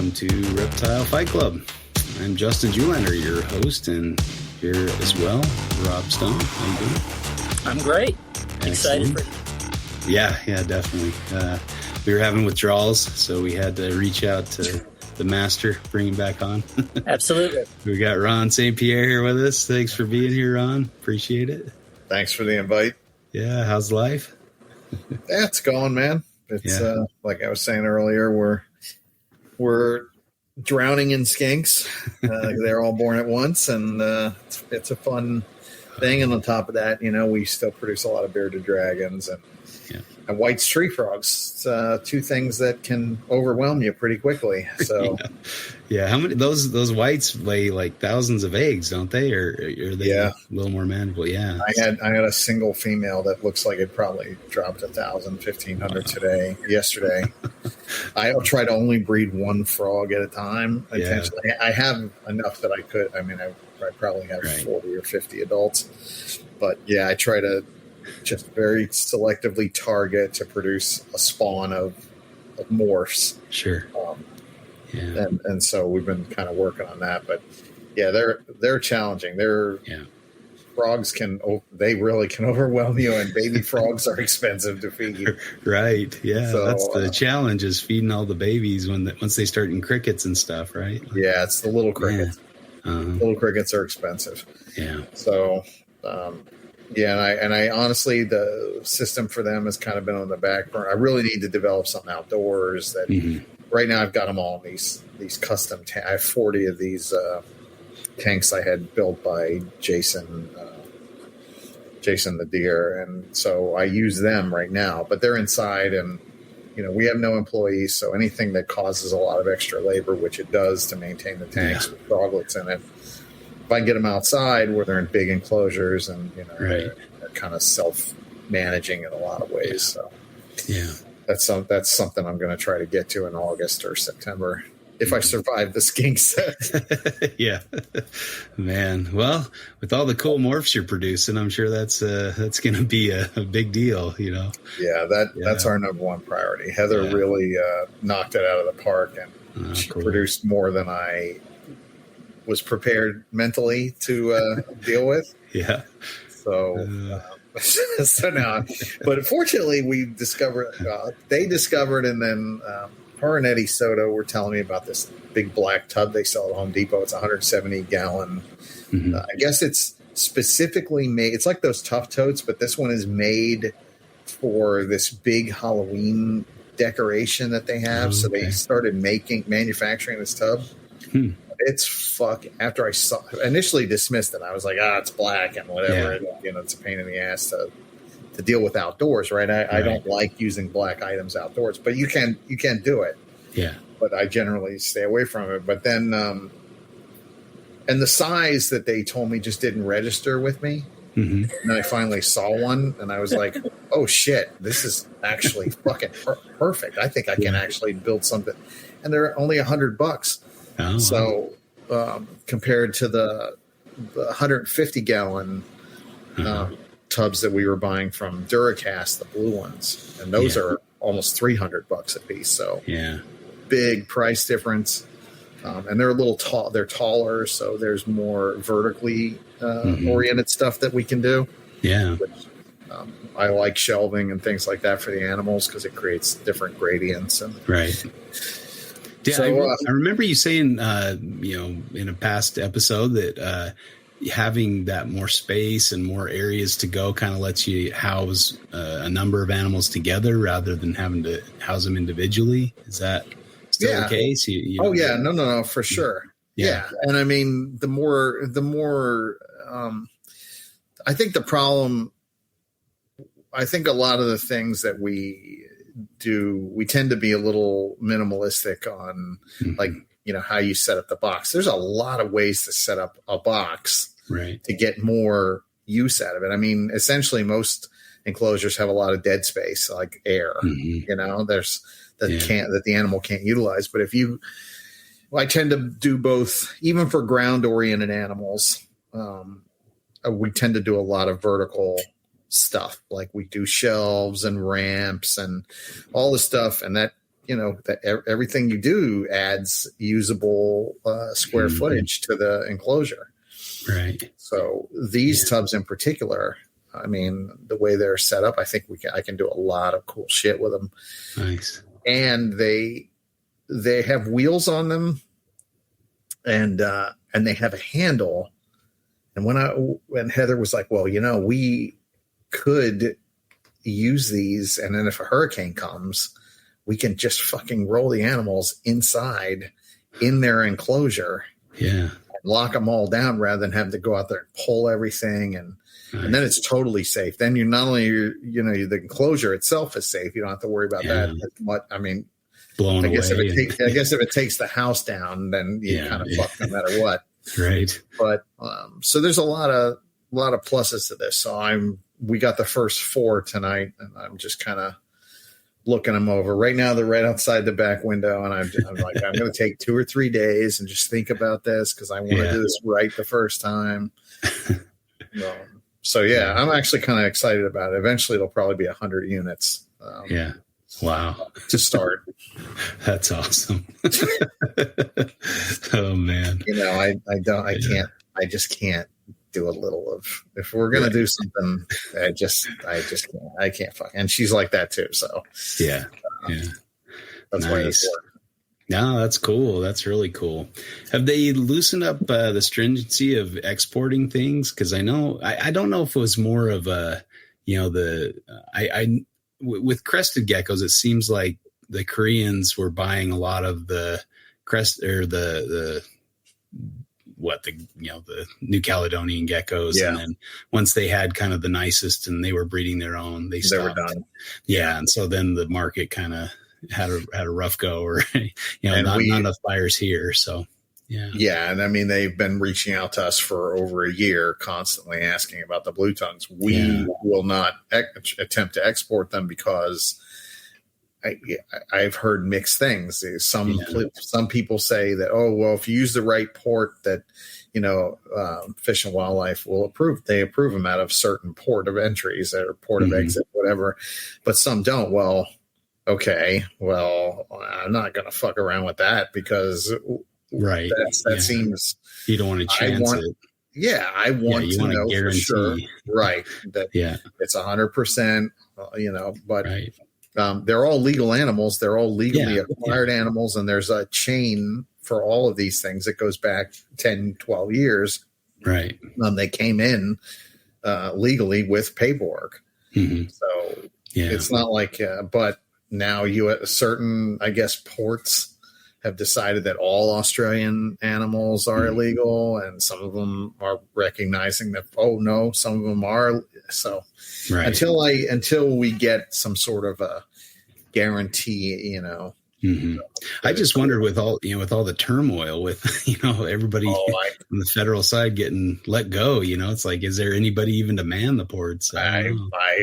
welcome to Reptile Fight Club. I'm Justin Julander, your host, and here as well, Rob Stone. How you doing? I'm great. Excellent. Excited for Yeah, definitely. We were having withdrawals, so we had to reach out to the master, bring him back on. Absolutely. We got Ron St. Pierre here with us. Thanks for being here, Ron. Appreciate it. Thanks for the invite. Yeah, how's life? Yeah, it's going, man. It's like I was saying earlier, we're drowning in skinks. They're all born at once, and it's a fun thing. And on top of that, we still produce a lot of bearded dragons and white tree frogs. It's, two things that can overwhelm you pretty quickly. So, yeah. How many those whites lay like thousands of eggs, don't they? Or are they a little more manageable? Yeah. I had a single female that looks like it probably dropped 1,000, 1,500 yesterday. I'll try to only breed one frog at a time. Intentionally. I have enough that I could. I mean, I probably have 40 or 50 adults, but I try to just very selectively target to produce a spawn of morphs. Sure. And so we've been kind of working on that, but they're challenging. Frogs they really can overwhelm you, and baby frogs are expensive to feed. Right. Yeah. So, that's the challenge, is feeding all the babies once they start in crickets and stuff. Right. Yeah. It's the little crickets. Little crickets are expensive. Yeah. So, and I honestly, the system for them has kind of been on the back burner. I really need to develop something outdoors that right now I've got them all in these custom I have 40 of these tanks I had built by Jason the deer. And so I use them right now, but they're inside, and, we have no employees. So anything that causes a lot of extra labor, which it does to maintain the tanks with froglets in it, if I get them outside where they're in big enclosures and, they're kind of self-managing in a lot of ways. So that's something I'm going to try to get to in August or September if I survive the skink set. Yeah, man. Well, with all the cool morphs you're producing, I'm sure that's going to be a big deal, Yeah, that's our number one priority. Heather really knocked it out of the park, and she produced more than I was prepared mentally to deal with. Yeah. So, so now, but fortunately they discovered, and then her and Eddie Soto were telling me about this big black tub they sell at Home Depot. It's 170 gallon. I guess it's specifically made. It's like those Tough Totes, but this one is made for this big Halloween decoration that they have. So they started manufacturing this tub. It's after I initially dismissed it, I was like, it's black and whatever. It's a pain in the ass to deal with outdoors, right? I don't like using black items outdoors, but you can do it. Yeah. But I generally stay away from it. But then, and the size that they told me just didn't register with me. And then I finally saw one, and I was like, oh shit, this is actually fucking perfect. I think I can actually build something. And they're only $100. Oh, so compared to the 150 gallon tubs that we were buying from Duracast, the blue ones, and those are almost $300 a piece. So big price difference. And they're a little tall. They're taller, so there's more vertically oriented stuff that we can do. Yeah. Which, I like shelving and things like that for the animals because it creates different gradients. Right. Yeah, so, I remember you saying, in a past episode that having that more space and more areas to go kind of lets you house a number of animals together rather than having to house them individually. Is that still the case? No, for sure. Yeah. And I mean, the more, I think the problem, I think a lot of the things that we tend to be a little minimalistic on how you set up the box. There's a lot of ways to set up a box to get more use out of it. I mean, essentially most enclosures have a lot of dead space, like air, there's that the animal can't utilize. But I tend to do both, even for ground oriented animals. We tend to do a lot of vertical stuff, like we do shelves and ramps and all the stuff, and that that everything you do adds usable square footage to the enclosure. Right. So these tubs in particular, I mean, the way they're set up, I think I can do a lot of cool shit with them. Nice. And they have wheels on them, and they have a handle. And when Heather was like, well, we could use these, and then if a hurricane comes, we can just fucking roll the animals inside in their enclosure. Yeah. Lock them all down rather than have to go out there and pull everything. And then it's totally safe. Then you're not only, the enclosure itself is safe. You don't have to worry about that. But I mean, blown away. I guess if it takes the house down, then you kind of fuck no matter what. Right. But, so there's a lot of pluses to this. So we got the first 4 tonight, and I'm just kind of looking them over. Right now, they're right outside the back window, and I'm like, I'm going to take 2 or 3 days and just think about this because I want to do this right the first time. So I'm actually kind of excited about it. Eventually, it'll probably be 100 units. Wow. To start. That's awesome. Oh man. I just can't do a little of, if we're going to do something, I can't fuck. And she's like that too. So that's why it's work. No, that's cool. That's really cool. Have they loosened up the stringency of exporting things? Because I know I don't know if it was more of a with crested geckos. It seems like the Koreans were buying a lot of the the New Caledonian geckos, and then once they had kind of the nicest and they were breeding their own, they were done. Yeah, and so then the market kind of had a rough go, or not enough buyers here. So and I mean they've been reaching out to us for over a year, constantly asking about the blue tongues. We will not attempt to export them because I've heard mixed things. Some people say that, oh well, if you use the right port, that Fish and Wildlife will approve. They approve them out of certain port of entries or port of exit, whatever. But some don't. Well, okay. Well, I'm not going to fuck around with that because that seems you don't want to chance it. Yeah, I want to know for sure, right? That it's 100%. But. Right. They're all legal animals. They're all legally acquired animals. And there's a chain for all of these things that goes back 10, 12 years. Right. They came in legally with paperwork. Mm-hmm. So it's not like, but now certain, I guess, ports have decided that all Australian animals are illegal. And some of them are recognizing that, oh no, some of them are. So until we get some sort of a guarantee, I just wondered with all the turmoil with everybody on the federal side getting let go, it's like, is there anybody even to man the ports? I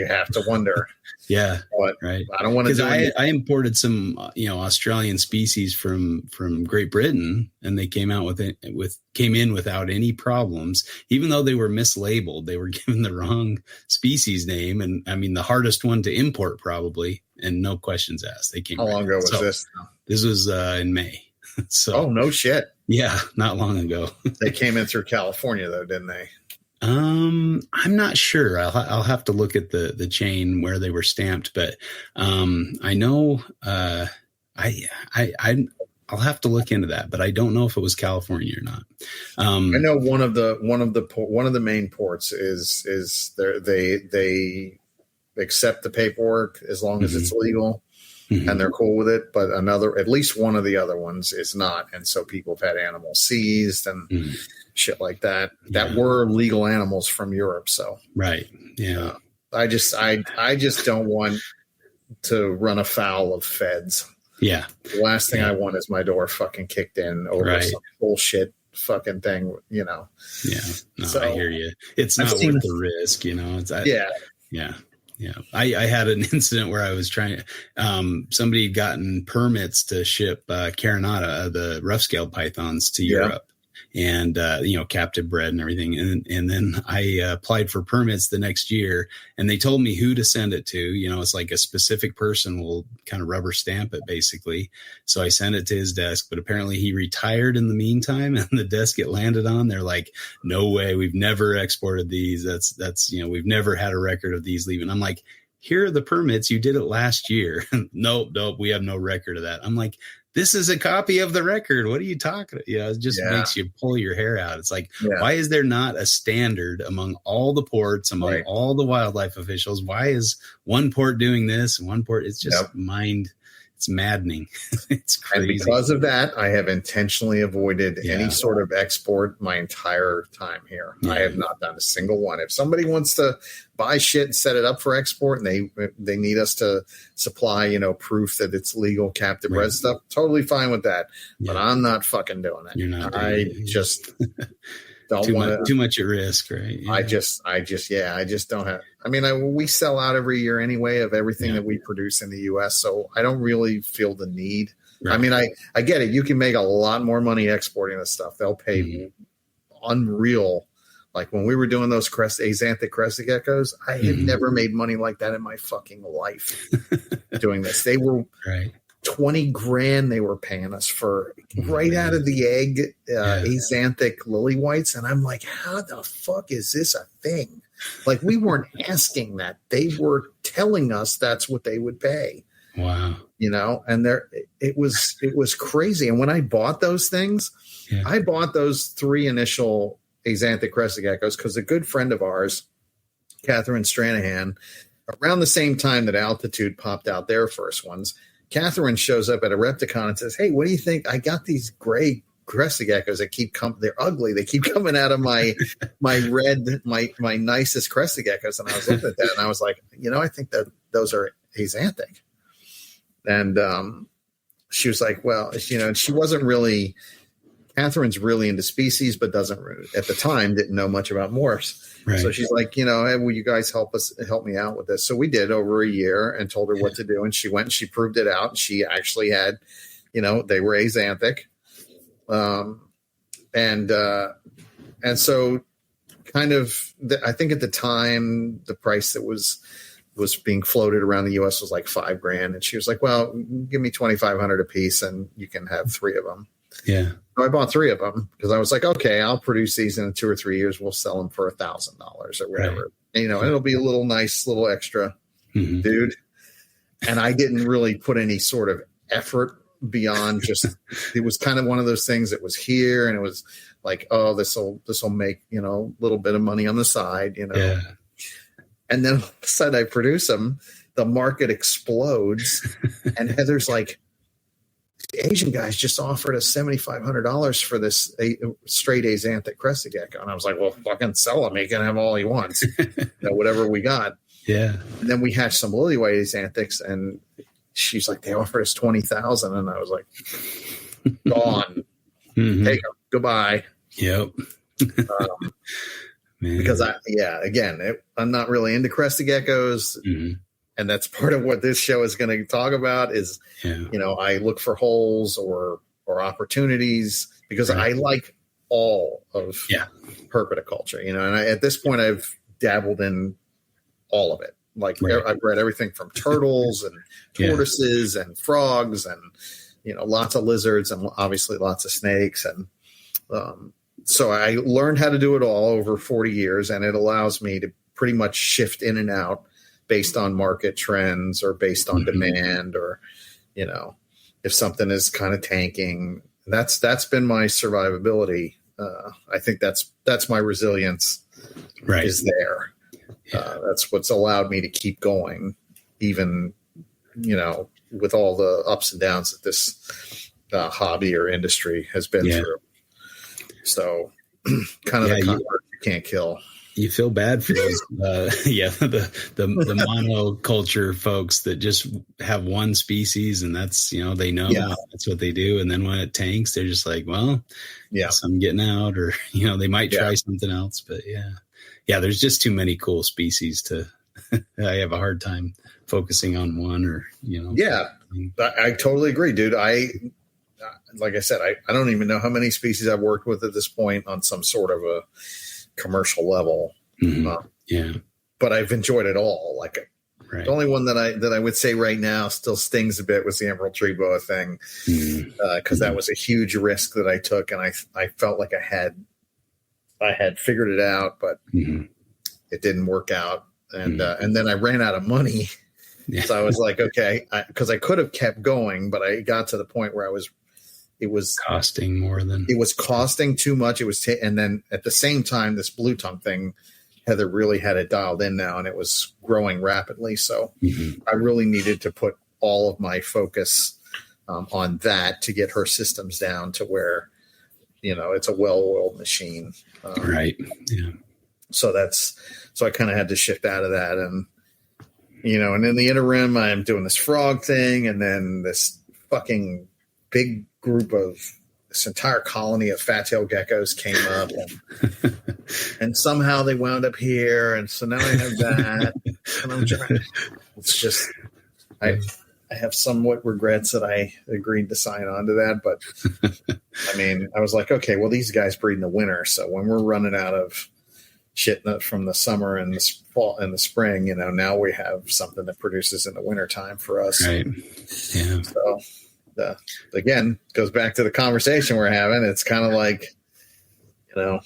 have to wonder. But I don't want to do it. I imported some Australian species from Great Britain, and they came in without any problems, even though they were mislabeled. They were given the wrong species name, and I mean the hardest one to import probably, and no questions asked. They came. How long ago was this? This was in May. So no shit. Yeah, not long ago. They came in through California though, didn't they? I'm not sure. I'll have to look at the chain where they were stamped, but I know I'll have to look into that, but I don't know if it was California or not. I know one of the main ports is they accept the paperwork as long as it's legal. And they're cool with it, but at least one of the other ones is not, and so people have had animals seized and shit like that were legal animals from Europe. So I just don't want to run afoul of feds. The last thing I want is my door fucking kicked in over some bullshit fucking thing. I hear you. It's not worth the risk. Yeah. I had an incident where I was trying somebody had gotten permits to ship Carinata, the rough scaled pythons, to Europe. and, captive bred and everything. And then I applied for permits the next year, and they told me who to send it to. It's like a specific person will kind of rubber stamp it basically. So I sent it to his desk, but apparently he retired in the meantime, and the desk it landed on, they're like, no way, we've never exported these. That's, we've never had a record of these leaving. I'm like, here are the permits. You did it last year. Nope. We have no record of that. I'm like, this is a copy of the record. What are you talking about? It just makes you pull your hair out. It's like, why is there not a standard among all the ports, among all the wildlife officials? Why is one port doing this and one port? It's just it's maddening. It's crazy. And because of that, I have intentionally avoided any sort of export my entire time here. I have not done a single one. If somebody wants to buy shit and set it up for export, and they need us to supply, proof that it's legal captive bred stuff, totally fine with that. But I'm not fucking doing it. You're not. I just don't want too much at risk, right? Yeah. I just don't have. I mean, we sell out every year anyway of everything that we produce in the U.S., so I don't really feel the need. Right. I mean, I get it. You can make a lot more money exporting this stuff. They'll pay unreal. Like when we were doing those axanthic crested geckos, I had never made money like that in my fucking life doing this. They were $20,000 they were paying us for right out of the egg axanthic lily whites. And I'm like, how the fuck is this a thing? Like, we weren't asking that. They were telling us that's what they would pay. Wow. And it was crazy. And when I bought those things, I bought those 3 initial axanthic crested geckos because a good friend of ours, Catherine Stranahan, around the same time that Altitude popped out their first ones, Catherine shows up at a Repticon and says, "Hey, what do you think? I got these gray crested geckos that keep coming. They're ugly. They keep coming out of my nicest crested geckos." And I was looking at that and I was like, I think that those are axanthic. And she was like, well, and she wasn't really. Catherine's really into species, but at the time didn't know much about morphs. Right. So she's like, hey, will you guys help me out with this? So we did over a year and told her what to do. And she went and she proved it out. And she actually had, they were axanthic. And so kind of, I think at the time, the price that was being floated around the US was like $5,000. And she was like, well, give me $2,500 a piece and you can have 3 of them. Yeah. So I bought 3 of them because I was like, okay, I'll produce these in 2 or 3 years. We'll sell them for $1,000 or whatever. Right. And, it'll be a little nice little extra, dude. And I didn't really put any sort of effort beyond just, it was kind of one of those things that was here. And it was like, oh, this will make, a little bit of money on the side, Yeah. And then all of a sudden I produce them, the market explodes. And Heather's like, the Asian guys just offered us $7,500 for this straight axanthic crested gecko. And I was like, well, fucking sell him. He can have all he wants, whatever we got. Yeah. And then we hatched some lily white axanthics and she's like, they offered us $20,000. And I was like, gone. Take them. Goodbye. Yep. Because I'm not really into crested geckos. And that's part of what this show is going to talk about is, I look for holes or opportunities because I like all of herpetoculture, and at this point I've dabbled in all of it. Like I've read everything from turtles and tortoises and frogs and, lots of lizards and obviously lots of snakes. And so I learned how to do it all over 40 years and it allows me to pretty much shift in and out based on market trends or based on demand or, if something is kind of tanking. That's been my survivability. I think that's my resilience is there. That's what's allowed me to keep going, even, with all the ups and downs that this hobby or industry has been through. So kind of the convert you can't kill. You feel bad for those, the monoculture folks that just have one species and that's, they know that's what they do. And then when it tanks, they're just like, well, I'm getting out or, they might try something else, but there's just too many cool species to, I have a hard time focusing on one or, I totally agree, dude. like I said, I don't even know how many species I've worked with at this point on some sort of a commercial level. Yeah. But I've enjoyed it all. Like the only one that I would say right now still stings a bit was the emerald tree boa thing. Cause that was a huge risk that I took. And I felt like I had figured it out, but it didn't work out. And then I ran out of money. Yeah. So I was like, okay, because I could have kept going, but I got to the point where it was costing more than it was costing too much. It was, and then at the same time, this blue tongue thing, Heather really had it dialed in now, and it was growing rapidly. So I really needed to put all of my focus on that to get her systems down to where, it's a well-oiled machine. Right. Yeah. So I kind of had to shift out of that. And, and in the interim, I'm doing this frog thing. And then this fucking big group of this entire colony of fat-tailed geckos came up and somehow they wound up here. And so now I have that. And I'm trying. It's just, I have somewhat regrets that I agreed to sign on to that. But I mean, I was like, okay, well, these guys breed in the winter. So when we're running out of shit from the summer and the fall and the spring, now we have something that produces in the winter time for us. Right. Yeah. So again, goes back to the conversation we're having. It's kind of like, find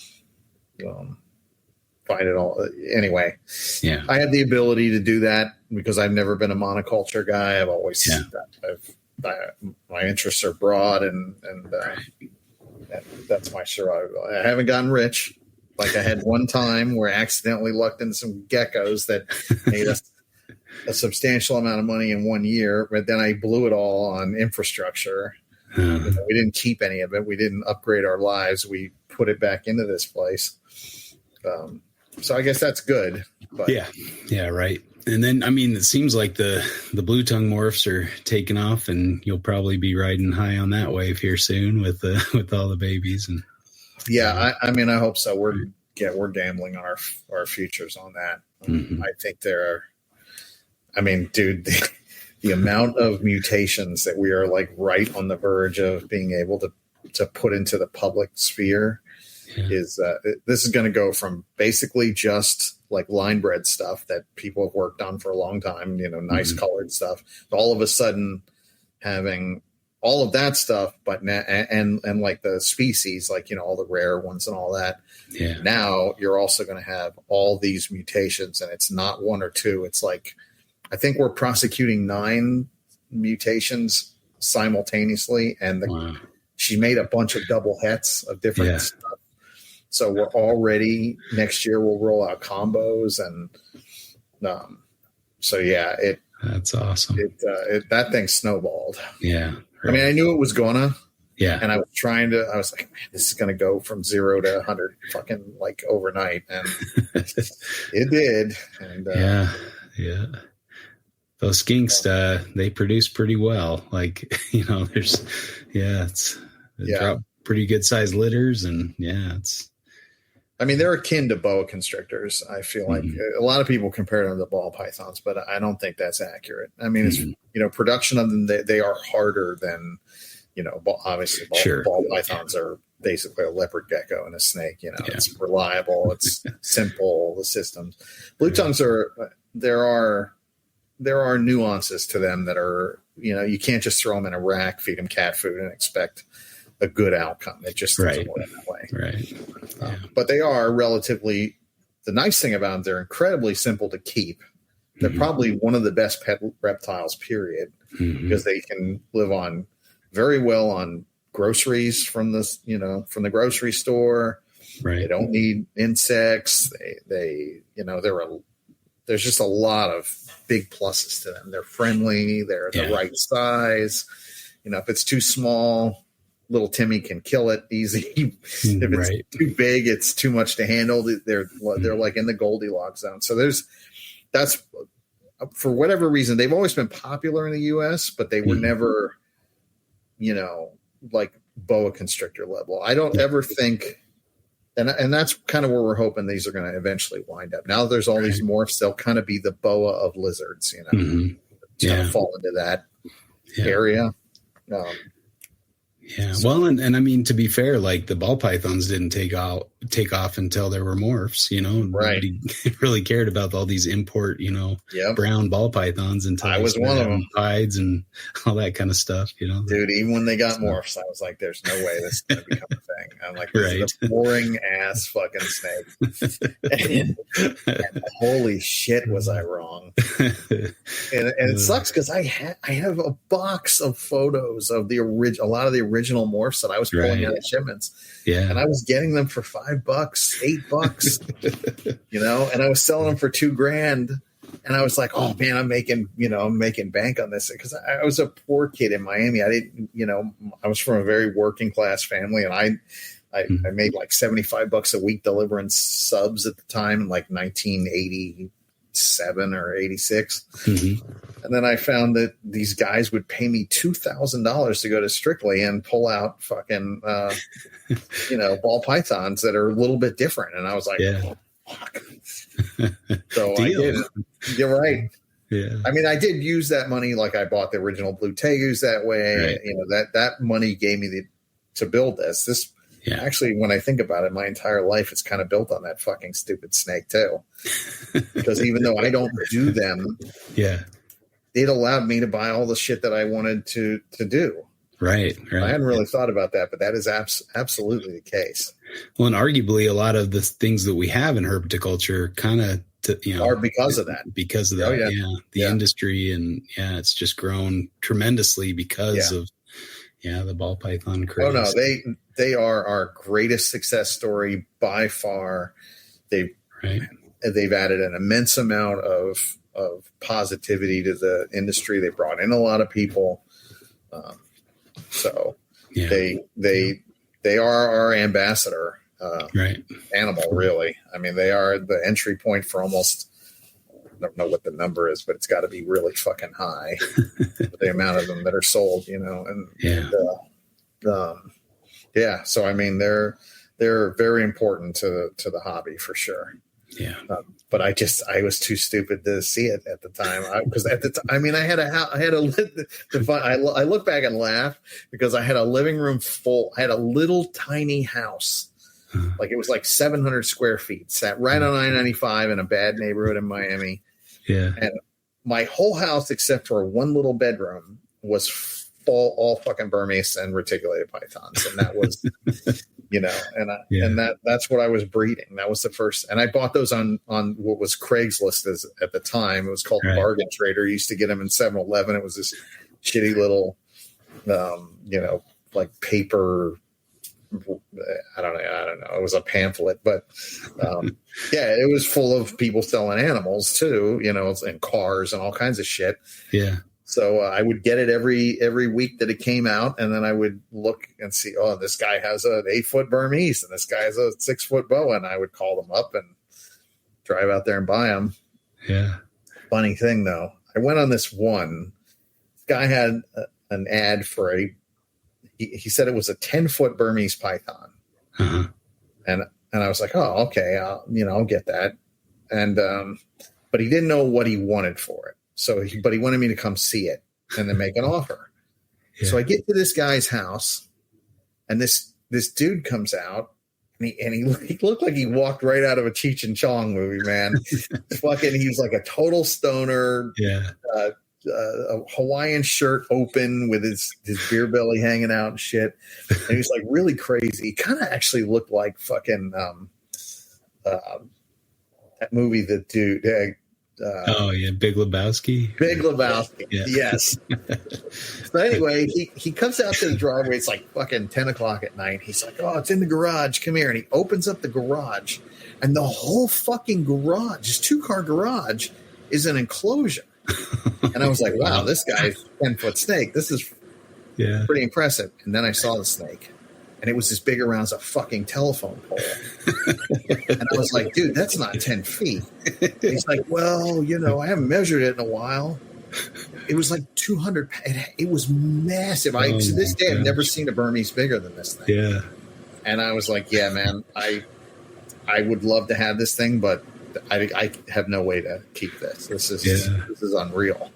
it all anyway. Yeah. I had the ability to do that because I've never been a monoculture guy. I've always, my interests are broad and that's my survival. I haven't gotten rich. Like I had one time where I accidentally lucked into some geckos that made us a substantial amount of money in 1 year, but then I blew it all on infrastructure. We didn't keep any of it. We didn't upgrade our lives. We put it back into this place. So I guess that's good. But. Yeah. Right. And then, I mean, it seems like the blue tongue morphs are taking off, and you'll probably be riding high on that wave here soon with all the babies. And I mean, I hope so. We're gambling on our futures on that. I think dude, the amount of mutations that we are like right on the verge of being able to put into the public sphere is this is going to go from basically just like line bred stuff that people have worked on for a long time, nice colored stuff, all of a sudden having all of that stuff, but now, and like the species, like, all the rare ones and all that. Yeah. Now you're also going to have all these mutations, and it's not one or two. It's like, I think we're prosecuting 9 mutations simultaneously. And she made a bunch of double hets of different stuff. So we're already next year we'll roll out combos. And that's awesome. That thing snowballed. Yeah. Right. I mean, I knew it was gonna. Yeah. And I was like, man, this is going to go from 0 to 100 fucking like overnight. And it did. And yeah. Those skinks, they produce pretty well. Like, drop pretty good sized litters, and they're akin to boa constrictors. I feel like a lot of people compare them to ball pythons, but I don't think that's accurate. I mean, it's, production of them, they are harder than, obviously ball pythons are basically a leopard gecko and a snake, it's reliable. It's simple. The systems, blue tongues there are nuances to them that are, you can't just throw them in a rack, feed them cat food and expect a good outcome. It just doesn't work that way. Right. But they are relatively, the nice thing about them, they're incredibly simple to keep. They're probably one of the best pet reptiles, period, because they can live very well on groceries from the grocery store. Right. They don't need insects. There's just a lot of big pluses to them. They're friendly. They're the right size. If it's too small, little Timmy can kill it easy. If it's too big, it's too much to handle. They're like in the Goldilocks zone. So that's for whatever reason, they've always been popular in the US, but they were never, like boa constrictor level. I don't ever think, and that's kind of where we're hoping these are going to eventually wind up. Now there's all these morphs. They'll kind of be the boa of lizards, kind of fall into that area. Yeah. Well, and I mean, to be fair, like the ball pythons didn't take off until there were morphs, Right. Nobody really cared about all these import, Yep. brown ball pythons until I was one of them. Pieds and all that kind of stuff, Dude, even when they got morphs, I was like, there's no way this is going to become a thing. I'm like, this is a boring ass fucking snake. and holy shit, was I wrong. And it sucks because I have a box of photos of a lot of the original morphs that I was pulling out of shipments. Yeah. And I was getting them for $5, $8, and I was selling them for $2,000. And I was like, oh man, I'm making bank on this, because I was a poor kid in Miami. I didn't, I was from a very working class family, and I made like $75 a week delivering subs at the time in like 1987 or 86. Mm-hmm. And then I found that these guys would pay me $2,000 to go to Strictly and pull out fucking, ball pythons that are a little bit different. And I was like, oh, fuck. So I did it. You're right. Yeah. I mean, I did use that money. Like I bought the original Blue Tegus that way. Right. That money gave me to build this. Actually, when I think about it, my entire life is kind of built on that fucking stupid snake too. Because even though I don't do them, it allowed me to buy all the shit that I wanted to do. Right. I hadn't really thought about that, but that is absolutely the case. Well, and arguably a lot of the things that we have in herpetoculture kind of, are because of that. The industry, and it's just grown tremendously because of the ball python craze. Oh no, they are our greatest success story by far. They've added an immense amount of positivity to the industry. They brought in a lot of people. They are our ambassador animal, really. I mean, they are the entry point for almost, I don't know what the number is, but it's got to be really fucking high. The amount of them that are sold, so I mean, they're very important to the hobby for sure. Yeah. But I was too stupid to see it at the time. Because at the time, I mean, I look back and laugh because I had a living room full. I had a little tiny house. Like it was like 700 square feet, sat right on I-95 in a bad neighborhood in Miami. Yeah. And my whole house, except for one little bedroom, was all fucking Burmese and reticulated pythons. And that was, that's what I was breeding. That was the first. And I bought those on what was Craigslist at the time. It was called Bargain Trader. You used to get them in 7-Eleven. It was this shitty little, like paper, I don't know. It was a pamphlet, but it was full of people selling animals too, and cars and all kinds of shit. Yeah. So I would get it every week that it came out, and then I would look and see, oh, this guy has an 8-foot Burmese, and this guy has a 6-foot boa, and I would call them up and drive out there and buy them. Yeah. Funny thing though, I went on this one. This guy had an ad for he said it was a 10-foot Burmese python. Uh-huh. And I was like, oh, okay, I'll get that. And but he didn't know what he wanted for it. But he wanted me to come see it and then make an offer. Yeah. So I get to this guy's house, and this dude comes out, and he looked like he walked right out of a Cheech and Chong movie, man. He was like a total stoner. Yeah. A Hawaiian shirt open with his beer belly hanging out and shit. And he was like really crazy. He kind of actually looked like fucking that movie that dude. Big Lebowski. Big Lebowski. Yeah. Yes. So anyway, he comes out to the driveway. It's like fucking 10 o'clock at night. He's like, oh, it's in the garage. Come here. And he opens up the garage, and the whole fucking garage, his 2-car garage, is an enclosure. And I was like, wow, this guy's 10-foot snake. This is pretty impressive. And then I saw the snake, and it was as big around as a fucking telephone pole. And I was like, dude, that's not 10 feet. And he's like, well, I haven't measured it in a while. It was like 200. It was massive. To this day, I've never seen a Burmese bigger than this thing. Yeah. And I was like, yeah, man, I would love to have this thing, but I have no way to keep this. This is unreal.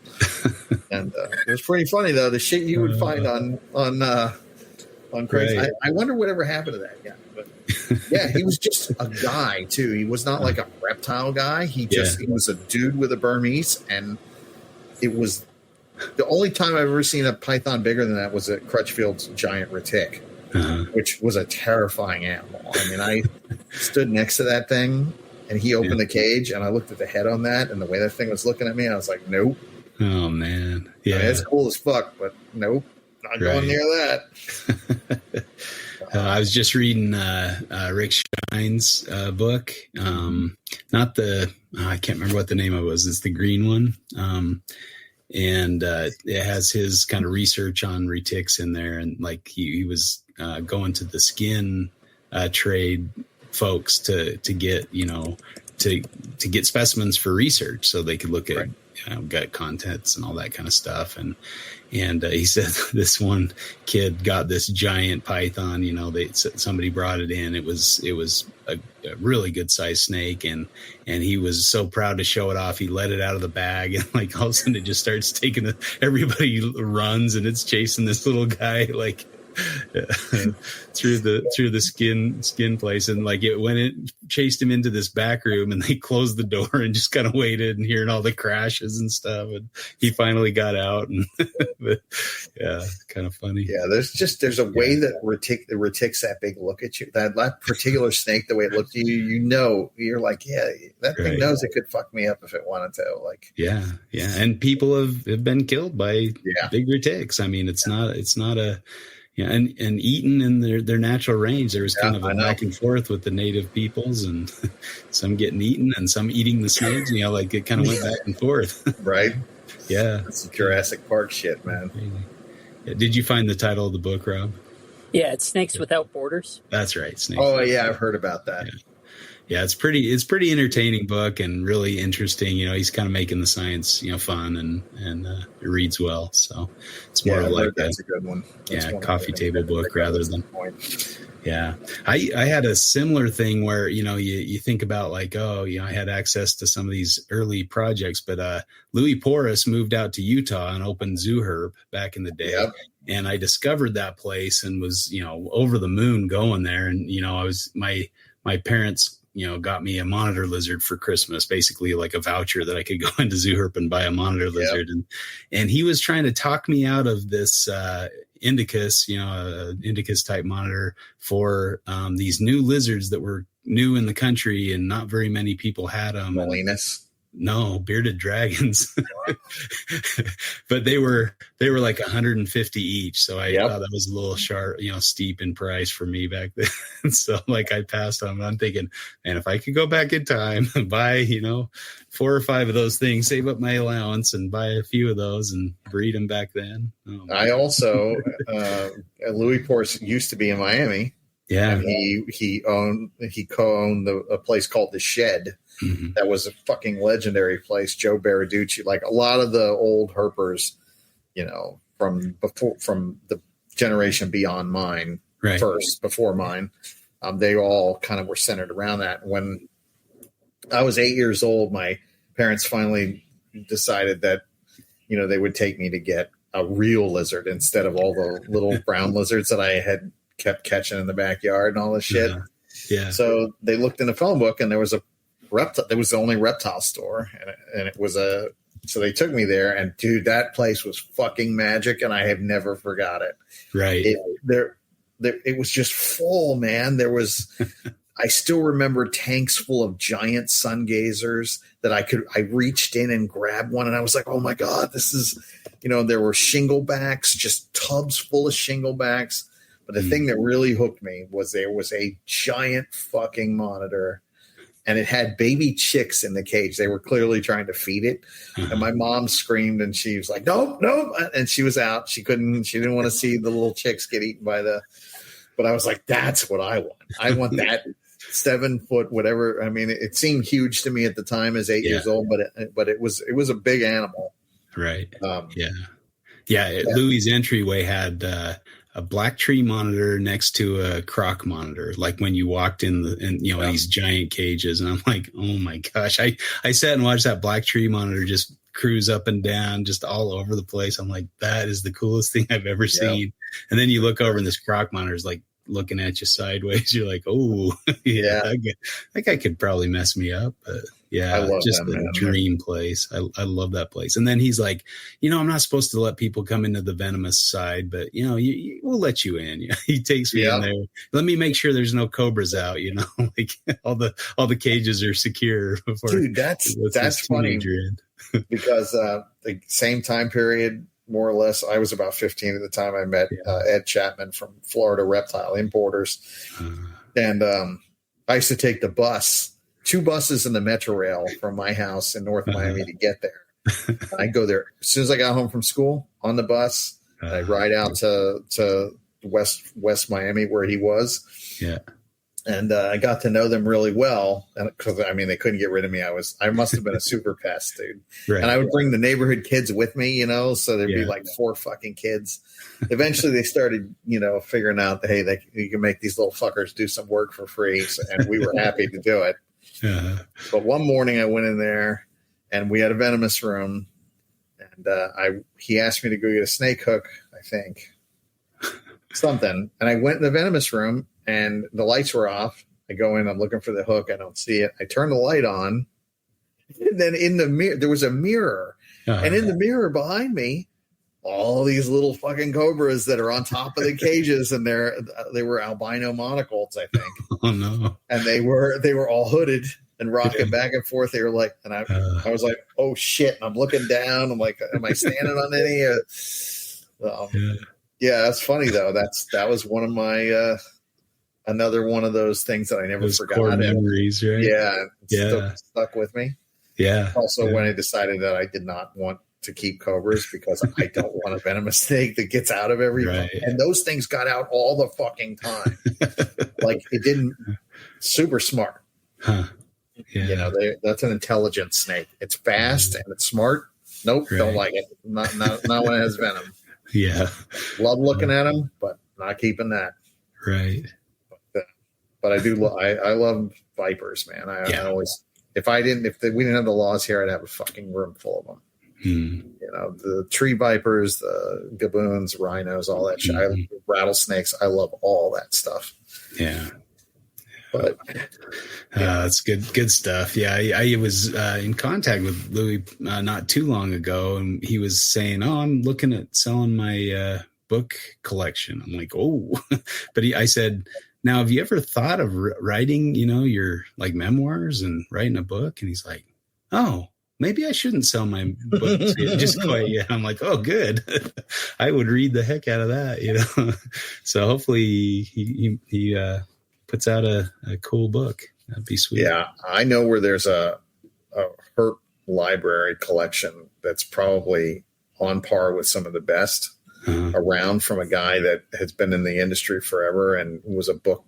And it was pretty funny though. The shit you would find on on Craigslist. Right. I wonder whatever happened to that guy. But yeah, he was just a guy too. He was not like a reptile guy. He was a dude with a Burmese, and it was the only time I've ever seen a python bigger than that was at Crutchfield's giant retic, which was a terrifying animal. I mean, I stood next to that thing, and he opened the cage, and I looked at the head on that, and the way that thing was looking at me, I was like, nope. Oh man, yeah, I mean, it's cool as fuck, but nope, not going near that. I was just reading Rick Schein's book. Not the I can't remember what the name of it was. It's the green one, and it has his kind of research on retics in there, and like he was going to the skin trade folks to get to get specimens for research so they could look at gut contents and all that kind of stuff. And he said this one kid got this giant python, somebody brought it in. It was a really good sized snake. And he was so proud to show it off. He let it out of the bag, and like all of a sudden it just starts taking everybody runs, and it's chasing this little guy like through the skin place, and like when it chased him into this back room, and they closed the door and just kind of waited and hearing all the crashes and stuff, and he finally got out. And but, yeah, kind of funny. Yeah, there's a way that the retic's that big look at you. That particular snake, the way it looked at you, you're like, yeah, that thing knows it could fuck me up if it wanted to. Like, yeah, and people have been killed by big retics. I mean, it's not a and eaten in their natural range. There was kind of a back and forth with the native peoples, and some getting eaten and some eating the snakes. Like it kind of went back and forth. Right. Yeah. That's Jurassic Park shit, man. Yeah. Did you find the title of the book, Rob? Yeah, it's Snakes Without Borders. That's right. Snakes. Oh yeah, I've heard about that. Yeah, it's pretty entertaining book and really interesting. He's kind of making the science, fun and it reads well. So it's more like that's a good one. Coffee table book rather than. Yeah, I had a similar thing where you think about like, I had access to some of these early projects, but Louis Porras moved out to Utah and opened Zoo Herb back in the day. Yep. And I discovered that place and was over the moon going there. And I was my parents got me a monitor lizard for Christmas, basically like a voucher that I could go into Zoo Herp and buy a monitor lizard. And he was trying to talk me out of this Indicus, Indicus type monitor for these new lizards that were new in the country and not very many people had them. Molinas. No, bearded dragons. But they were like 150 each. So I thought that was a little sharp, steep in price for me back then. So like I passed on. I'm thinking, man, if I could go back in time and buy, 4 or 5 of those things, save up my allowance and buy a few of those and breed them back then. I also, Louis Porras used to be in Miami. Yeah. And he co-owned a place called The Shed. Mm-hmm. That was a fucking legendary place. Joe Baraducci, like a lot of the old herpers, from the generation beyond mine, before mine, they all kind of were centered around that. When I was 8 years old, my parents finally decided that, they would take me to get a real lizard instead of all the little brown lizards that I had kept catching in the backyard and all this shit. Yeah. So they looked in the phone book, and there was a reptile. There was the only reptile store, and it was so they took me there, and dude, that place was fucking magic, and I have never forgot it. Right. It was just full, man. There was, I still remember tanks full of giant sun gazers that I reached in and grabbed one, and I was like, oh my God, this is, there were shinglebacks, just tubs full of shinglebacks. But the thing that really hooked me was there was a giant fucking monitor, and it had baby chicks in the cage. They were clearly trying to feed it. And my mom screamed, and she was like, nope. And she was out. She didn't want to see the little chicks get eaten but I was like, that's what I want. I want that 7 foot, whatever. I mean, it seemed huge to me at the time as 8 years old, but it was a big animal. Right. Louis' entryway had, a black tree monitor next to a croc monitor, like when you walked in these giant cages. And I'm like, oh my gosh, I sat and watched that black tree monitor just cruise up and down, just all over the place. I'm like, that is the coolest thing I've ever seen. And then you look over and this croc monitor is like looking at you sideways. You're like, oh, yeah, that guy could probably mess me up. But yeah, I love just that, a dream place. I love that place. And then he's like, I'm not supposed to let people come into the venomous side, but we'll let you in. He takes me in there. Let me make sure there's no cobras out. Like all the cages are secure before. Dude, that's funny because the same time period, more or less, I was about 15 at the time. I met Ed Chapman from Florida Reptile Importers, and I used to take the bus. 2 buses in the Metro Rail from my house in North Miami to get there. I go there as soon as I got home from school on the bus. I ride out to West Miami where he was. Yeah. And I got to know them really well. And because they couldn't get rid of me. I must have been a super pest, dude. Right. And I would bring the neighborhood kids with me, so there'd be like 4 fucking kids. Eventually they started, figuring out that, hey, you can make these little fuckers do some work for free. And we were happy to do it. But one morning I went in there and we had a venomous room, and he asked me to go get a snake hook, I think, something. And I went in the venomous room and the lights were off. I go in, I'm looking for the hook. I don't see it. I turn the light on, and then in the mirror, there was a mirror, and in the mirror behind me, all these little fucking cobras that are on top of the cages, and they were albino monocolts, I think. Oh no! And they were all hooded and rocking back and forth. They were like, and I was like, oh shit! And I'm looking down. I'm like, am I standing on any? Yeah, that's funny though. That was one of my another one of those things that I never forgot. Core memories, right? Yeah, stuck with me. Yeah. Also, when I decided that I did not want to keep cobras because I don't want a venomous snake that gets out of everything. Right. And those things got out all the fucking time. Like it didn't. Super smart. Huh. Yeah. That's an intelligent snake. It's fast and it's smart. Nope, don't like it. Not when it has venom. Yeah. Love looking at them, but not keeping that. Right. But I do. I love vipers, man. I always. If we didn't have the laws here, I'd have a fucking room full of them. The tree vipers, the gaboons, rhinos, all that shit. Rattlesnakes. I love all that stuff. Yeah. But that's good stuff. Yeah. I was in contact with Louis not too long ago, and he was saying, I'm looking at selling my book collection. I'm like, oh, but I said, now, have you ever thought of writing, your like memoirs and writing a book? And he's like, oh, maybe I shouldn't sell my books just quite yet. I'm like, oh, good. I would read the heck out of that, So hopefully he puts out a cool book. That'd be sweet. Yeah, I know where there's a herp library collection that's probably on par with some of the best around, from a guy that has been in the industry forever and was a book.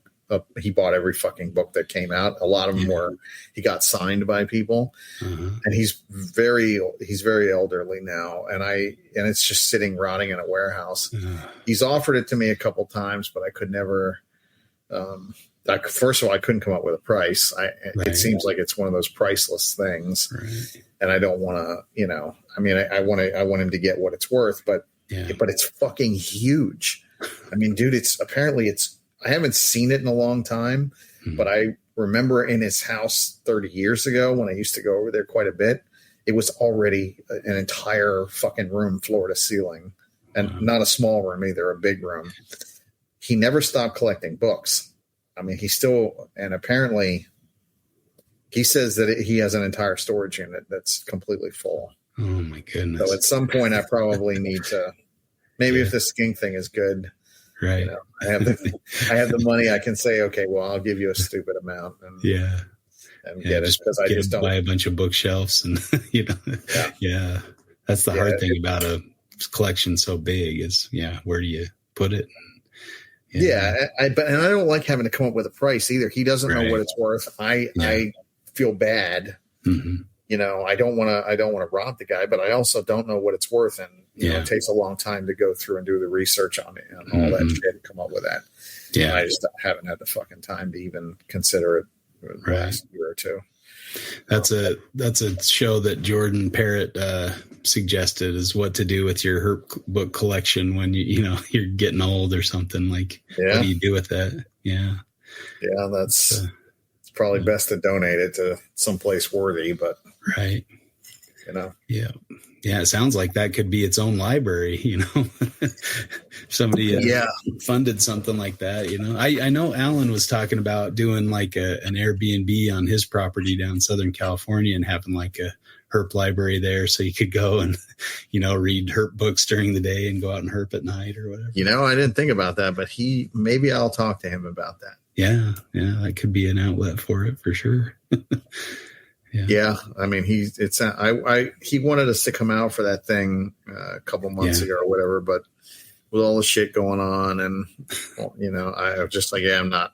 He bought every fucking book that came out. A lot of them he got signed by people, and he's very elderly now. And it's just sitting rotting in a warehouse. He's offered it to me a couple times, but I could never, first of all, I couldn't come up with a price. It seems like it's one of those priceless things, and I don't want to, I want him to get what it's worth, but it's fucking huge. I mean, dude, I haven't seen it in a long time, but I remember in his house 30 years ago when I used to go over there quite a bit, it was already an entire fucking room, floor to ceiling, and not a small room either, a big room. He never stopped collecting books. I mean, and apparently he says that he has an entire storage unit that's completely full. Oh my goodness. So at some point I probably need to, maybe if the skink thing is good, right. I have the money. I can say, okay, well, I'll give you a stupid amount. And get it, because I just don't buy a bunch of bookshelves and that's the hard thing about a collection so big is where do you put it? I don't like having to come up with a price either. He doesn't know what it's worth. I feel bad. I don't want to rob the guy, but I also don't know what it's worth, and it takes a long time to go through and do the research on it and all that shit and come up with that. Yeah, and I just haven't had the fucking time to even consider it the last year or two. That's a show that Jordan Parrott suggested, is what to do with your herp book collection when you're getting old or something. Like, what do you do with that? Yeah. That's it's probably best to donate it to someplace worthy, but right. Yeah. It sounds like that could be its own library. Somebody funded something like that. I know Alan was talking about doing like an Airbnb on his property down in Southern California and having like a herp library there, so you could go and read herp books during the day and go out and herp at night or whatever. I didn't think about that, but maybe I'll talk to him about that. Yeah, that could be an outlet for it for sure. Yeah, I mean, he wanted us to come out for that thing a couple months ago or whatever, but with all the shit going on, and I was just like, I'm not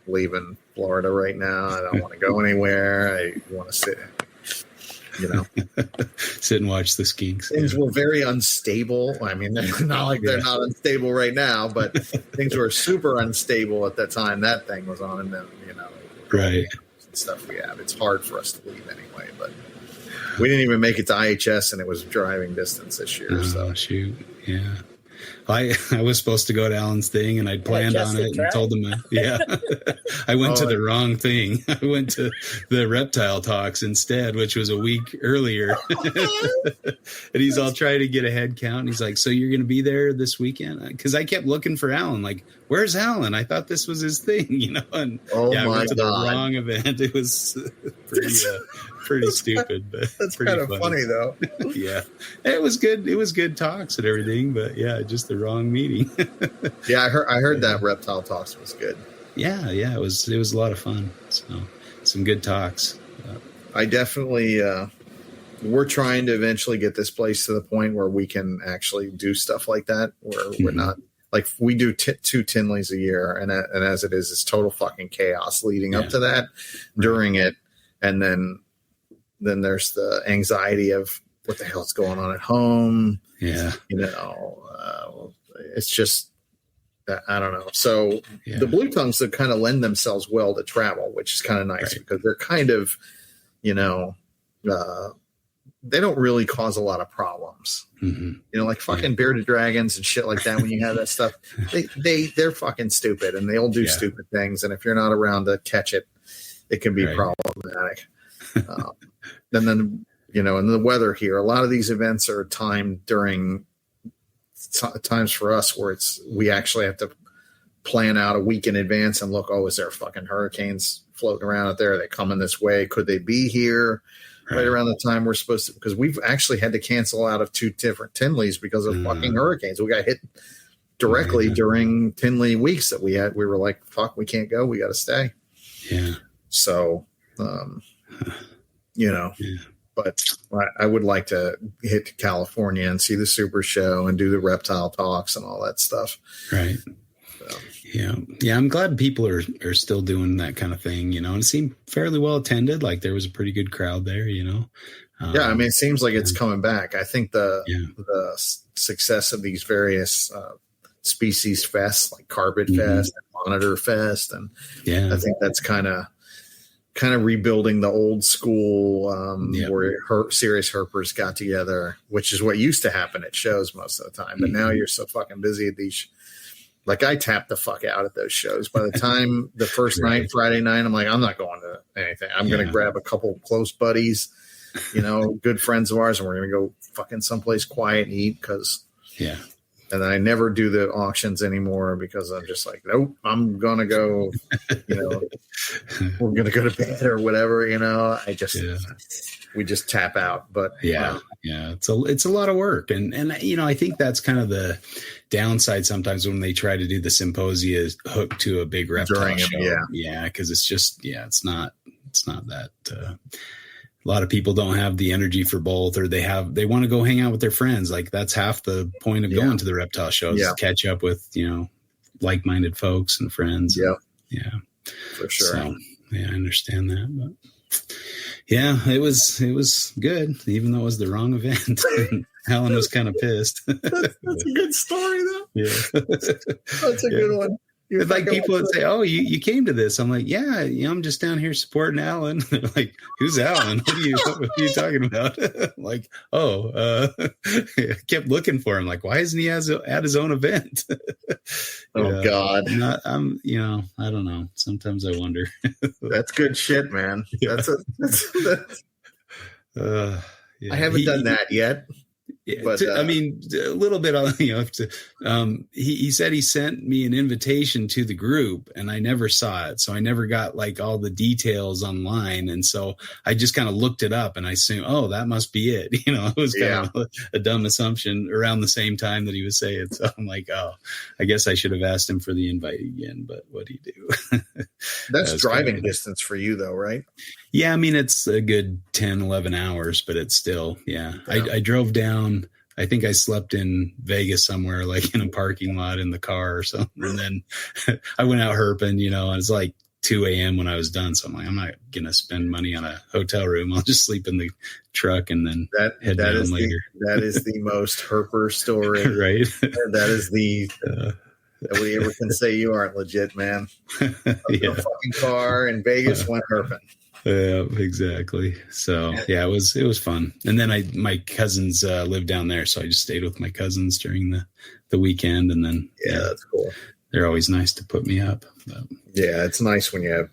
leaving Florida right now. I don't want to go anywhere. I want to sit, sit and watch the skinks. Things were very unstable. I mean, they're not like they're not unstable right now, but things were super unstable at the time that thing was on, and then right. Stuff we have. It's hard for us to leave anyway, but we didn't even make it to IHS, and it was driving distance this year. So shoot, yeah. I was supposed to go to Alan's thing, and I'd planned on it and told him, I went to the wrong thing. I went to the Reptile talks instead, which was a week earlier. And he's all trying to get a head count. And he's like, so you're going to be there this weekend? Because I kept looking for Alan. Like, where's Alan? I thought this was his thing, And I went to the wrong event. It was pretty stupid, but that's kind of funny though. Yeah, it was good. It was good talks and everything, but just the wrong meeting. I heard that Reptile talks was good. Yeah, it was a lot of fun. So some good talks. I definitely we're trying to eventually get this place to the point where we can actually do stuff like that, where we're not like we do 2 Tinleys a year, and as it is, it's total fucking chaos leading up to that, during it, and then there's the anxiety of what the hell's going on at home. Yeah. It's just, I don't know. So the blue tongues that kind of lend themselves well to travel, which is kind of nice because they're kind of, they don't really cause a lot of problems. Mm-hmm. Like fucking bearded dragons and shit like that. When you have that stuff, they're fucking stupid and they'll do stupid things. And if you're not around to catch it, it can be problematic. And then, and the weather here, a lot of these events are timed during times for us where we actually have to plan out a week in advance and look, is there fucking hurricanes floating around out there? Are they coming this way? Could they be here right around the time we're supposed to? Because we've actually had to cancel out of 2 different Tinleys because of fucking hurricanes. We got hit directly during Tinley weeks that we had. We were like, fuck, we can't go. We got to stay. Yeah. So, but I would like to hit to California and see the Super Show and do the Reptile talks and all that stuff. Right. So. Yeah. I'm glad people are still doing that kind of thing, and it seemed fairly well attended. Like there was a pretty good crowd there, I mean, it seems like it's coming back. I think the success of these various species fests like Carpet Fest and Monitor Fest. And I think that's kind of rebuilding the old school where serious herpers got together, which is what used to happen at shows most of the time. But now you're so fucking busy at these. Like I tapped the fuck out at those shows. By the time the first night, Friday night, I'm like, I'm not going to anything. I'm going to grab a couple close buddies, good friends of ours, and we're going to go fucking someplace quiet and eat and then I never do the auctions anymore because I'm just like, nope, I'm going to go, we're going to go to bed or whatever, we just tap out. But it's a lot of work. And I think that's kind of the downside sometimes when they try to do the symposia hooked to a big reptile show. Because it's just, it's not that, a lot of people don't have the energy for both, or they want to go hang out with their friends. Like that's half the point of going to the reptile shows, to catch up with, like-minded folks and friends. Yeah, for sure. So, I understand that. But it was good, even though it was the wrong event. Alan was kind of pissed. That's a good story though. Yeah. That's a good one. It's like people would say, "Oh, you came to this." I'm like, "Yeah, I'm just down here supporting Alan." They're like, "Who's Alan? What are you talking about?" Like, "Oh, I kept looking for him. Like, why isn't he at his own event?" God, I don't know. Sometimes I wonder. That's good shit, man. Yeah. I haven't done that yet. Yeah, but I mean, a little bit on, he said he sent me an invitation to the group and I never saw it. So I never got like all the details online. And so I just kind of looked it up and I assumed, oh, that must be it. It was kind of a dumb assumption around the same time that he was saying. So I'm like, oh, I guess I should have asked him for the invite again, but what'd he do? That's driving distance for you though, right? Yeah. I mean, it's a good 10, 11 hours, but it's still, I drove down. I think I slept in Vegas somewhere, like in a parking lot in the car or something. And then I went out herping, and it's like 2 a.m. when I was done. So I'm like, I'm not going to spend money on a hotel room. I'll just sleep in the truck and then head down later. That is the most herper story. Right. That is that we ever can say you aren't legit, man. A fucking car in Vegas went herping. Yeah, exactly. So it was fun. And then my cousins live down there, so I just stayed with my cousins during the weekend. And then that's cool. They're always nice to put me up. But. Yeah, it's nice when you have.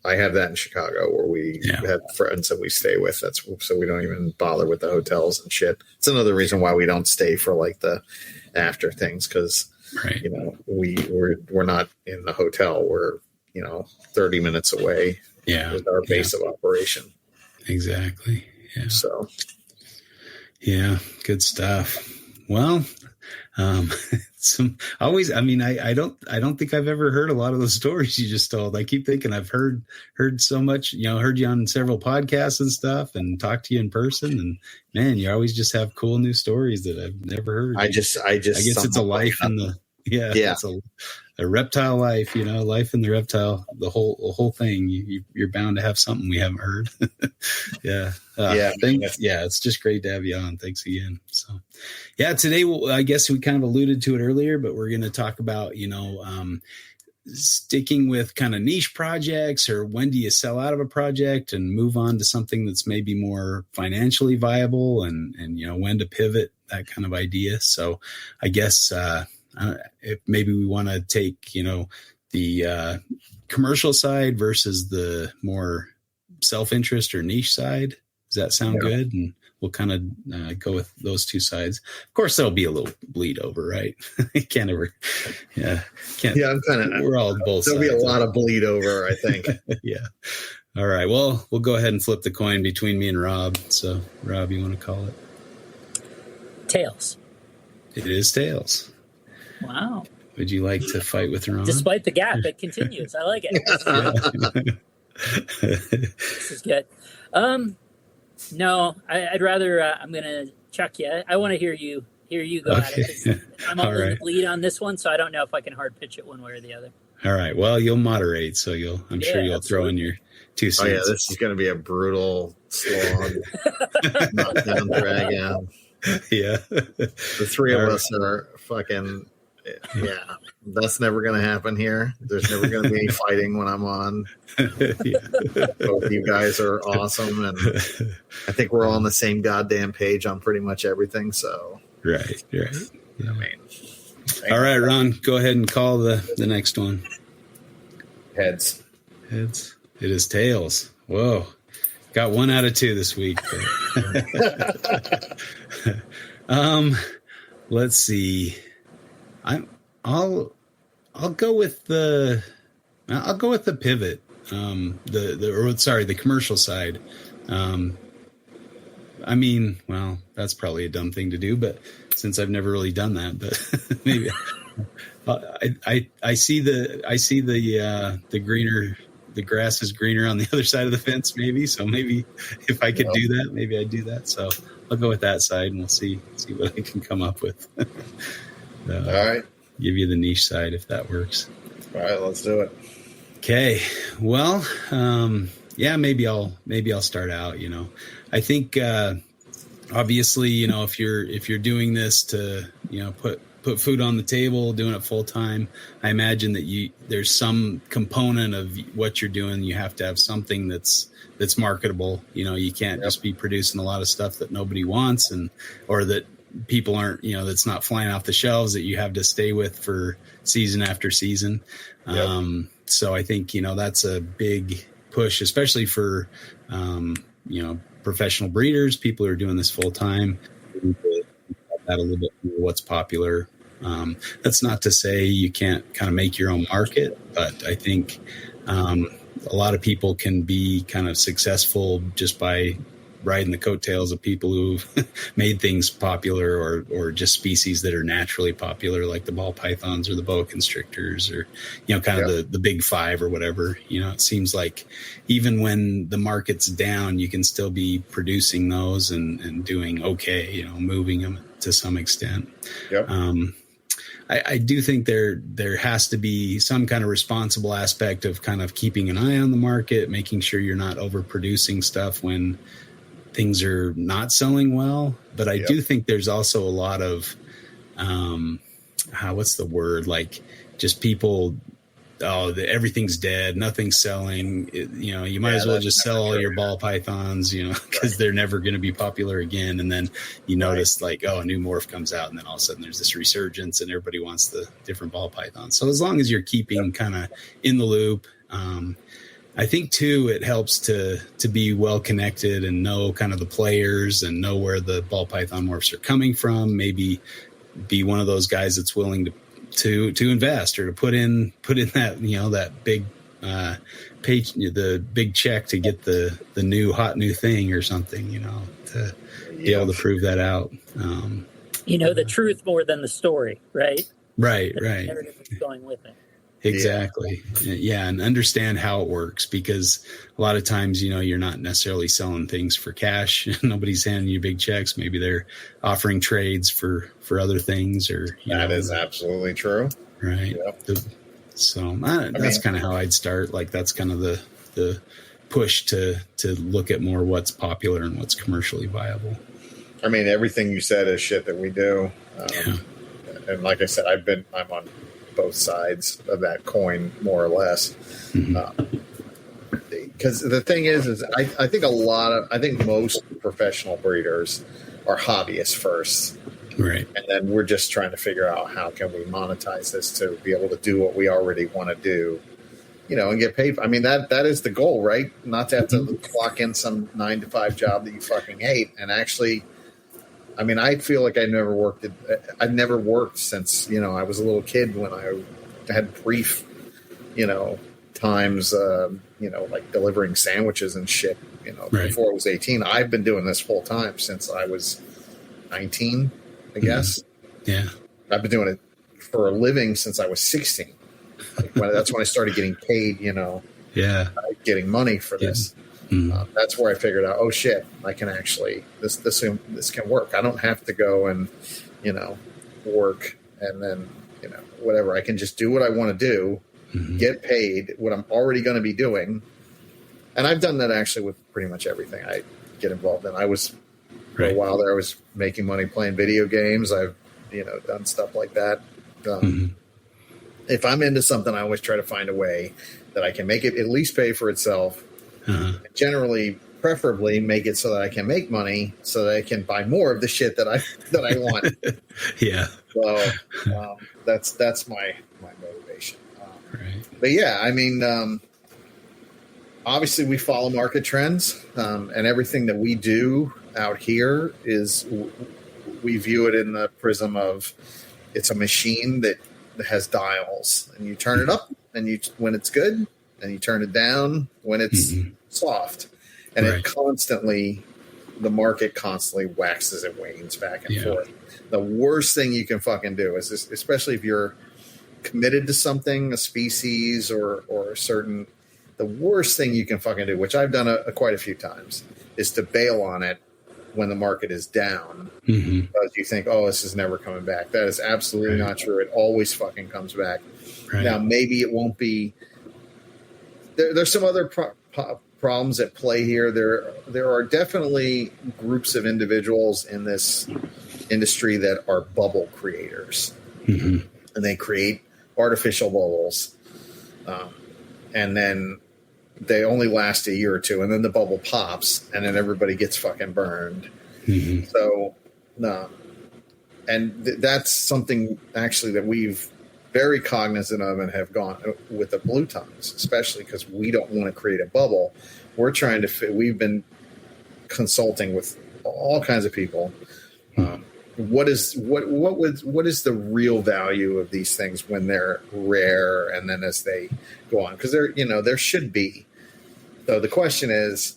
I have that in Chicago where we have friends that we stay with. That's so we don't even bother with the hotels and shit. It's another reason why we don't stay for like the after things because we're not in the hotel. We're 30 minutes away. Yeah, with our base of operation. Exactly. Yeah. So. Yeah, good stuff. Well, I don't think I've ever heard a lot of those stories you just told. I keep thinking I've heard so much, heard you on several podcasts and stuff and talked to you in person. And man, you always just have cool new stories that I've never heard. I guess it's a life in the, it's a reptile life, life in the reptile, the whole thing. You're bound to have something we haven't heard. It's just great to have you on. Thanks again. So, today, I guess we kind of alluded to it earlier, but we're going to talk about, sticking with kind of niche projects, or when do you sell out of a project and move on to something that's maybe more financially viable, and when to pivot, that kind of idea. So I guess, if maybe we want to take, the commercial side versus the more self-interest or niche side. Does that sound good? And we'll kind of go with those two sides. Of course, there'll be a little bleed over, right? Can't ever. Yeah. Can't. Yeah, I'm kind of. We're all both. There'll sides. Be a lot of bleed over, I think. Yeah. All right. Well, we'll go ahead and flip the coin between me and Rob. So, Rob, you want to call it? Tails. It is tails. Wow. Would you like to fight with Ron? Despite the gap, it continues. I like it. This is good. No, I'd rather. I'm going to chuck you. I want to hear you go at it. I'm all in the bleed on this one, so I don't know if I can hard pitch it one way or the other. All right. Well, you'll moderate, so I'm sure you'll throw in your 2 cents. Oh yeah, this is going to be a brutal slog. Knockdown, drag out. Yeah. The three of us are fucking. Yeah, that's never going to happen here. There's never going to be any fighting when I'm on. Both you guys are awesome, and I think we're all on the same goddamn page on pretty much everything. So right. Yeah. I mean, all right, Ron, go ahead and call the next one. Heads. It is tails. Whoa, got 1 out of 2 this week. Let's see. I'll go with the pivot. The commercial side. I mean, well, that's probably a dumb thing to do, but since I've never really done that, but maybe I see the greener. The grass is greener on the other side of the fence, maybe. So maybe if I could do that, maybe I'd do that. So I'll go with that side, and we'll see what I can come up with. All right. Give you the niche side if that works. All right, let's do it. Okay. Well, maybe I'll start out. I think obviously, if you're doing this to put put food on the table, doing it full time. I imagine that there's some component of what you're doing. You have to have something that's marketable. You can't just be producing a lot of stuff that nobody wants or that people aren't, that's not flying off the shelves that you have to stay with for season after season. So I think, that's a big push, especially for, professional breeders, people who are doing this full time. That a little bit more what's popular. That's not to say you can't kind of make your own market, but I think a lot of people can be kind of successful just by riding the coattails of people who've made things popular or just species that are naturally popular, like the ball pythons or the boa constrictors or, kind of the big five or whatever. It seems like even when the market's down, you can still be producing those and doing okay, moving them to some extent. Yep. I do think there has to be some kind of responsible aspect of kind of keeping an eye on the market, making sure you're not overproducing stuff when things are not selling well. But I do think there's also a lot of, what's the word? Like just people, everything's dead, nothing's selling. You might as well just sell all your ball pythons, because they're never going to be popular again. And then you notice like, a new morph comes out, and then all of a sudden there's this resurgence and everybody wants the different ball pythons. So as long as you're keeping kind of in the loop, I think too, it helps to be well connected and know kind of the players and know where the ball python morphs are coming from. Maybe be one of those guys that's willing to invest or to put in that, that big page, the big check to get the hot new thing or something, to be able to prove that out. The truth more than the story, right? Right. The narrative is going with it. Exactly. Yeah. And understand how it works, because a lot of times, you're not necessarily selling things for cash. Nobody's handing you big checks. Maybe they're offering trades for other things that is absolutely true. Right. Yep. That's kind of how I'd start. Like that's kind of the push to look at more what's popular and what's commercially viable. I mean, everything you said is shit that we do. And like I said, I'm on both sides of that coin, more or less. Because the thing is I think most professional breeders are hobbyists first. Right. And then we're just trying to figure out how can we monetize this to be able to do what we already want to do, and get paid. I mean, that is the goal, right? Not to have to clock in some 9-to-5 job that you fucking hate. And actually, I mean, I feel like I've never worked since, I was a little kid when I had brief, times, like delivering sandwiches and shit, before I was 18. I've been doing this full time since I was 19, I guess. Yeah. I've been doing it for a living since I was 16. That's when I started getting paid, getting money for this. That's where I figured out, oh shit, I can actually, this can work. I don't have to go and, work and then, whatever. I can just do what I want to do, get paid what I'm already going to be doing. And I've done that actually with pretty much everything I get involved in. I was, for a while there, I was making money playing video games. I've, done stuff like that. If I'm into something, I always try to find a way that I can make it at least pay for itself. Generally, preferably make it so that I can make money so that I can buy more of the shit that I want. Yeah. So that's my motivation. But yeah, I mean, obviously we follow market trends, and everything that we do out here is we view it in the prism of it's a machine that has dials, and you turn it up when it's good, and you turn it down when it's soft, and the market constantly waxes and wanes back and forth. The worst thing you can fucking do is, especially if you're committed to something, a species or a certain, the worst thing you can fucking do, which I've done quite a few times, is to bail on it when the market is down, because you think, oh, this is never coming back. That is absolutely not true. It always fucking comes back. Now, maybe it won't be. There's some other problems at play here. There are definitely groups of individuals in this industry that are bubble creators. and they create artificial bubbles, and then they only last a year or two, and then the bubble pops, and then everybody gets fucking burned. So, and that's something actually that we've very cognizant of and have gone with the blue tongues, especially because we don't want to create a bubble. We're trying to fit. We've been consulting with all kinds of people. What is the real value of these things when they're rare, and then as they go on, because there should be. So the question is,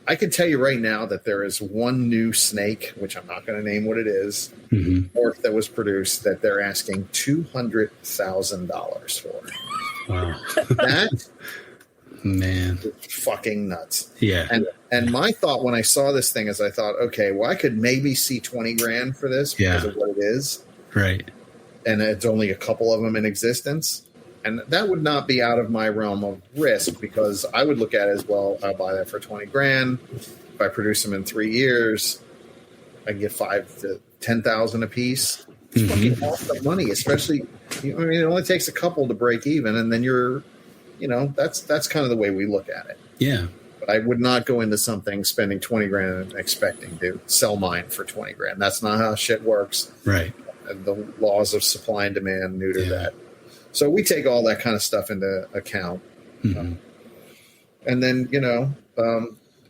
I can tell you right now that there is one new snake, which I'm not going to name what it is, morph that was produced that they're asking $200,000 for. Wow, that man, is fucking nuts. Yeah, and my thought when I saw this thing is I thought, okay, well, I could maybe see $20,000 for this because of what it is, right? And it's only a couple of them in existence. And that would not be out of my realm of risk, because I would look at it as, well, I'll buy that for $20,000. If I produce them in 3 years, I can get $5,000 to $10,000 a piece. It's fucking awesome money, especially, it only takes a couple to break even. And then that's kind of the way we look at it. Yeah. But I would not go into something spending $20,000 and expecting to sell mine for $20,000. That's not how shit works. Right. And the laws of supply and demand neuter that. So we take all that kind of stuff into account. And then,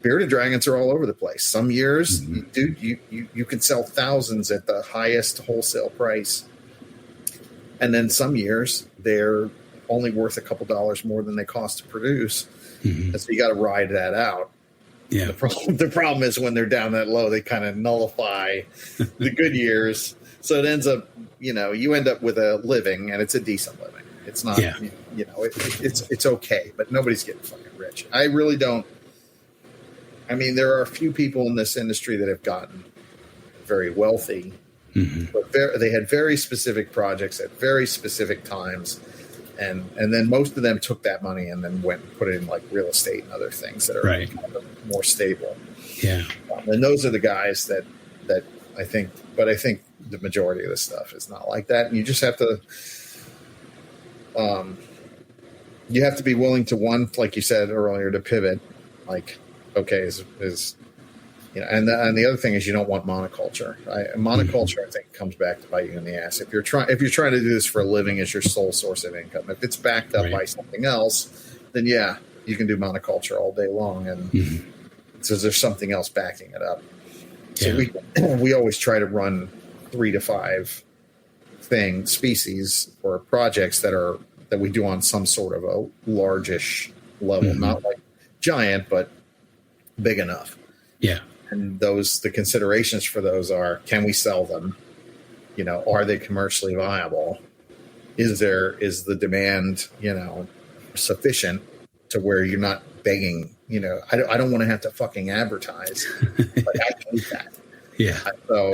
bearded dragons are all over the place. Some years, dude, you can sell thousands at the highest wholesale price. And then some years, they're only worth a couple dollars more than they cost to produce. And so you got to ride that out. Yeah. The problem is when they're down that low, they kind of nullify the good years. So it ends up, you end up with a living, and it's a decent living. It's not, it's okay, but nobody's getting fucking rich. I really don't. I mean, there are a few people in this industry that have gotten very wealthy, but they had very specific projects at very specific times. And then most of them took that money and then went and put it in like real estate and other things that are kind of more stable. Yeah. And those are the guys that I think, but I think the majority of the stuff is not like that. And you just have to, be willing to, one, like you said earlier, to pivot. Like, okay, and the other thing is you don't want monoculture. Monoculture, I think, comes back to bite you in the ass. If you're trying to do this for a living as your sole source of income, if it's backed up by something else, then you can do monoculture all day long, and so there's something else backing it up. So we always try to run 3 to 5 species or projects that we do on some sort of a largish level, not like giant, but big enough. Yeah. And the considerations for those are, can we sell them? Are they commercially viable? Is the demand, sufficient to where you're not begging, I don't want to have to fucking advertise, but I hate that. Yeah. So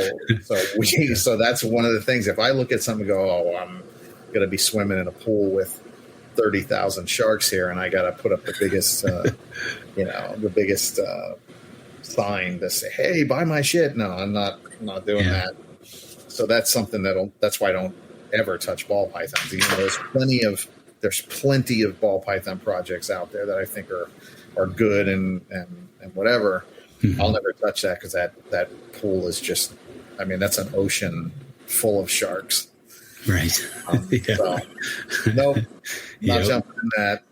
that's one of the things. If I look at something and go, oh, I'm going to be swimming in a pool with 30,000 sharks here, and I got to put up the biggest, sign to say, hey, buy my shit. No, I'm not doing that. So that's something that's why I don't ever touch ball pythons. There's plenty of ball python projects out there that I think are good and whatever. I'll never touch that because that pool is just, that's an ocean full of sharks. Right. So, nope, not jumping in that.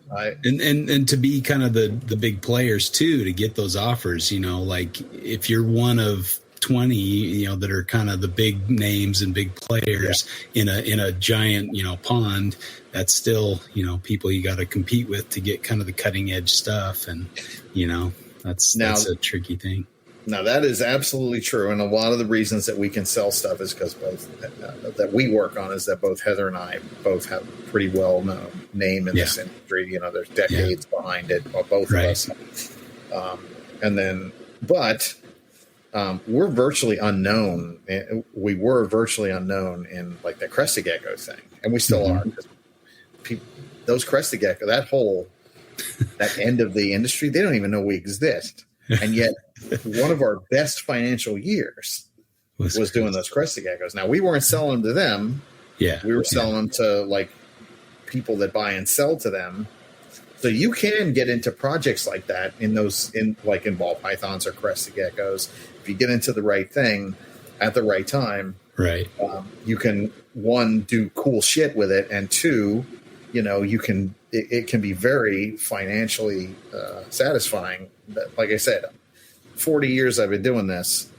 And to be kind of the big players too, to get those offers, like if you're one of 20, that are kind of the big names and big players in a giant, pond, that's still, people you got to compete with to get kind of the cutting edge stuff. And, that's a tricky thing. Now, that is absolutely true. And a lot of the reasons that we can sell stuff is because both that we work on is that both Heather and I both have a pretty well-known name in this industry. There's decades behind it, both of us. We're virtually unknown. We were virtually unknown in like the crested gecko thing. And we still are. Those crested gecko, that end of the industry, they don't even know we exist. And yet one of our best financial years was doing those crested geckos. Now we weren't selling them to them. Yeah. We were selling them to like people that buy and sell to them. So you can get into projects like that in ball pythons or crested geckos. If you get into the right thing at the right time, right. You can, one, do cool shit with it, and two, it can be very financially satisfying. But like I said, 40 years I've been doing this.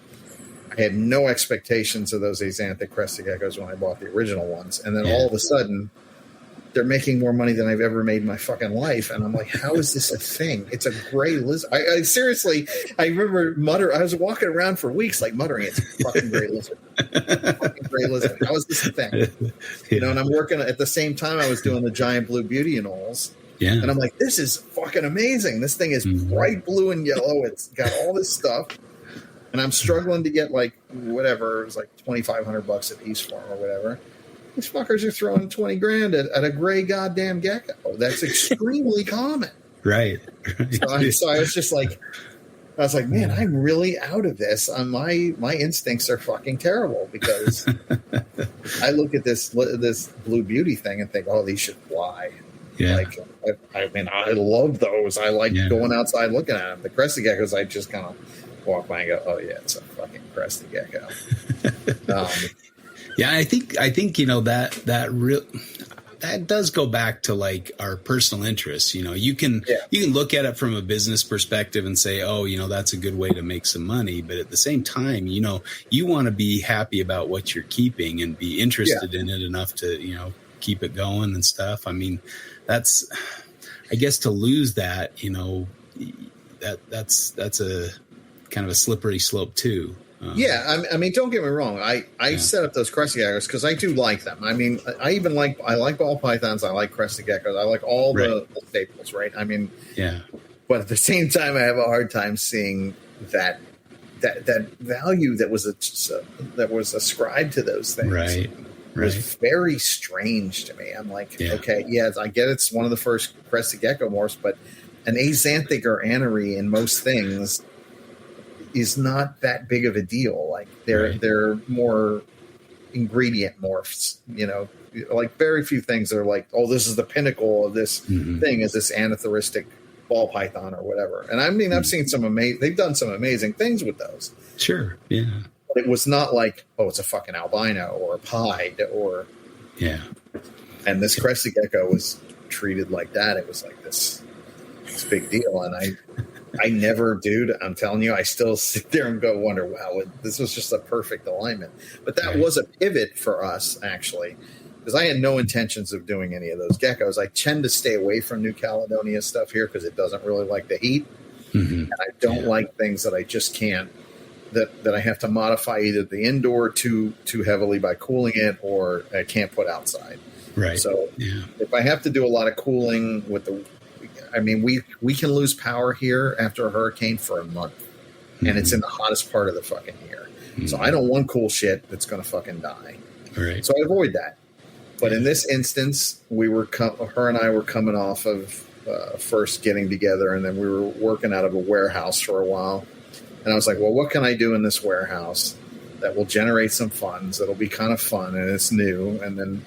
I had no expectations of those axanthic crested geckos when I bought the original ones. And then all of a sudden, they're making more money than I've ever made in my fucking life. And I'm like, how is this a thing? It's a gray lizard. I seriously, I remember I was walking around for weeks like muttering, it's a fucking gray lizard. Fucking gray lizard. How is this a thing? And I'm working at the same time I was doing the giant blue beauty anoles. Yeah. And I'm like, this is fucking amazing. This thing is bright blue and yellow. It's got all this stuff. And I'm struggling to get like whatever, it was like $2,500 a piece for them or whatever. These fuckers are throwing $20,000 at a gray goddamn gecko. That's extremely common. Right. So I was just like, man, I'm really out of this. My instincts are fucking terrible because I look at this blue beauty thing and think, oh, these should fly. Yeah. Like, I love those. I like going outside looking at them. The crested geckos, I just kind of walk by and go, oh yeah, it's a fucking crested gecko. Yeah, I think that does go back to like our personal interests. You can look at it from a business perspective and say, oh, that's a good way to make some money. But at the same time, you want to be happy about what you're keeping and be interested in it enough to, keep it going and stuff. I mean, that's, I guess, to lose that, that's a kind of a slippery slope too. I mean, don't get me wrong. I set up those crested geckos because I do like them. I mean, I like ball pythons. I like crested geckos. I like all the staples, right? I mean, but at the same time, I have a hard time seeing that value that was ascribed to those things. Right. It was very strange to me. I'm like, okay, I get it's one of the first crested gecko morphs, but an axanthic or anery in most things is not that big of a deal. Like they're more ingredient morphs, like very few things are like, oh, this is the pinnacle of this thing is this anathoristic ball python or whatever. And I mean, I've seen they've done some amazing things with those. Sure. Yeah. But it was not like, oh, it's a fucking albino or a pied or, and this crested gecko was treated like that. It was like this big deal. And I never, dude, I'm telling you, I still sit there and wonder, wow, this was just a perfect alignment. But that was a pivot for us, actually, because I had no intentions of doing any of those geckos. I tend to stay away from New Caledonia stuff here because it doesn't really like the heat. And I don't like things that I just can't, that I have to modify either the indoor too heavily by cooling it or I can't put outside. Right. So if I have to do a lot of cooling with we can lose power here after a hurricane for a month, and it's in the hottest part of the fucking year. So I don't want cool shit that's going to fucking die. Right. So I avoid that. But in this instance, her and I were coming off of first getting together, and then we were working out of a warehouse for a while. And I was like, well, what can I do in this warehouse that will generate some funds? That'll be kind of fun, and it's new. And then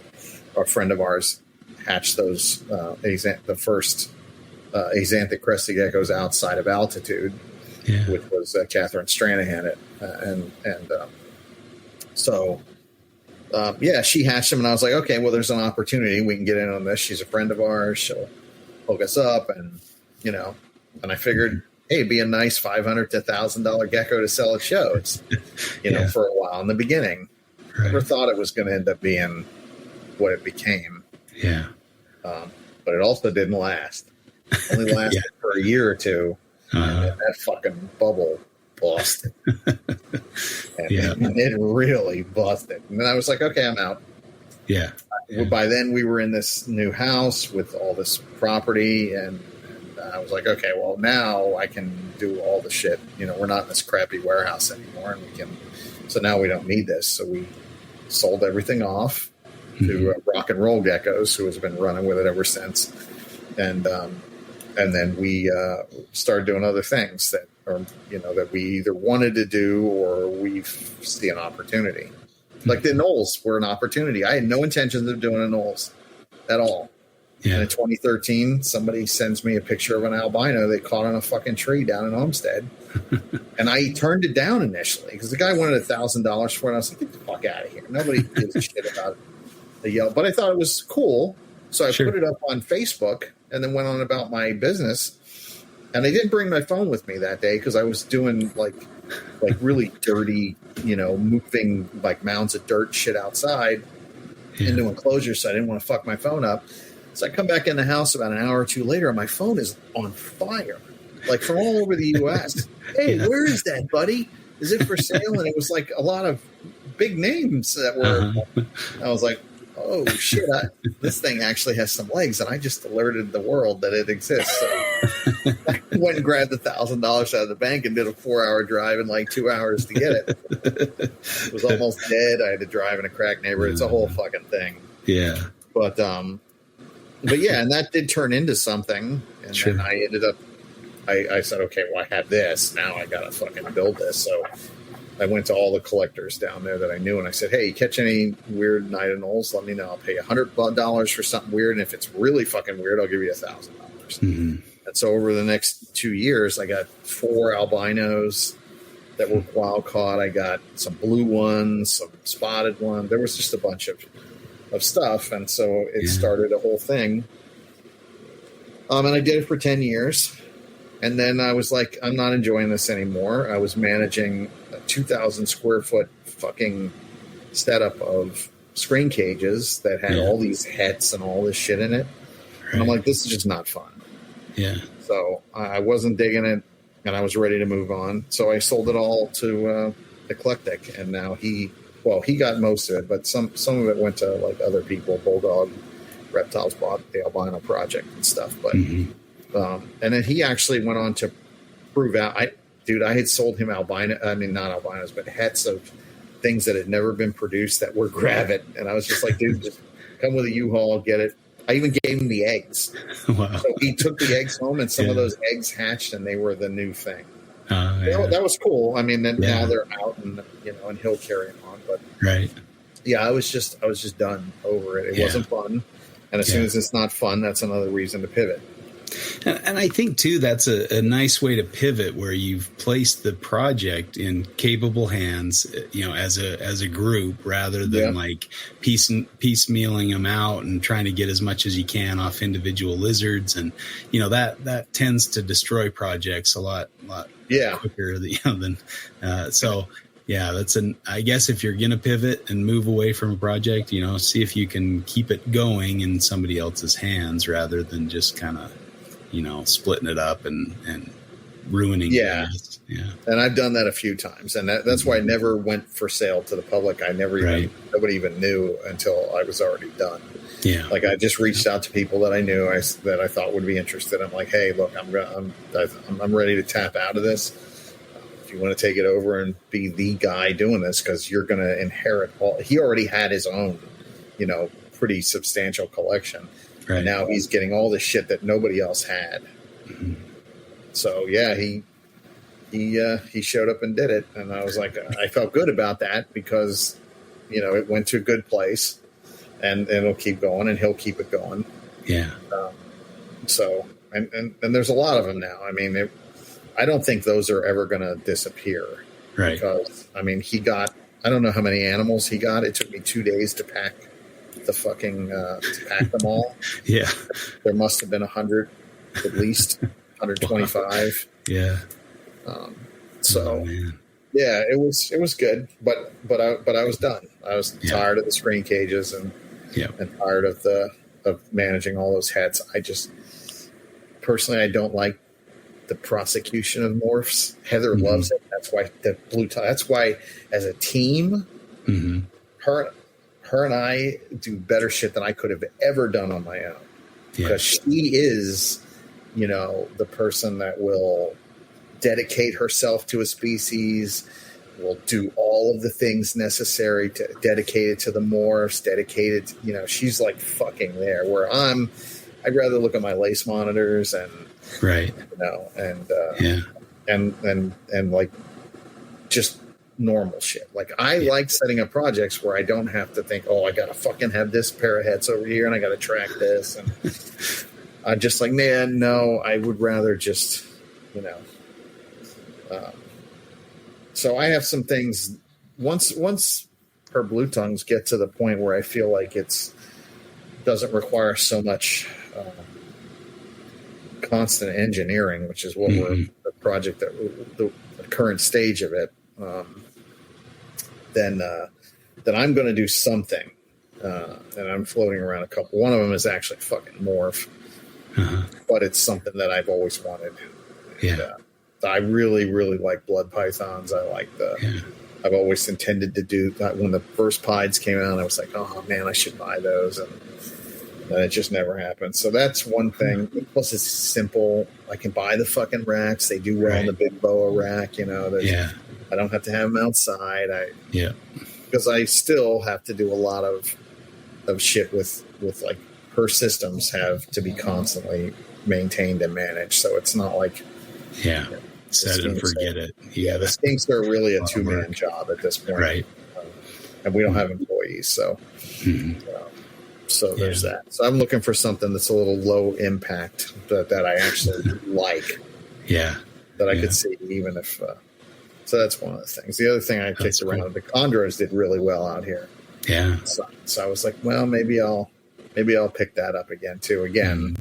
a friend of ours hatched those the first axanthic crested geckos outside of altitude, which was Catherine Stranahan. She hatched them, and I was like, okay, well, there's an opportunity. We can get in on this. She's a friend of ours. She'll hook us up, and and I figured, hey, it'd be a nice $500 to $1,000 gecko to sell at shows, for a while in the beginning. Right. Never thought it was going to end up being what it became. Yeah. But it also didn't last. Only lasted for a year or two. And that fucking bubble busted. And it really busted. And then I was like, okay, I'm out. Yeah. By then we were in this new house with all this property, and I was like, okay, well, now I can do all the shit. We're not in this crappy warehouse anymore, and so now we don't need this. So we sold everything off to Rock and Roll Geckos, who has been running with it ever since. And and then we started doing other things that we either wanted to do or we see an opportunity. Like the Knolls were an opportunity. I had no intentions of doing a Knolls at all. Yeah. And in 2013, somebody sends me a picture of an albino they caught on a fucking tree down in Homestead. And I turned it down initially because the guy wanted $1,000 for it. And I was like, get the fuck out of here. Nobody gives a shit about the yellow. But I thought it was cool. So I put it up on Facebook and then went on about my business. And I didn't bring my phone with me that day because I was doing like really dirty, moving like mounds of dirt shit outside into enclosures. So I didn't want to fuck my phone up. So I come back in the house about an hour or two later, and my phone is on fire, like from all over the U.S. Hey, where is that, buddy? Is it for sale? And it was like a lot of big names that were. I was like, oh shit! This thing actually has some legs, and I just alerted the world that it exists. So I went and grabbed $1,000 out of the bank and did a 4-hour drive in like 2 hours to get it. It was almost dead. I had to drive in a crack neighborhood. It's a whole fucking thing. Yeah, But yeah, and that did turn into something. And then I ended up, I said, okay, well, I have this. Now I got to fucking build this. So I went to all the collectors down there that I knew, and I said, hey, you catch any weird Night of Knolls? Let me know. I'll pay $100 for something weird. And if it's really fucking weird, I'll give you $1,000. Mm-hmm. And so over the next 2 years, I got 4 albinos that were wild caught. I got some blue ones, some spotted ones. There was just a bunch of stuff, and so it started a whole thing. And I did it for 10 years, and then I was like, I'm not enjoying this anymore. I was managing a 2,000 square foot fucking setup of screen cages that had all these hets and all this shit in it. Right. And I'm like, this is just not fun. Yeah. So I wasn't digging it, and I was ready to move on. So I sold it all to Eclectic, and now he got most of it, but some of it went to like other people. Bulldog, Reptiles bought the albino project and stuff. But and then he actually went on to prove out. I had sold him not albinos, but hets of things that had never been produced that were gravid, and I was just like, dude, just come with a U-Haul, get it. I even gave him the eggs. Wow. So he took the eggs home, and some of those eggs hatched, and they were the new thing. That was cool. I mean, then now they're out, and and he'll carry them on. But I was just done over it. It wasn't fun, and as soon as it's not fun, that's another reason to pivot. And I think too that's a nice way to pivot, where you've placed the project in capable hands, as a group, rather than like piecemealing them out and trying to get as much as you can off individual lizards, and that tends to destroy projects a lot quicker than so. Yeah, I guess if you're going to pivot and move away from a project, see if you can keep it going in somebody else's hands rather than just kind of, splitting it up and ruining it. Yeah. And I've done that a few times. And that's why I never went for sale to the public. Nobody even knew until I was already done. Yeah. Like I just reached out to people that I knew that I thought would be interested. I'm like, hey, look, I'm ready to tap out of this. If you want to take it over and be the guy doing this, because you're going to inherit he already had his own, pretty substantial collection. Right. And now he's getting all the shit that nobody else had. Mm-hmm. So he showed up and did it. And I was like, I felt good about that because, it went to a good place and it'll keep going and he'll keep it going. Yeah. So there's a lot of them now. I mean, I don't think those are ever going to disappear. Right. Because, he got, I don't know how many animals he got. It took me 2 days to pack to pack them all. Yeah. There must have been 100, at least 125. Yeah. It was good, but I was done. I was tired of the screen cages and tired of managing all those hets. I just, personally, I don't like the prosecution of morphs. Heather loves it. That's why that's why as a team, her and I do better shit than I could have ever done on my own. Because she is, the person that will dedicate herself to a species, will do all of the things necessary to dedicate it to the morphs, she's like fucking there. Where I'd rather look at my lace monitors and Right. And like just normal shit. Like I like setting up projects where I don't have to think, oh, I got to fucking have this pair of heads over here and I got to track this. And I'm just like, man, no, I would rather just, so I have some things once her blue tongues get to the point where I feel like doesn't require so much constant engineering, which is what we're the project that the current stage of it. Then I'm going to do something, and I'm floating around a couple. One of them is actually fucking morph, but it's something that I've always wanted. And, I really, really like blood pythons. I like I've always intended to do that. When the first pieds came out, I was like, oh man, I should buy those, and it just never happened. So that's one thing. Plus, it's simple. I can buy the fucking racks. They do well in the big boa rack. I don't have to have them outside. Because I still have to do a lot of shit with like her systems have to be constantly maintained and managed. So it's not like set and forget it. The skinks are really a 2-man job at this point, right? And we don't have employees, so so there's that. So I'm looking for something that's a little low impact that I actually like. That I could see, even if. So that's one of the things. The other thing I kicked around, the chondros did really well out here. So I was like, well, maybe I'll pick that up again too. Again,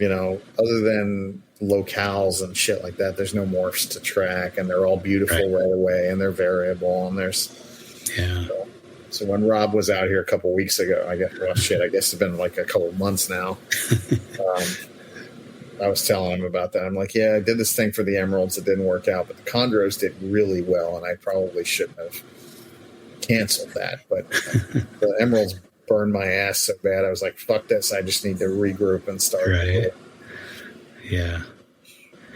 other than locales and shit like that, there's no morphs to track, and they're all beautiful right away, and they're variable, and there's So when Rob was out here a couple weeks ago, I guess it's been like a couple months now. I was telling him about that. I'm like, I did this thing for the emeralds. It didn't work out, but the chondros did really well, and I probably shouldn't have canceled that. But the emeralds burned my ass so bad. I was like, fuck this. I just need to regroup and start. Right.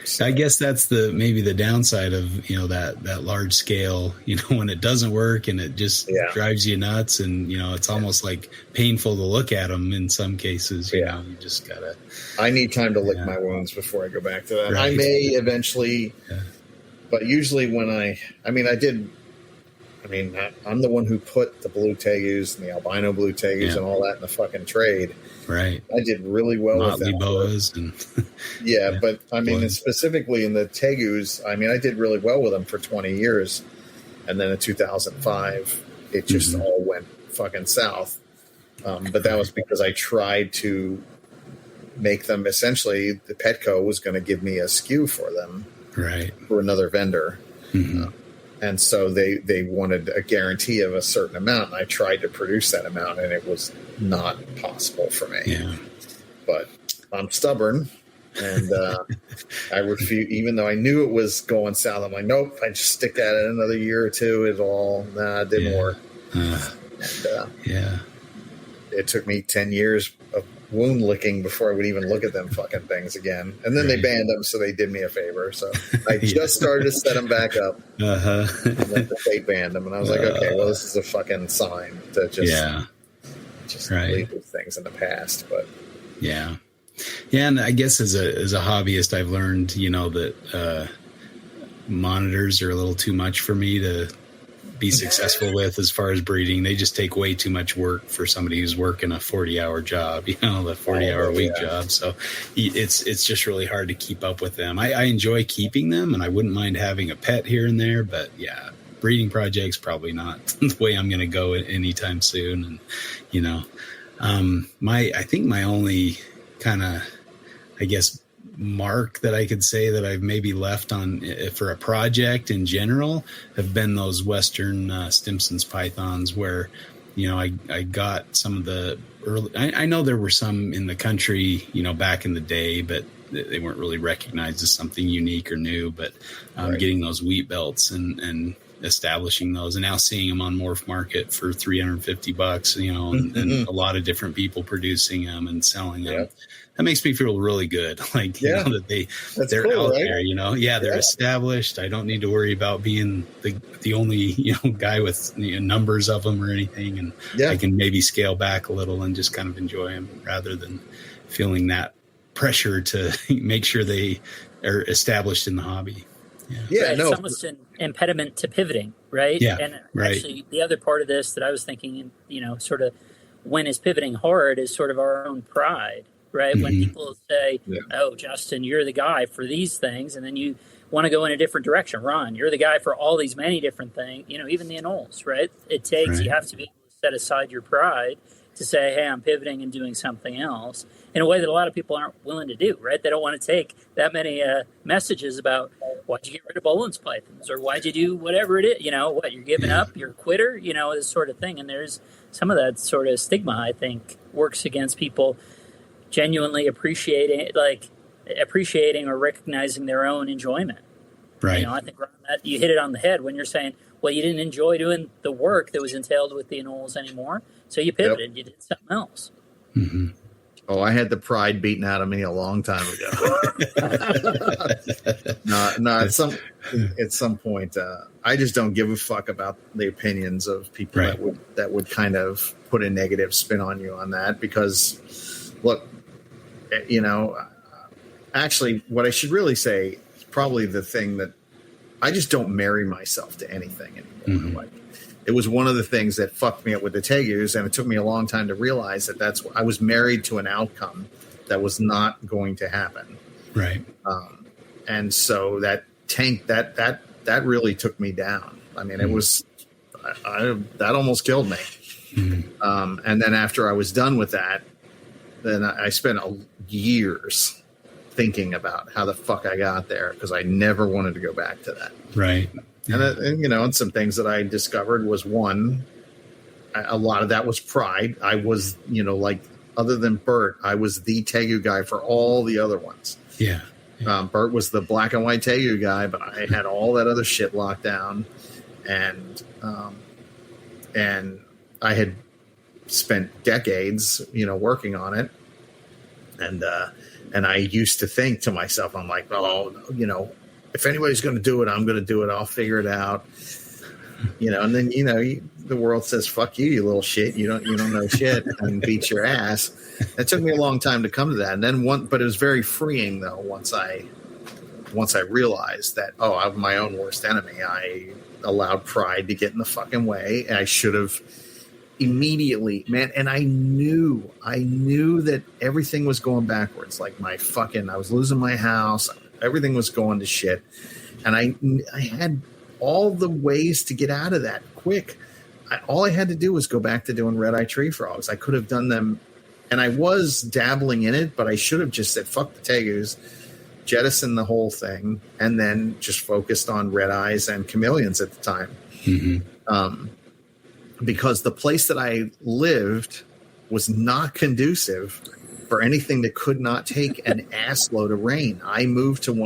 So, I guess that's maybe the downside of, that large scale, when it doesn't work and it just drives you nuts, and, it's almost like painful to look at them in some cases, you just gotta. I need time to lick my wounds before I go back to that. Right. I may eventually, but usually when I'm the one who put the blue tegus and the albino blue tegus and all that in the fucking trade. Right. I did really well with that. Boas and but specifically in the tegus, I did really well with them for 20 years. And then in 2005, it just all went fucking south. But that was because I tried to make them essentially, the Petco was going to give me a SKU for them. Right. For another vendor. And so they wanted a guarantee of a certain amount, and I tried to produce that amount, and it was not possible for me. But I'm stubborn, and I refuse. Even though I knew it was going south, I'm like, nope. I just stick at it another year or two. It didn't work. It took me 10 years of wound licking before I would even look at them fucking things again. And then they banned them, so they did me a favor. So I just started to set them back up. And then they banned them, and I was like, okay, well, this is a fucking sign to just leave these things in the past. But and I guess as a hobbyist, I've learned, that monitors are a little too much for me to be successful with as far as breeding. They just take way too much work for somebody who's working a 40-hour job, the 40-hour week job. So it's just really hard to keep up with them. I enjoy keeping them, and I wouldn't mind having a pet here and there, but breeding projects, probably not the way I'm going to go anytime soon. And, I think my only kind of, mark that I could say that I've maybe left on for a project in general have been those Western Stimson's pythons, where I got some of the early. I know there were some in the country back in the day, but they weren't really recognized as something unique or new. But getting those wheat belts and establishing those, and now seeing them on Morph Market for $350, and a lot of different people producing them and selling them. That makes me feel really good. That they're cool, out there, they're established. I don't need to worry about being the only, guy with numbers of them or anything. And I can maybe scale back a little and just kind of enjoy them rather than feeling that pressure to make sure they are established in the hobby. Yeah, right, it's almost an impediment to pivoting, right? Yeah, and right. actually, the other part of this that I was thinking, sort of when is pivoting hard is sort of our own pride, right? When people say, "Oh, Justin, you're the guy for these things," and then you want to go in a different direction. Ron, you're the guy for all these many different things. Even the anoles, right? It takes you have to be able to set aside your pride to say, hey, I'm pivoting and doing something else in a way that a lot of people aren't willing to do, right? They don't want to take that many messages about why'd you get rid of Bolin's pythons or why'd you do whatever it is, what you're giving up, you're a quitter, this sort of thing. And there's some of that sort of stigma, I think, works against people genuinely appreciating or recognizing their own enjoyment. Right. I think, Ron, that you hit it on the head when you're saying, well, you didn't enjoy doing the work that was entailed with the anoles anymore, so you pivoted. You did something else. Mm-hmm. Oh, I had the pride beaten out of me a long time ago. No, at some point, I just don't give a fuck about the opinions of people that would kind of put a negative spin on you on that. Because, look, actually, what I should really say is probably the thing that I just don't marry myself to anything anymore. Mm-hmm. Like, it was one of the things that fucked me up with the Tegus, and it took me a long time to realize that I was married to an outcome that was not going to happen. Right. And so that really took me down. I mean, it was that almost killed me. Mm-hmm. And then after I was done with that, then I spent years thinking about how the fuck I got there because I never wanted to go back to that. Right. And some things that I discovered was one, a lot of that was pride. I was, other than Bert, I was the Tegu guy for all the other ones. Yeah. Bert was the black and white Tegu guy, but I had all that other shit locked down. And I had spent decades, working on it. And I used to think to myself, I'm like, if anybody's going to do it, I'm going to do it. I'll figure it out. And then, the world says, fuck you, you little shit. You don't know shit and beats your ass. It took me a long time to come to that. And then but it was very freeing though. Once I realized that, I'm my own worst enemy. I allowed pride to get in the fucking way. And I should have immediately, man. And I knew that everything was going backwards. Like I was losing my house. Everything was going to shit. And I had all the ways to get out of that quick. All I had to do was go back to doing red-eye tree frogs. I could have done them, and I was dabbling in it, but I should have just said, fuck the Tegus, jettison the whole thing, and then just focused on red eyes and chameleons at the time. Mm-hmm. Because the place that I lived was not conducive for anything that could not take an ass load of rain. I moved from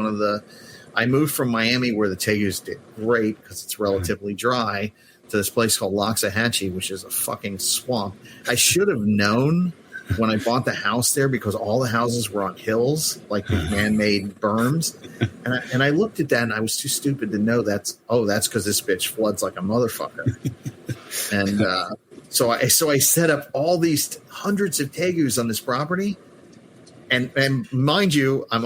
Miami where the Tegus did great because it's relatively dry to this place called Loxahatchee, which is a fucking swamp. I should have known when I bought the house there because all the houses were on hills, like with man-made berms. And I looked at that and I was too stupid to know that's because this bitch floods like a motherfucker. And so I set up all these hundreds of Tegus on this property. And mind you, I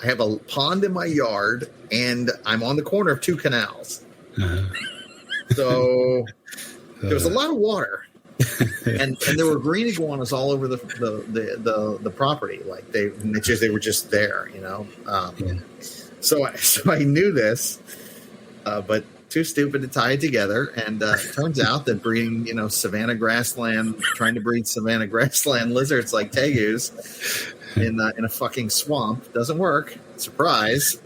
have a pond in my yard and I'm on the corner of two canals. So there was a lot of water. and there were green iguanas all over the property. Like they were just there, So I knew this, but too stupid to tie it together. And it turns out that breeding, savanna grassland, trying to breed savanna grassland lizards like Tegus in a fucking swamp doesn't work. Surprise.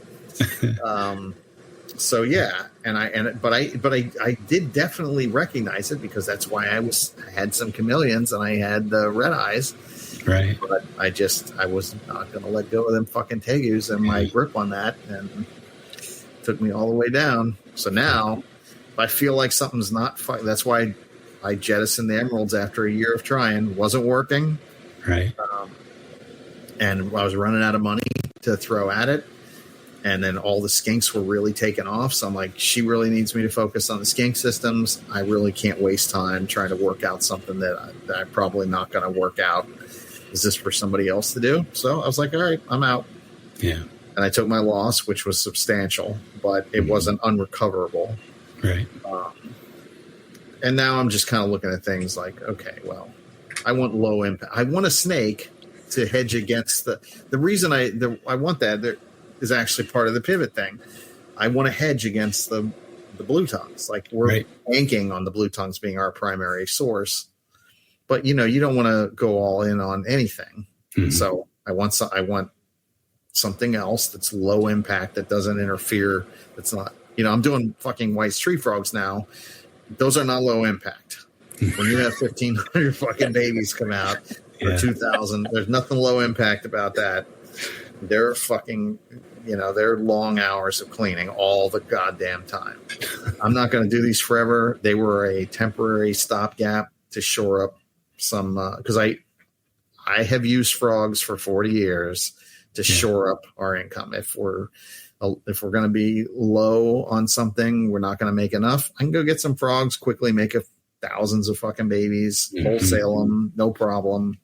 So yeah, but I did definitely recognize it because that's why I had some chameleons and I had the red eyes. Right. But I was not going to let go of them fucking Tegus and my grip on that, and it took me all the way down. So now, if I feel like something's not that's why I jettisoned the emeralds after a year of trying. Wasn't working. Right. And I was running out of money to throw at it. And then all the skinks were really taking off. So I'm like, she really needs me to focus on the skink systems. I really can't waste time trying to work out something that I'm probably not going to work out. is this for somebody else to do? So I was like, all right, I'm out. Yeah. And I took my loss, which was substantial, but it wasn't unrecoverable. Right. And now I'm just kind of looking at things like, okay, well, I want low impact. I want a snake to hedge against the reason I want that there is actually part of the pivot thing. I want to hedge against the blue tongues. Like we're banking on the blue tongues being our primary source, but you don't want to go all in on anything. Mm-hmm. So I want something else that's low impact, that doesn't interfere. That's not, I'm doing fucking white tree frogs now. Those are not low impact. When you have 1,500 fucking babies come out or 2,000, there's nothing low impact about that. They're fucking, they're long hours of cleaning all the goddamn time. I'm not going to do these forever. They were a temporary stopgap to shore up some, because I have used frogs for 40 years to shore up our income. If we're going to be low on something, we're not going to make enough, I can go get some frogs, quickly make thousands of fucking babies, wholesale them, no problem.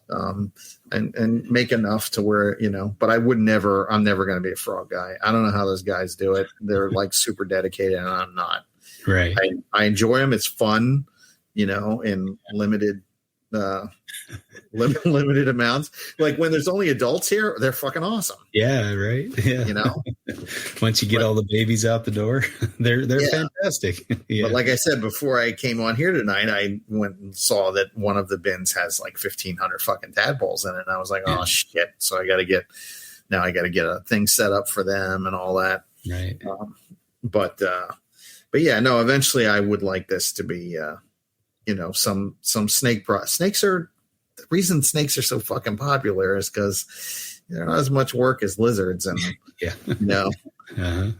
And make enough to where, but I'm never going to be a frog guy. I don't know how those guys do it. They're like super dedicated and I'm not. Right. I enjoy them. It's fun, in limited amounts. Like when there's only adults here, they're fucking awesome. Yeah. Right. Yeah. Once you get all the babies out the door, they're fantastic. But like I said, before I came on here tonight, I went and saw that one of the bins has like 1,500 fucking tadpoles in it. And I was like, oh shit. So I got to get a thing set up for them and all that. Right. But yeah, no, eventually I would like this to be, some snake snakes are the reason snakes are so fucking popular is because they're not as much work as lizards. And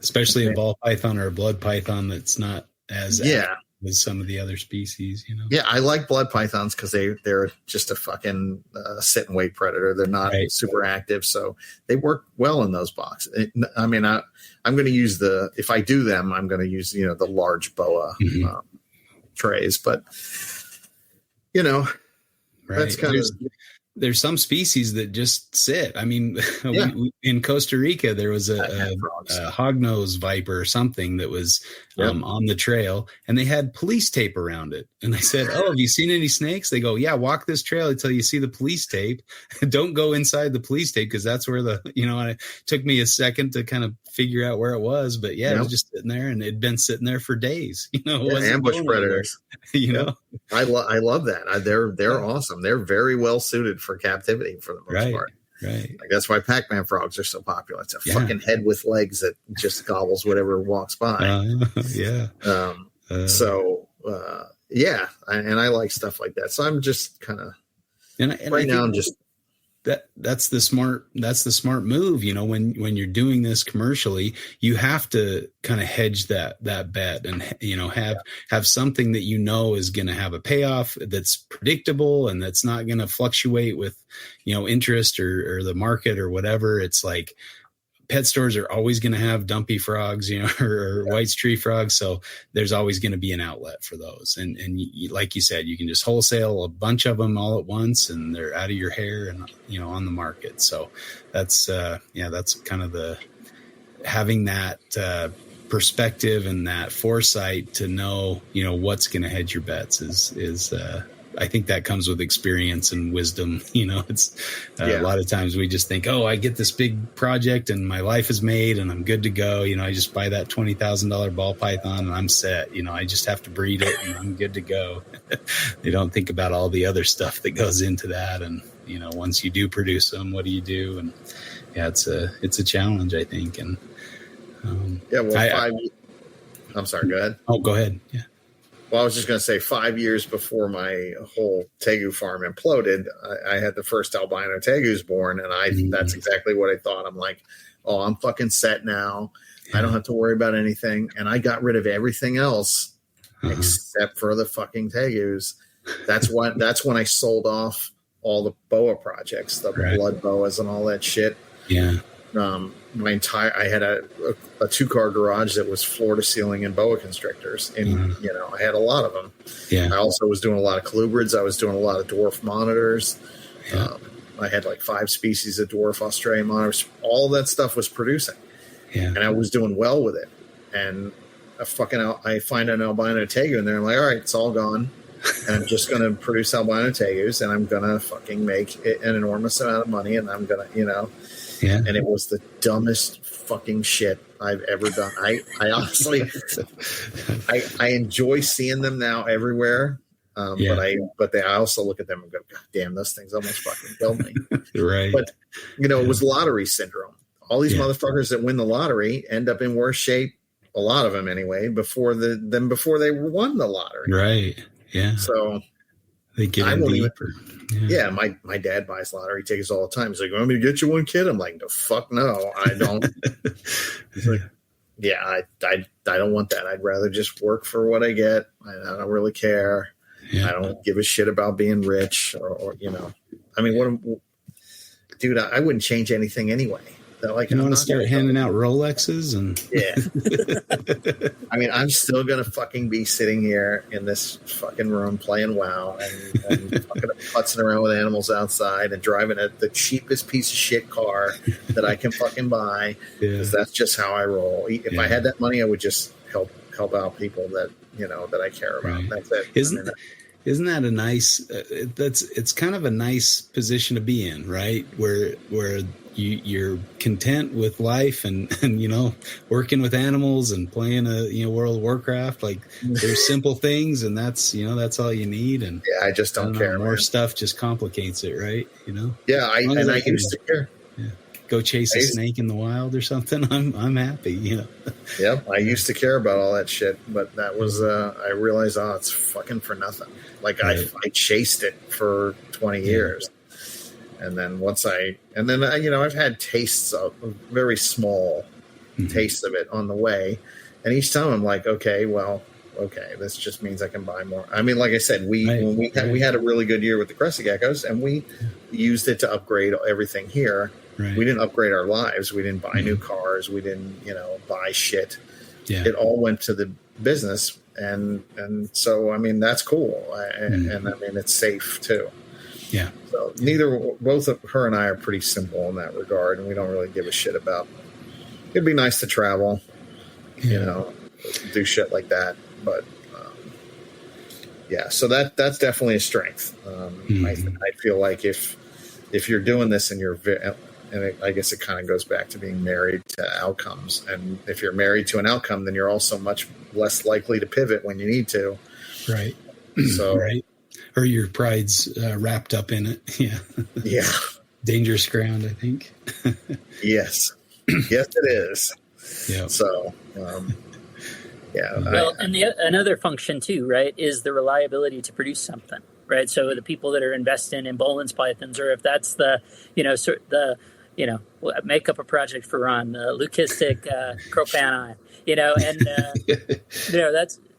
especially a ball python or a blood python. That's not as active as some of the other species, Yeah. I like blood pythons because they're just a fucking sit and wait predator. They're not super active. So they work well in those boxes. I'm going to use if I do them, I'm going to use, the large boa, trays, but that's kind of. There's some species that just sit. I mean, in Costa Rica, there was a hognose viper or something that was on the trail, and they had police tape around it. And I said, "Oh, have you seen any snakes?" They go, "Yeah, walk this trail until you see the police tape. Don't go inside the police tape because that's where the And it took me a second to kind of figure out where it was, but it was just sitting there, and it'd been sitting there for days. Ambush predators. I love that. They're awesome. They're very well suited for captivity for the most part. Right. Like that's why Pac-Man frogs are so popular. It's a fucking head with legs that just gobbles whatever walks by. And I like stuff like that. So I'm just kind of I'm just. That's the smart move. When you're doing this commercially, you have to kind of hedge that bet and, have something that, is going to have a payoff that's predictable and that's not going to fluctuate with, interest or the market or whatever. It's like pet stores are always going to have dumpy frogs, or white tree frogs. So there's always going to be an outlet for those. And like you said, you can just wholesale a bunch of them all at once and they're out of your hair and, on the market. So that's kind of having that perspective and that foresight to know, what's going to hedge your bets is I think that comes with experience and wisdom. It's a lot of times we just think, I get this big project and my life is made and I'm good to go. I just buy that $20,000 ball python and I'm set. I just have to breed it and I'm good to go. They don't think about all the other stuff that goes into that. And, once you do produce them, what do you do? And it's a challenge, I think. And, I'm sorry, go ahead. Oh, go ahead. Yeah. Well, I was just going to say 5 years before my whole tegu farm imploded, I had the first albino tegus born, and that's exactly what I thought. I'm like, I'm fucking set now. I don't have to worry about anything. And I got rid of everything else except for the fucking tegus. That's when I sold off all the boa projects, the blood boas and all that shit. Yeah. I had a 2-car garage that was floor to ceiling in boa constrictors, and I had a lot of them. Yeah. I also was doing a lot of colubrids. I was doing a lot of dwarf monitors. Yeah. I had like 5 species of dwarf Australian monitors. All that stuff was producing, and I was doing well with it. And I find an albino tegu in there. I'm like, all right, it's all gone. And I'm just going to produce albino tegus, and I'm going to fucking make an enormous amount of money, and I'm going to, and it was the dumbest fucking shit I've ever done. I honestly, I enjoy seeing them now everywhere. But I also look at them and go, God damn, those things almost fucking killed me. Right. But, it was lottery syndrome. All these motherfuckers that win the lottery end up in worse shape, a lot of them anyway, before they won the lottery. Right. Yeah. So they get in deeper. My dad buys lottery tickets all the time. He's like, "Want me to get you one, kid?" I'm like, "No, fuck no, I don't." He's like, "Yeah, I don't want that. I'd rather just work for what I get. I don't really care. I don't give a shit about being rich or I mean, dude, I wouldn't change anything anyway. Like, you want to start handing out Rolexes and I mean, I'm still gonna fucking be sitting here in this fucking room playing WoW and fucking putzing around with animals outside and driving the cheapest piece of shit car that I can fucking buy, because that's just how I roll. If I had that money, I would just help out people that that I care about. Right. That's it. Isn't that a nice? It's kind of a nice position to be in, right? Where you're content with life and working with animals and playing World of Warcraft. Like, there's simple things, and that's all you need. And I just don't care. More stuff just complicates it, right? Yeah, I used to care. Yeah. Go chase a snake in the wild or something. I'm happy. Yep, I used to care about all that shit, but that was I realized, it's fucking for nothing. Like, right. I chased it for 20 years. And then I've had tastes of very small tastes of it on the way. And each time I'm like, okay, this just means I can buy more. I mean, like I said, we had a really good year with the crested geckos, and we used it to upgrade everything here. Right. We didn't upgrade our lives. We didn't buy new cars. We didn't, buy shit. Yeah. It all went to the business. And so, I mean, that's cool. And I mean, it's safe too. Yeah. So both of her and I are pretty simple in that regard, and we don't really give a shit about. It'd be nice to travel, do shit like that. But so that's definitely a strength. I feel like if you're doing this and I guess it kind of goes back to being married to outcomes. And if you're married to an outcome, then you're also much less likely to pivot when you need to. Right. So. Right. Or your pride's wrapped up in it. Yeah. Yeah. Dangerous ground, I think. Yes. Yes, it is. Yeah. So, Well, and another function too, right, is the reliability to produce something, right? So the people that are investing in Boland's pythons, or if that's the, make up a project for Ron, the leucistic cropani, and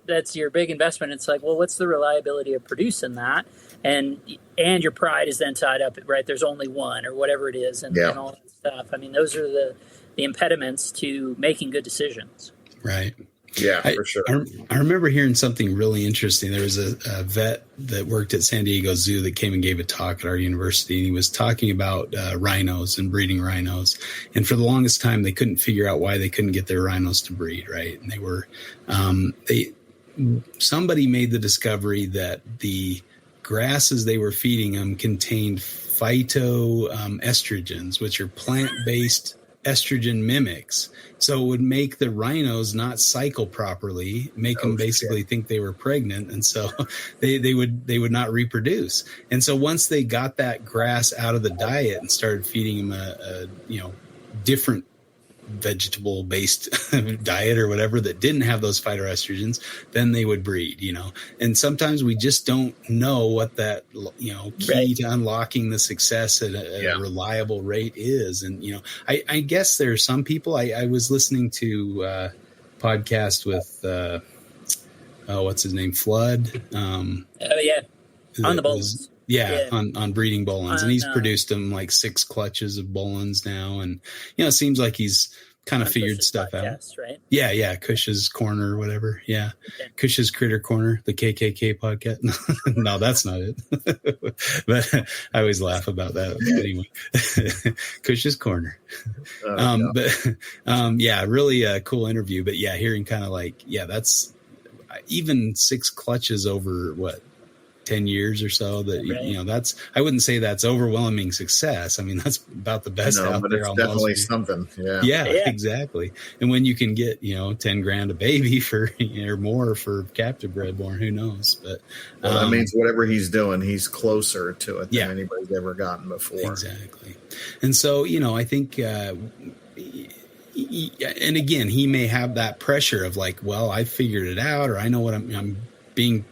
that's your big investment. It's like, well, what's the reliability of producing that? And your pride is then tied up, right? There's only one, or whatever it is, and all that stuff. I mean, those are the impediments to making good decisions. Right. Yeah, for sure. I remember hearing something really interesting. There was a vet that worked at San Diego Zoo that came and gave a talk at our university, and he was talking about rhinos and breeding rhinos. And for the longest time, they couldn't figure out why they couldn't get their rhinos to breed, right? And they were somebody made the discovery that the grasses they were feeding them contained phytoestrogens, which are plant-based estrogen mimics. So it would make the rhinos not cycle properly, make them basically think they were pregnant, and so they would not reproduce. And so once they got that grass out of the diet and started feeding them a different vegetable-based diet or whatever that didn't have those phytoestrogens, then they would breed, And sometimes we just don't know what that, key to unlocking the success at a reliable rate is. And, I guess there are some people, I was listening to a podcast with, what's his name? Flood. On the Bolins. On breeding Bolins. And he's produced them like 6 clutches of Bolins now. And, it seems like he's kind of figured stuff out. Right? Yeah. Cush's Corner or whatever. Yeah. Okay. Cush's Critter Corner, the KKK podcast. No, that's not it. But I always laugh about that. Anyway, Cush's Corner. Really a cool interview. But yeah, hearing kind of like, that's even 6 clutches over 10 years or so that, that's, I wouldn't say that's overwhelming success. I mean, that's about the best out but there. It's definitely something. Yeah, exactly. And when you can get, $10,000 a baby for, or more for captive bred born, who knows? But that means whatever he's doing, he's closer to it than anybody's ever gotten before. Exactly. And so, I think, and again, he may have that pressure of like, well, I figured it out, or I know what I'm being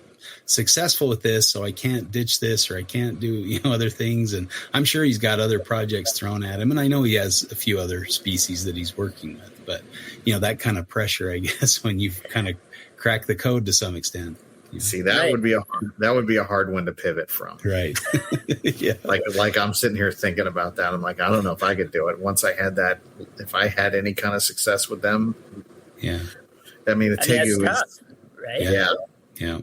successful with this, so I can't ditch this, or I can't do other things. And I'm sure he's got other projects thrown at him, and I know he has a few other species that he's working with. But that kind of pressure, I guess, when you've kind of cracked the code to some extent. See, that would be a hard one to pivot from. Right. Yeah. Like I'm sitting here thinking about that. I'm like, I don't know if I could do it. Once I had that, if I had any kind of success with them. Yeah. I mean, the Tegu is right. Yeah.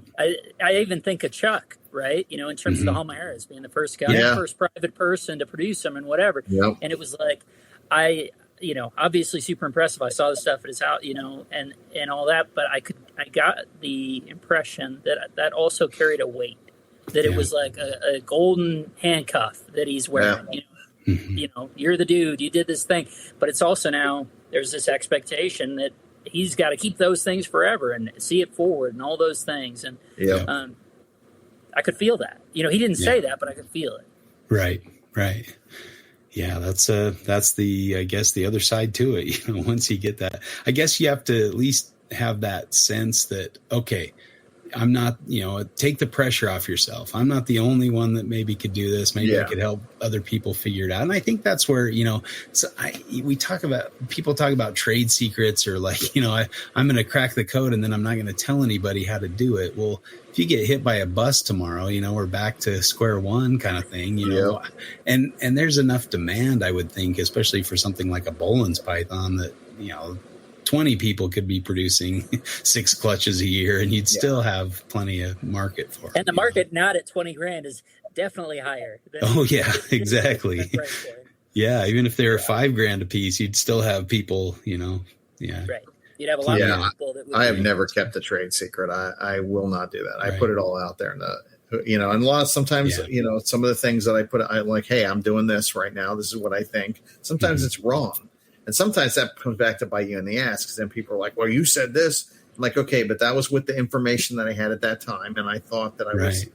I even think of Chuck, right? In terms of the Halmaheras being the first guy, the first private person to produce them and whatever. Yep. And it was like, obviously super impressive. I saw the stuff at his house, and all that, but I got the impression that also carried a weight, that it was like a golden handcuff that he's wearing. You're the dude, you did this thing, but it's also now there's this expectation that he's got to keep those things forever and see it forward and all those things. And I could feel that. He didn't say that, but I could feel it. Right. Yeah, that's the, I guess, the other side to it. Once you get that, I guess you have to at least have that sense that, okay, I'm not, take the pressure off yourself. I'm not the only one that maybe could do this. Maybe I could help other people figure it out. And I think that's where, people talk about trade secrets, or like, I'm going to crack the code and then I'm not going to tell anybody how to do it. Well, if you get hit by a bus tomorrow, we're back to square one kind of thing, and there's enough demand, I would think, especially for something like a Boland's python that, 20 people could be producing 6 clutches a year, and you'd still have plenty of market for it. And the market not at $20,000 is definitely higher. Exactly. Yeah. Even if they're $5,000 a piece, you'd still have people, Right. You'd have a lot of people that would. I have never kept a trade secret. I will not do that. I put it all out there, and and a lot of sometimes, some of the things that I'm like, hey, I'm doing this right now. This is what I think. Sometimes it's wrong. And sometimes that comes back to bite you in the ass, because then people are like, well, you said this. I'm like, okay, but that was with the information that I had at that time. And I thought that I was,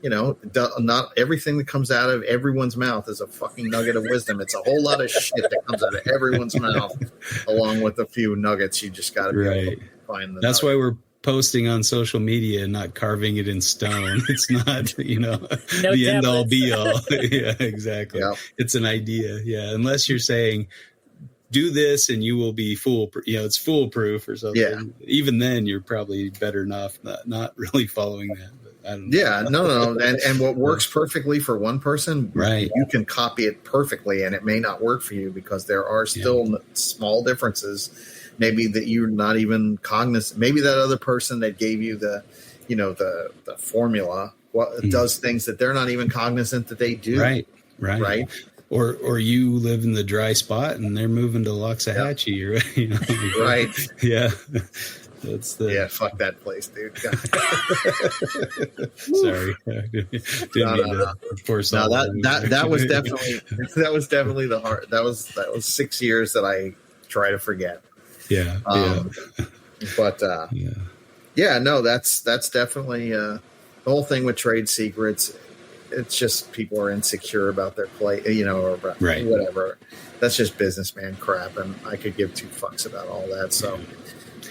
not everything that comes out of everyone's mouth is a fucking nugget of wisdom. It's a whole lot of shit that comes out of everyone's mouth, along with a few nuggets. You just got to be able to find the That's why we're posting on social media and not carving it in stone. It's not, the end all be all. Yeah, exactly. Yeah. It's an idea. Yeah. Unless you're saying, do this and you will be foolproof. It's foolproof or something. Yeah. Even then, you're probably better enough not really following that. But I don't know. Yeah, no. And what works perfectly for one person, right? You can copy it perfectly, and it may not work for you because there are still small differences. Maybe that you're not even cognizant. Maybe that other person that gave you the formula does things that they're not even cognizant that they do. Right. Or you live in the dry spot and they're moving to Loxahatchee, right? Yeah. Fuck that place, dude. Sorry. That was definitely the hard. That was 6 years that I try to forget. Yeah. But that's definitely the whole thing with trade secrets. It's just people are insecure about their play, or whatever. That's just businessman crap, and I could give 2 fucks about all that. So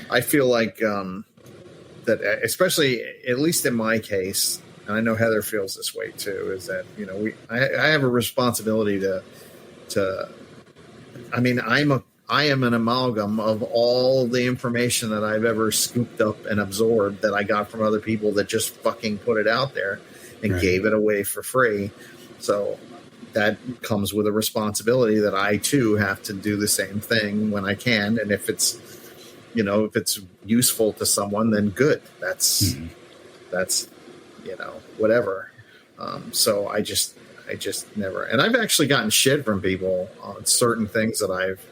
I feel like that, especially at least in my case, and I know Heather feels this way too, is that I have a responsibility to. I mean, I am an amalgam of all the information that I've ever scooped up and absorbed that I got from other people that just fucking put it out there and gave it away for free. So that comes with a responsibility that I too have to do the same thing when I can. And if it's, if it's useful to someone, then good. That's whatever. So I just never, and I've actually gotten shit from people on certain things that I've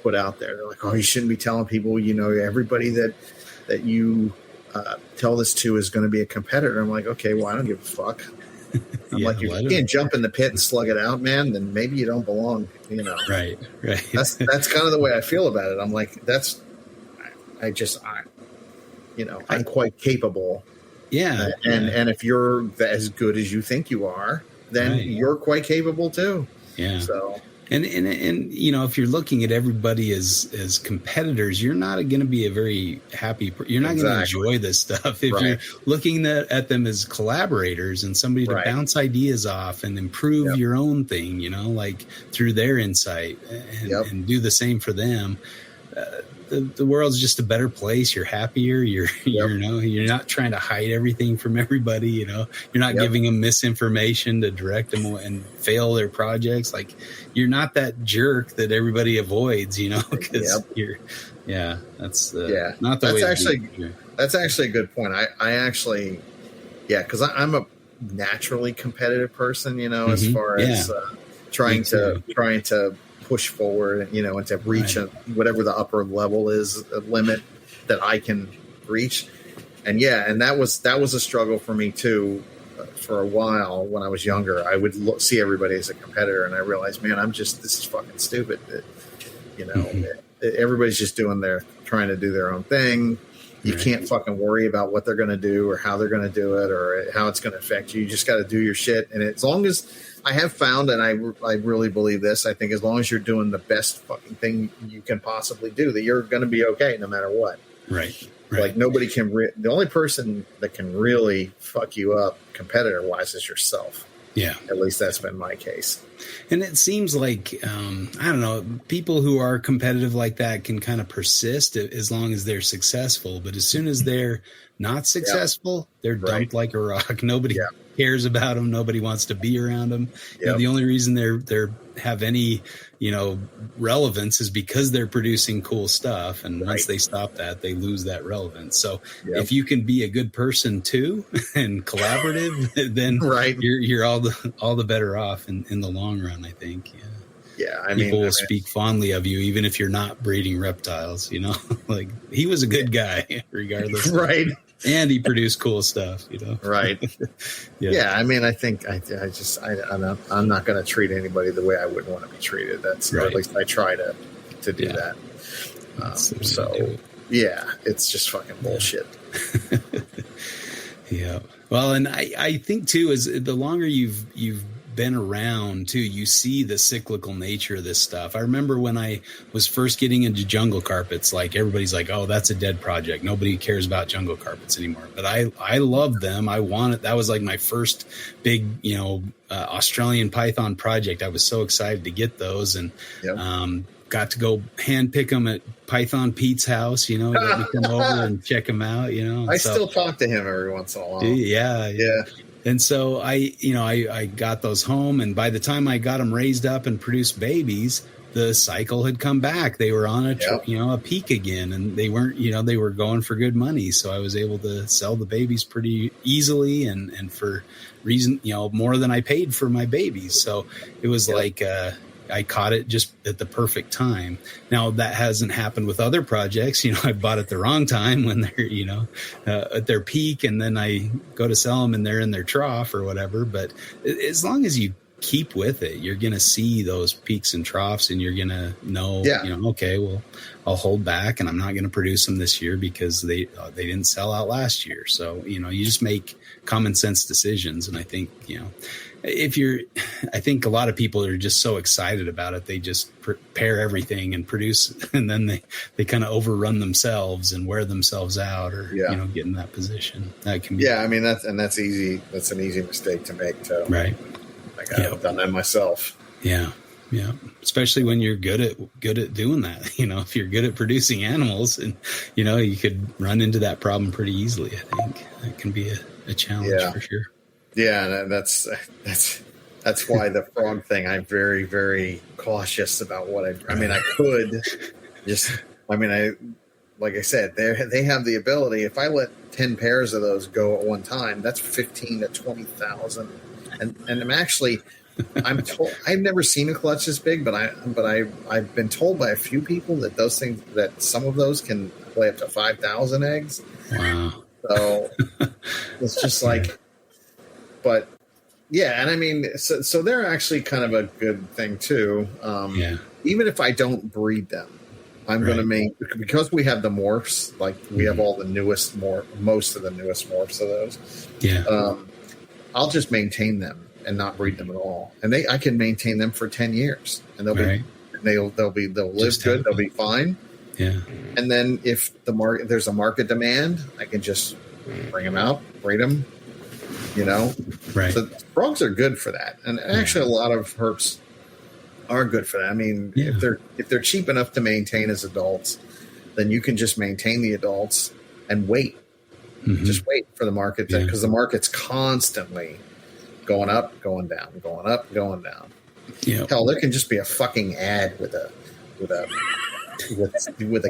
put out there. They're like, oh, you shouldn't be telling people, everybody that you tell this to is going to be a competitor. I'm like, okay, well, I don't give a fuck. I'm like, if you can't jump in the pit and slug it out, man, then maybe you don't belong, Right. That's kind of the way I feel about it. I'm like, I'm quite capable. Yeah. And if you're as good as you think you are, then you're quite capable too. Yeah. So. And if you're looking at everybody as competitors, you're not going to be a very happy. You're not going to enjoy this stuff. If you're looking at them as collaborators and somebody to bounce ideas off and improve your own thing, like through their insight and do the same for them. The world's just a better place. You're happier. You're not trying to hide everything from everybody. You're not giving them misinformation to direct them and fail their projects. Like you're not that jerk that everybody avoids. Because that's not the way. That's actually a good point. I actually, because I'm a naturally competitive person. As far as trying to push forward, and to reach whatever the upper level is, a limit that I can reach. And that was a struggle for me too. For a while when I was younger, I would see everybody as a competitor, and I realized, man, this is fucking stupid. Everybody's just trying to do their own thing. You can't fucking worry about what they're going to do or how they're going to do it or how it's going to affect you. You just got to do your shit. And as long as I have found, and I really believe this, I think as long as you're doing the best fucking thing you can possibly do, that you're going to be okay no matter what. Right. Like nobody can, the only person that can really fuck you up competitor wise is yourself. Yeah. At least that's been my case. And it seems like, I don't know, people who are competitive like that can kind of persist as long as they're successful. But as soon as they're not successful, they're dumped like a rock. Nobody cares about them. Nobody wants to be around them. The only reason they're have any, relevance is because they're producing cool stuff. And once they stop that, they lose that relevance. So if you can be a good person too and collaborative, then you're all the better off in the long run, I think. People will speak fondly of you, even if you're not breeding reptiles, like he was a good guy regardless. And he produced cool stuff, Right. I think I'm not going to treat anybody the way I wouldn't want to be treated. That's or at least I try to do that. It's just fucking bullshit. Well, and I think too, is the longer you've been around too, you see the cyclical nature of this stuff. I remember when I was first getting into jungle carpets, like everybody's like, oh, that's a dead project. Nobody cares about jungle carpets anymore. But I loved them. I wanted, that was like my first big, Australian python project. I was so excited to get those and, got to go hand pick them at Python Pete's house, let me come over and check them out, I still talk to him every once in a while. Yeah. And so I got those home, and by the time I got them raised up and produced babies, the cycle had come back. They were on a peak again, and they weren't, they were going for good money. So I was able to sell the babies pretty easily and for reason, more than I paid for my babies. So it was like, I caught it just at the perfect time. Now that hasn't happened with other projects. I bought at the wrong time when they're, at their peak, and then I go to sell them and they're in their trough or whatever. But as long as you keep with it, you're going to see those peaks and troughs, and you're going to know, okay, well, I'll hold back and I'm not going to produce them this year because they didn't sell out last year. So, you just make common sense decisions. And I think, I think a lot of people are just so excited about it. They just prepare everything and produce, and then they kind of overrun themselves and wear themselves out, or, get in that position. That can be, that's easy. That's an easy mistake to make too. Right. Like I've done that myself. Yeah. Yeah. Especially when you're good at doing that, if you're good at producing animals, and, you could run into that problem pretty easily. I think that can be a challenge for sure. Yeah, and That's why the frog thing, I'm very, very cautious about what I mean, I could just, like I said, they have the ability. If I let 10 pairs of those go at one time, that's 15 to 20,000. And I'm told, I've never seen a clutch this big, but I've been told by a few people that those things, that some of those can lay up to 5,000 eggs. Wow. So it's just like, but yeah. And I mean, so they're actually kind of a good thing too. Even if I don't breed them, I'm going to make, because we have the morphs, like we have all the newest most of the newest morphs of those. Yeah. I'll just maintain them and not breed them at all. And I can maintain them for 10 years and they'll live good. They'll be fine. Yeah. And then if there's a market demand, I can just bring them out, breed them, Right. So frogs are good for that. And actually a lot of herps are good for that. I mean, if they're cheap enough to maintain as adults, then you can just maintain the adults and wait. Mm-hmm. Just wait for the market because the market's constantly going up, going down, going up, going down. Yeah. Hell, there can just be a fucking ad with a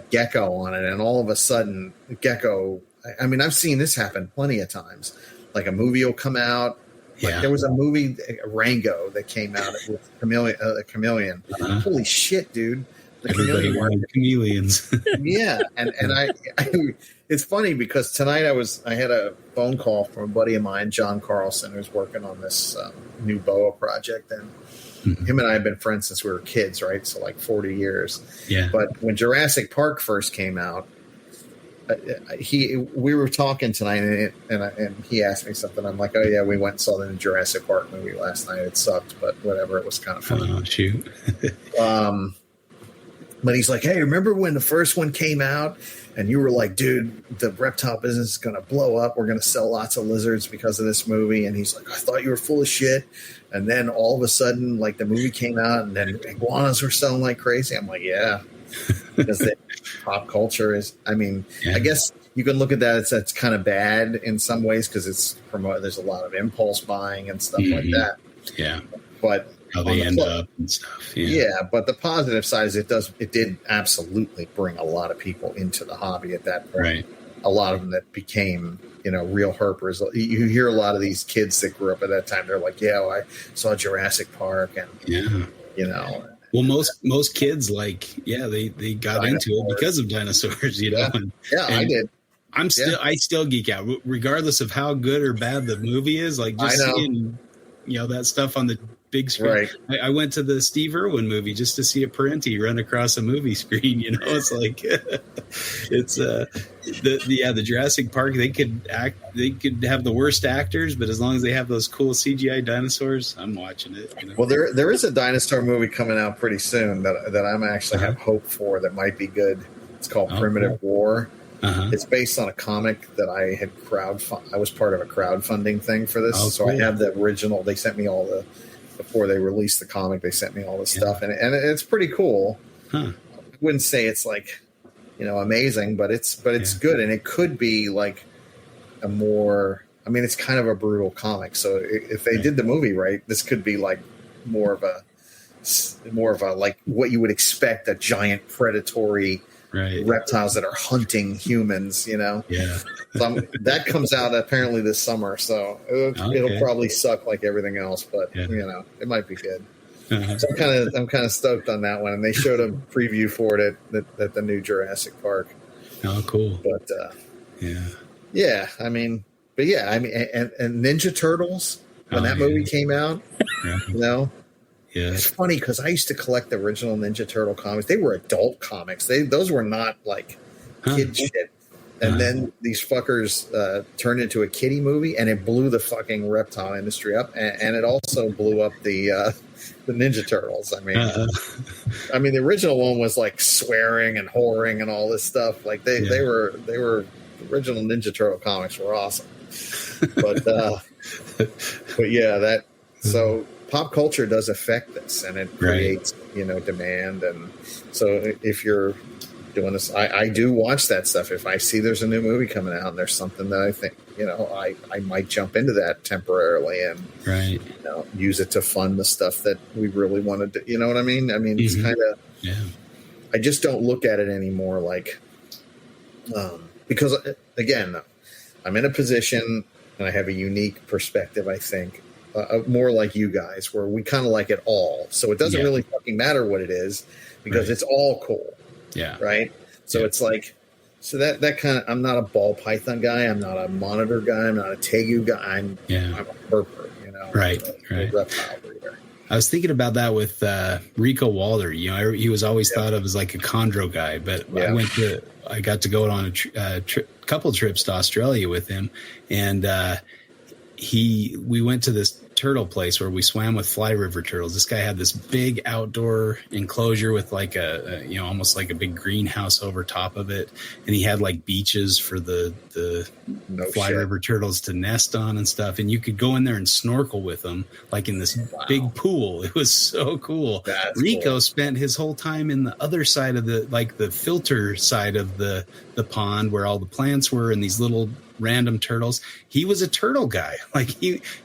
gecko on it, and all of a sudden, the gecko. I mean, I've seen this happen plenty of times. Like a movie will come out. Like there was a movie, Rango, that came out with chameleon. Uh-huh. Holy shit, dude! Everybody wanted chameleons. Yeah, and I it's funny because tonight I had a phone call from a buddy of mine, John Carlson, who's working on this new boa project, and him and I have been friends since we were kids, right? So like 40 years. Yeah. But when Jurassic Park first came out, we were talking tonight, and he asked me something. I'm like, oh yeah, we went and saw the Jurassic Park movie last night. It sucked, but whatever. It was kind of funny. Oh shoot. But he's like, hey, remember when the first one came out and you were like, dude, the reptile business is going to blow up. We're going to sell lots of lizards because of this movie. And he's like, I thought you were full of shit. And then all of a sudden, like the movie came out and then iguanas were selling like crazy. I'm like, yeah, because the pop culture is, I mean, I guess you can look at that. It's kind of bad in some ways because there's a lot of impulse buying and stuff like that. Yeah. But how they end up and stuff. Yeah, but the positive side is it did absolutely bring a lot of people into the hobby at that point. Right. A lot of them that became, real herpers. You hear a lot of these kids that grew up at that time. They're like, yeah, well, I saw Jurassic Park and, Well, most kids they got into it because of dinosaurs, And I did. I still geek out regardless of how good or bad the movie is. Like just seeing, that stuff on the big screen. Right. I went to the Steve Irwin movie just to see a Parenti run across a movie screen. It's like it's the Jurassic Park. They could have the worst actors, but as long as they have those cool CGI dinosaurs, I'm watching it. Well, there is a dinosaur movie coming out pretty soon that I'm actually have hope for that might be good. It's called Primitive War. Uh-huh. It's based on a comic that I had I was part of a crowdfunding thing for this, so cool. I have the original. They sent me all before they released the comic. They sent me all the stuff, and it's pretty cool. Huh. I wouldn't say it's like amazing, but it's good, and it could be like a more. I mean, it's kind of a brutal comic, so if they did the movie right, this could be like more of a like what you would expect, a giant predatory. Right. Reptiles that are hunting humans, Yeah. So that comes out apparently this summer, so it'll probably suck like everything else, but it might be good. Uh-huh. So I'm kind of stoked on that one, and they showed a preview for it at the new Jurassic Park. Oh, cool! But I mean, and Ninja Turtles when that movie came out, Yeah. It's funny because I used to collect the original Ninja Turtle comics. They were adult comics. Those were not like kid shit. And then these fuckers turned into a kiddie movie, and it blew the fucking reptile industry up. And it also blew up the Ninja Turtles. I mean, the original one was like swearing and whoring and all this stuff. Like they were the original Ninja Turtle comics were awesome. But so. Pop culture does affect this, and it creates, demand. And so if you're doing this. I do watch that stuff. If I see there's a new movie coming out and there's something that I think, I might jump into that temporarily and use it to fund the stuff that we really wanted to, you know what I mean? I mean, it's kind of, I just don't look at it anymore like, because again, I'm in a position and I have a unique perspective, I think, more like you guys, where we kind of like it all. So it doesn't really fucking matter what it is because it's all cool. Yeah. Right. So it's like, so that kind of, I'm not a ball python guy. I'm not a monitor guy. I'm not a tegu guy. I'm a herper, Right. A reptile breeder. I was thinking about that with Rico Walder. He was always thought of as like a chondro guy, but I got to go on a couple trips to Australia with him, and we went to this turtle place where we swam with fly river turtles. This guy had this big outdoor enclosure with like a almost like a big greenhouse over top of it, and he had like beaches for the fly river turtles to nest on and stuff, and you could go in there and snorkel with them like in this big pool. It was so cool. Rico spent his whole time in the other side of the filter side of the pond where all the plants were and these little random turtles. He was a turtle guy. Like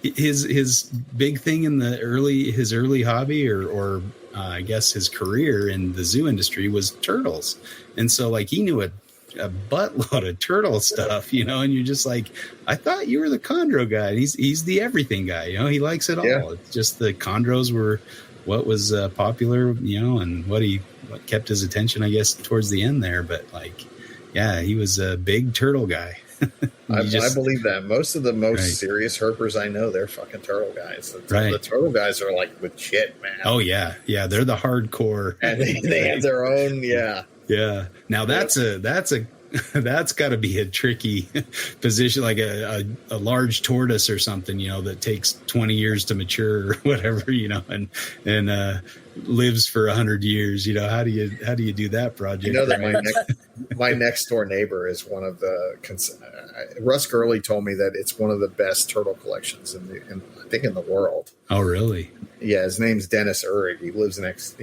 his big thing in his early hobby or I guess his career in the zoo industry was turtles. And so like he knew a buttload of turtle stuff, and you're just like, I thought you were the chondro guy. He's the everything guy, he likes it all. Yeah. It's just the chondros were what was popular, and what kept his attention, I guess, towards the end there. But like, yeah, he was a big turtle guy. I believe that. Most of the most serious herpers I know, they're fucking turtle guys. The turtle guys are like with shit, man. Oh, yeah. Yeah, they're the hardcore. And they have their own, Yeah. Now that's got to be a tricky position, like a large tortoise or something, that takes 20 years to mature or whatever, and lives for 100 years. How do you do that project? That my next door neighbor is one of the. Russ Gurley told me that it's one of the best turtle collections in the world. Oh, really? Yeah, his name's Dennis Uhrig. He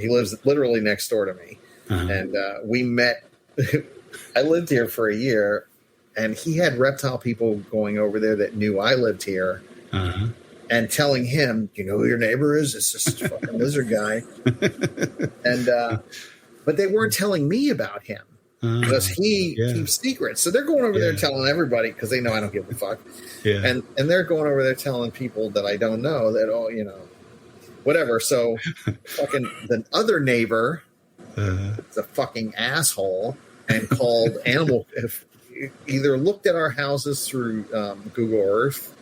lives literally next door to me, and we met. I lived here for a year, and he had reptile people going over there that knew I lived here, and telling him, "You know who your neighbor is? It's just a fucking lizard guy." And but they weren't telling me about him because he keeps secrets. So they're going over there telling everybody because they know I don't give a fuck. Yeah. And they're going over there telling people that I don't know that whatever. So fucking the other neighbor is a fucking asshole. And called either looked at our houses through Google Earth,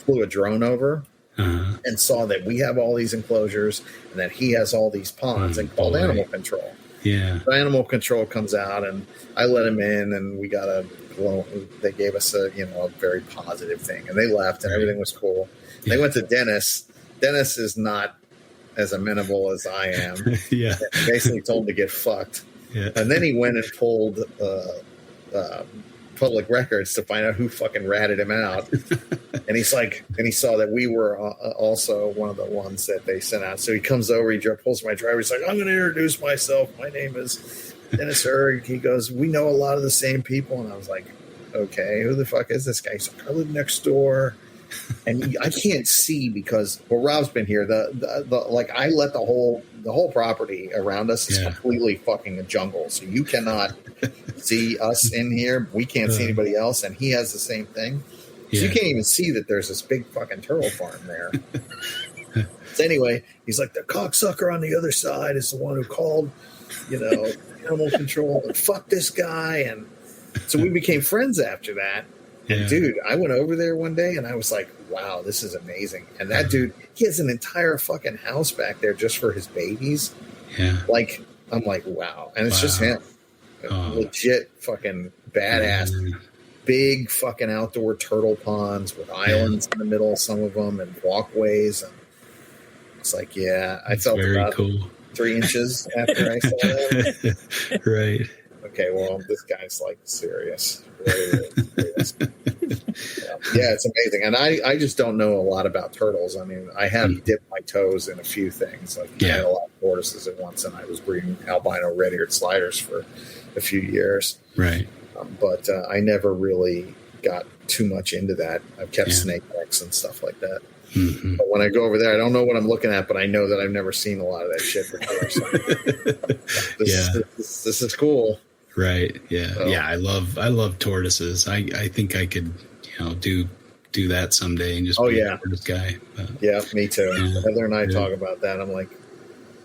flew a drone over, and saw that we have all these enclosures and that he has all these ponds, and called animal control. Yeah, so animal control comes out, and I let him in, and we got they gave us a very positive thing, and they left, and everything was cool. Yeah. They went to Dennis. Dennis is not as amenable as I am. Basically told him to get fucked. Yeah. And then he went and pulled public records to find out who fucking ratted him out. And he saw that we were also one of the ones that they sent out. So he comes over, he pulls my driver. He's like, "I'm going to introduce myself. My name is Dennis Uhrig." He goes, "We know a lot of the same people." And I was like, "Okay, who the fuck is this guy?" He's like, "I live next door." And I can't see because Rob's been here. I let the whole property around us is completely fucking a jungle. So you cannot see us in here. We can't see anybody else. And he has the same thing. So you can't even see that there's this big fucking turtle farm there. So anyway, he's like, "The cocksucker on the other side is the one who called, animal control and fuck this guy." And so we became friends after that. And dude, I went over there one day and I was like, "Wow, this is amazing." And that dude, he has an entire fucking house back there just for his babies. Yeah. Like, I'm like, wow. And it's just him. Legit fucking badass. Big fucking outdoor turtle ponds with islands in the middle, some of them, and walkways. And it's like, I felt about cool. 3 inches after I saw that. Right. Okay, well, this guy's like serious. Really serious. It's amazing. And I just don't know a lot about turtles. I mean, I have dipped my toes in a few things. Like I had a lot of tortoises at once, and I was breeding albino red-eared sliders for a few years. Right. But I never really got too much into that. I've kept snake necks and stuff like that. Mm-hmm. But when I go over there, I don't know what I'm looking at, but I know that I've never seen a lot of that shit before. So this is cool. Right. Yeah. So. Yeah. I love tortoises. I think I could, do that someday and just be a tortoise guy. But, yeah, me too. Yeah, Heather and I talk about that. I'm like,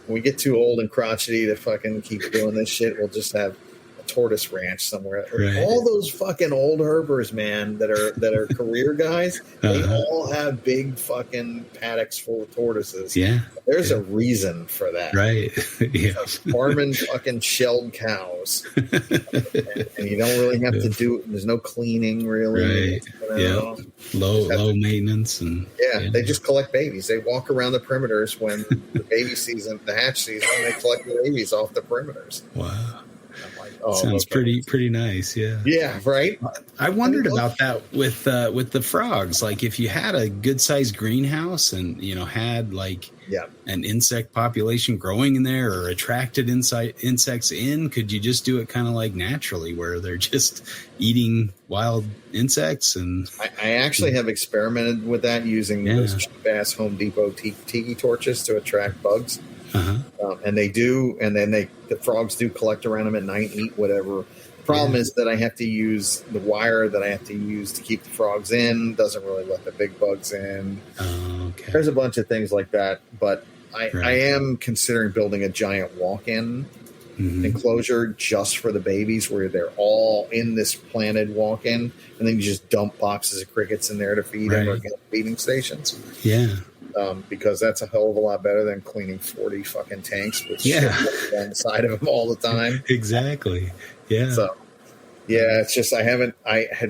when we get too old and crotchety to fucking keep doing this shit, we'll just have a tortoise ranch somewhere. Right. All those fucking old herbers, man, that are career guys, they all have big fuking paddocks full of tortoises. Yeah. There's a reason for that. Right. Yeah. Farming fucking shelled cows. and you don't really have to do, there's no cleaning really. Right. Yeah. Low maintenance. And they just collect babies. They walk around the perimeters when the baby season, the hatch season, they collect the babies off the perimeters. Wow. Oh, sounds pretty nice. Yeah, right. I wondered about that with the frogs. Like, if you had a good sized greenhouse and had like an insect population growing in there or attracted insects in, could you just do it kind of like naturally where they're just eating wild insects? And I actually have experimented with that using those cheap ass Home Depot tiki torches to attract bugs. And they do, and then the frogs do collect around them at night and eat whatever. The problem is that I have to use the wire that I have to use to keep the frogs in. Doesn't really let the big bugs in. Okay. There's a bunch of things like that, but I am considering building a giant walk-in enclosure just for the babies, where they're all in this planted walk-in, and then you just dump boxes of crickets in there to feed them or get feeding stations. Yeah. Because that's a hell of a lot better than cleaning 40 fucking tanks with shit on the side of them all the time. Exactly. Yeah. So, it's just I had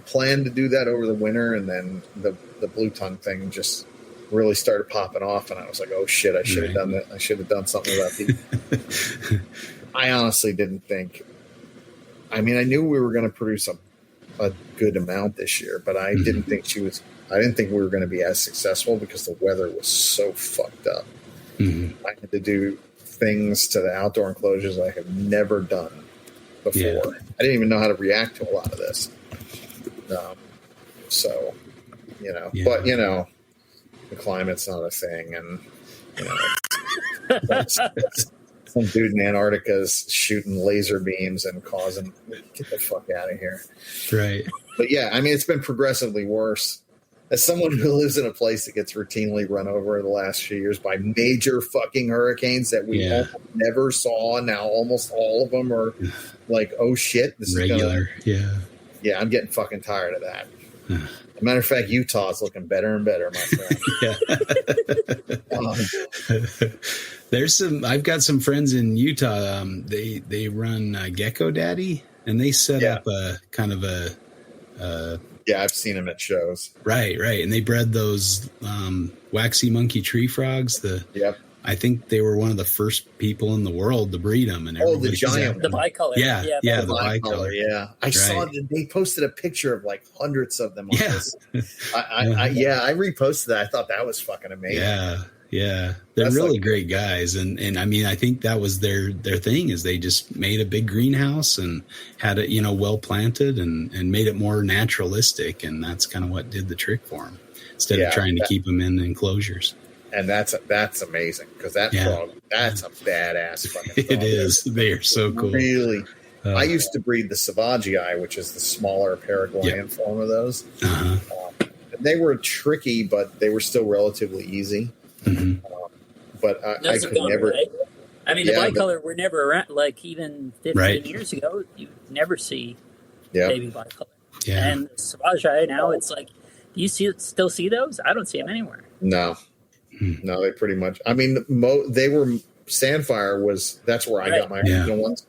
planned to do that over the winter, and then the blue tongue thing just really started popping off, and I was like, oh shit, I should have done that. I should have done something about these. I honestly didn't think. I mean, I knew we were going to produce a good amount this year, but I didn't think I didn't think we were going to be as successful because the weather was so fucked up. I had to do things to the outdoor enclosures I have never done before. Yeah. I didn't even know how to react to a lot of this. But the climate's not a thing, and some dude in Antarctica is shooting laser beams and causing get the fuck out of here. Right. But I mean, it's been progressively worse. As someone who lives in a place that gets routinely run over the last few years by major fucking hurricanes that we never saw, now almost all of them are like, oh shit, this regular. I'm getting fucking tired of that. As a matter of fact, Utah's looking better and better, my friend. I've got some friends in Utah. They run Gecko Daddy, and they set up a kind of a. I've seen them at shows. Right. And they bred those waxy monkey tree frogs. I think they were one of the first people in the world to breed them. And the giant, the bicolor. The bicolor. Yeah, I saw that they posted a picture of like hundreds of them. On this. I reposted that. I thought that was fucking amazing. Yeah. They're really great guys. And I mean, I think that was their thing is they just made a big greenhouse and had it, well planted and made it more naturalistic. And that's kind of what did the trick for them instead of trying to keep them in enclosures. And that's amazing because that frog, that's a badass fucking frog. It is. They are so cool. Really. I used to breed the Savagii, which is the smaller Paraguayan form of those. They were tricky, but they were still relatively easy. But I could never. Right? I mean, the bicolor were never around. Like even 15 years ago, you never see baby bicolor. Yeah. And the Savagii now, it's like, do you still see those? I don't see them anywhere. No, they pretty much. I mean, they were Sandfire was. That's where I got my original ones.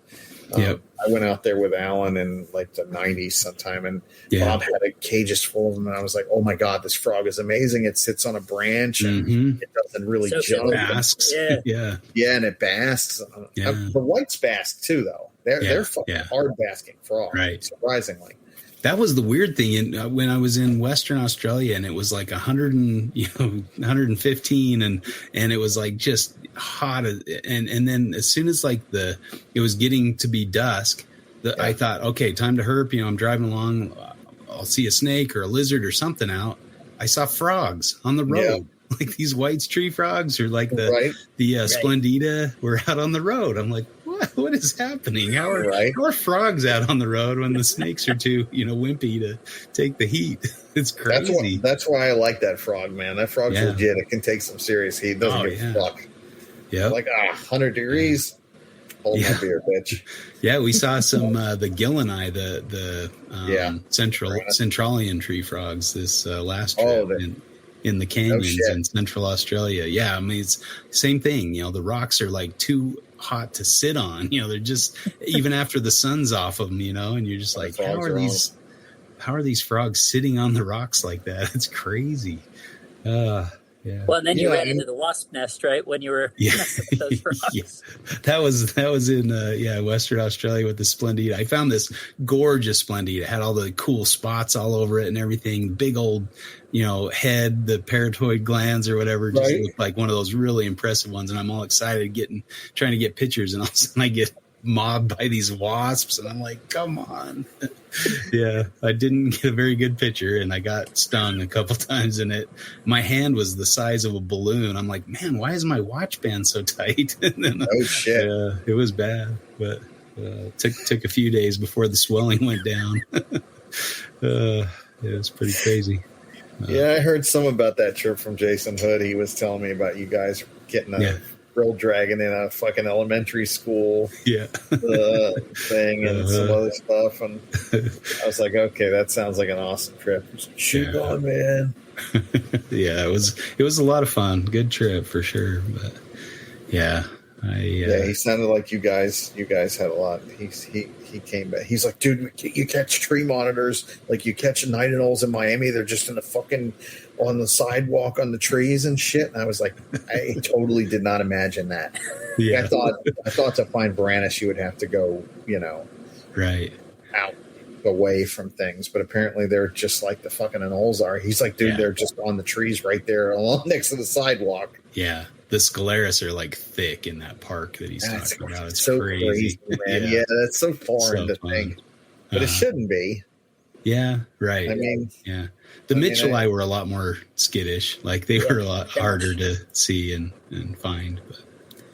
I went out there with Alan in like the 90s sometime, and Bob had a cages full of them, and I was like, "Oh my god, this frog is amazing! It sits on a branch and it doesn't really jump. Basks. and it basks. The whites bask too, though. They're fucking hard basking frogs, surprisingly." That was the weird thing when I was in Western Australia, and it was like 115, and it was like just hot, and then as soon as like it was getting to be dusk, I thought, okay, time to herp. I'm driving along. I'll see a snake or a lizard or something out. I saw frogs on the road, like these White's tree frogs, or like the Splendida were out on the road. I'm like, what is happening? How are frogs out on the road when the snakes are too, wimpy to take the heat? It's crazy. That's why I like that frog, man. That frog's legit. It can take some serious heat. It doesn't give a fuck. Yeah. Like 100 degrees. Hold my beer, bitch. Yeah, we saw some the Gilleni, the Centralian tree frogs this last trip in the canyons in Central Australia. Yeah, I mean it's same thing. The rocks are like too hot to sit on. They're just even after the sun's off of them. And you're just like, how are these frogs sitting on the rocks like that? It's crazy. Yeah. Well, and then you ran into the wasp nest, right? When you were messing with those frogs. That was in Western Australia with the Splendid. I found this gorgeous Splendid. It had all the cool spots all over it and everything. Big old, head, the parotid glands or whatever, just looked like one of those really impressive ones. And I'm all excited trying to get pictures, and all of a sudden I get mobbed by these wasps, and I'm like, come on. Yeah, I didn't get a very good picture, and I got stung a couple times in it. My hand was the size of a balloon. I'm like, man, why is my watch band so tight? And then, shit. It was bad, but took a few days before the swelling went down. It was pretty crazy. I heard some about that trip from Jason Hood. He was telling me about you guys getting a real dragon in a fucking elementary school thing and some other stuff, and I was like, okay, that sounds like an awesome trip. Shoot on, man. Yeah, it was a lot of fun. Good trip for sure. But he sounded like you guys had a lot. He came back. He's like, dude, you catch tree monitors like you catch night owls in Miami. They're just in the fucking on the sidewalk on the trees and shit. And I was like, I totally did not imagine that. Yeah. I thought to find Branish you would have to go, out away from things, but apparently they're just like the fucking anoles are. He's like, dude, they're just on the trees right there along next to the sidewalk. Yeah. The scaleris are like thick in that park that he's talking about. It's so crazy, man. Yeah, that's so foreign to think, but it shouldn't be. Yeah, right. I mean, the Mitchellii were a lot more skittish. Like they were a lot harder to see and find. But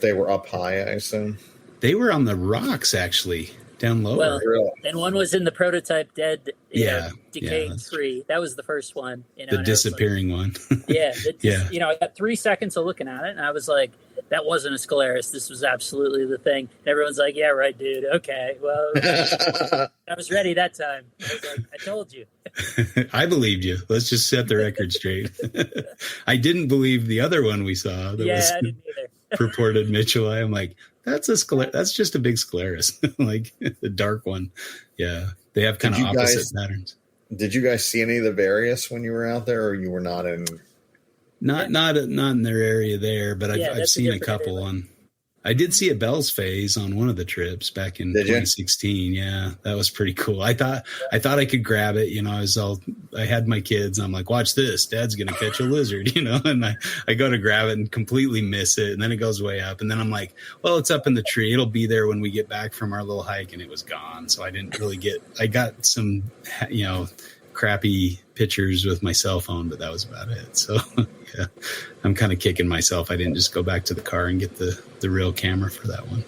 they were up high, I assume. They were on the rocks, actually, down lower. Well, and one was in the prototype dead, decayed tree. That was the first one. The disappearing one. I got 3 seconds of looking at it, and I was like, that wasn't a scaleris. This was absolutely the thing. And everyone's like, yeah, right, dude. Okay, well, I was ready that time. I was like, I told you. I believed you. Let's just set the record straight. I didn't believe the other one we saw. That was I didn't either. Purported Mitchellii. I'm like, that's just a big scaleris, like the dark one. Yeah, they have kind of opposite patterns. Did you guys see any of the various when you were out there, or you were not in? Not in their area there, but I've seen a couple on. I did see a Bell's phase on one of the trips back in 2016. Yeah, that was pretty cool. I thought I could grab it. I had my kids. And I'm like, watch this. Dad's gonna catch a lizard. And I go to grab it and completely miss it, and then it goes way up, and then I'm like, well, it's up in the tree. It'll be there when we get back from our little hike, and it was gone. So I didn't really get. I got some, crappy pictures with my cell phone, but that was about it. So I'm kind of kicking myself. I didn't just go back to the car and get the real camera for that one.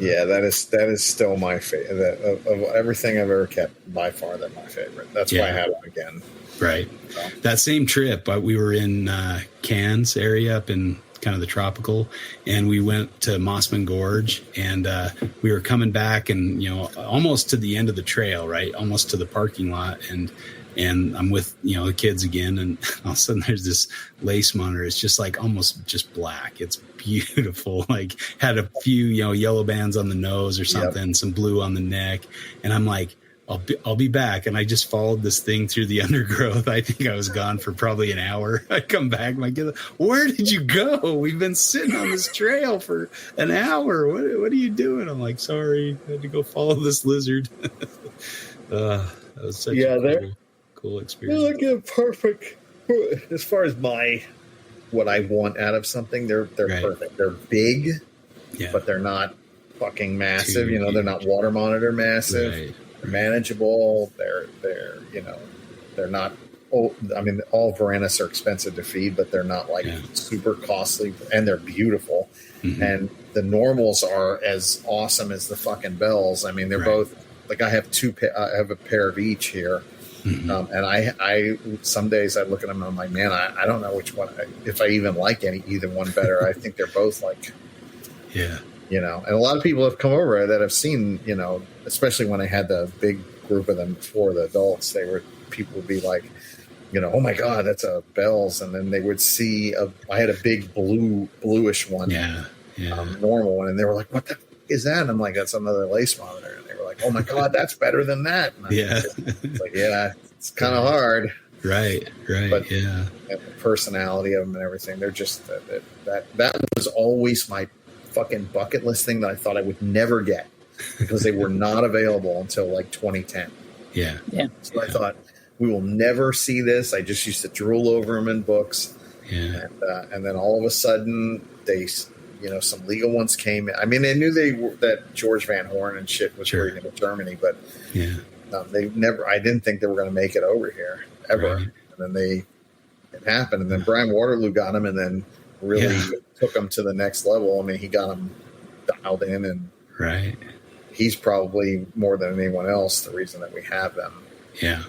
Yeah, that is still my favorite. Of everything I've ever kept, by far, that's my favorite. That's why I have it again. Right. So. That same trip, we were in Cairns area up in kind of the tropical, and we went to Mossman Gorge, and we were coming back and, almost to the end of the trail, right? Almost to the parking lot. And I'm with, the kids again. And all of a sudden there's this lace monitor. It's just like almost just black. It's beautiful. Like had a few, yellow bands on the nose or something, some blue on the neck. And I'm like, I'll be back. And I just followed this thing through the undergrowth. I think I was gone for probably an hour. I come back, my kid, where did you go? We've been sitting on this trail for an hour. What are you doing? I'm like, sorry, I had to go follow this lizard. That was such a cool experience. They're like perfect. As far as what I want out of something, they're perfect. They're big, but they're not fucking massive. You know, they're not water monitor massive. Right. They're manageable. They're they're not. Oh, I mean, all Varanus are expensive to feed, but they're not like super costly, and they're beautiful. Mm-hmm. And the normals are as awesome as the fucking bells. I mean, they're both like I have I have a pair of each here. Mm-hmm. And I some days I look at them and I'm like, man, I don't know which one, if I even like either one better. I think they're both like, you know, and a lot of people have come over that have seen, you know, especially when I had the big group of them before the adults, people would be like, you know, oh my God, that's a Bell's. And then they would see I had a big bluish one, normal one. And they were like, what the is that? And I'm like, that's another lace monitor. And they were like, oh my God, that's better than that. And it's like, it's kind of hard. Right. But the personality of them and everything, they're just, that was always my fucking bucket list thing that I thought I would never get because they were not available until like 2010. Yeah. So I thought, we will never see this. I just used to drool over them in books. Yeah. And then all of a sudden they, you know, some legal ones came in. I mean, they knew that George Van Horn and shit was bringing to Germany, but I didn't think they were going to make it over here ever. Right. And then it happened. And then Brian Waterloo got them and then really took them to the next level. I mean, he got them dialed in and he's probably more than anyone else the reason that we have them. Yeah.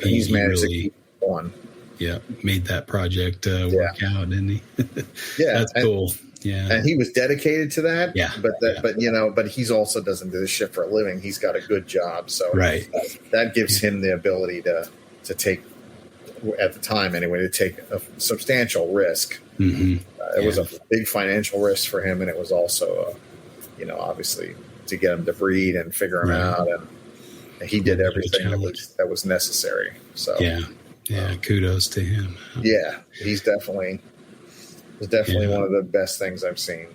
He's managed to keep one. Yeah, made that project work out, didn't he? That's cool. Yeah, and he was dedicated to that. Yeah, but you know, but he's also doesn't do this shit for a living. He's got a good job, so that gives him the ability to take, at the time anyway, to take a substantial risk. Mm-hmm. It was a big financial risk for him, and it was also, you know, obviously to get him to breed and figure him out and. He did everything that was necessary. So kudos to him. Yeah, he's definitely one of the best things I've seen.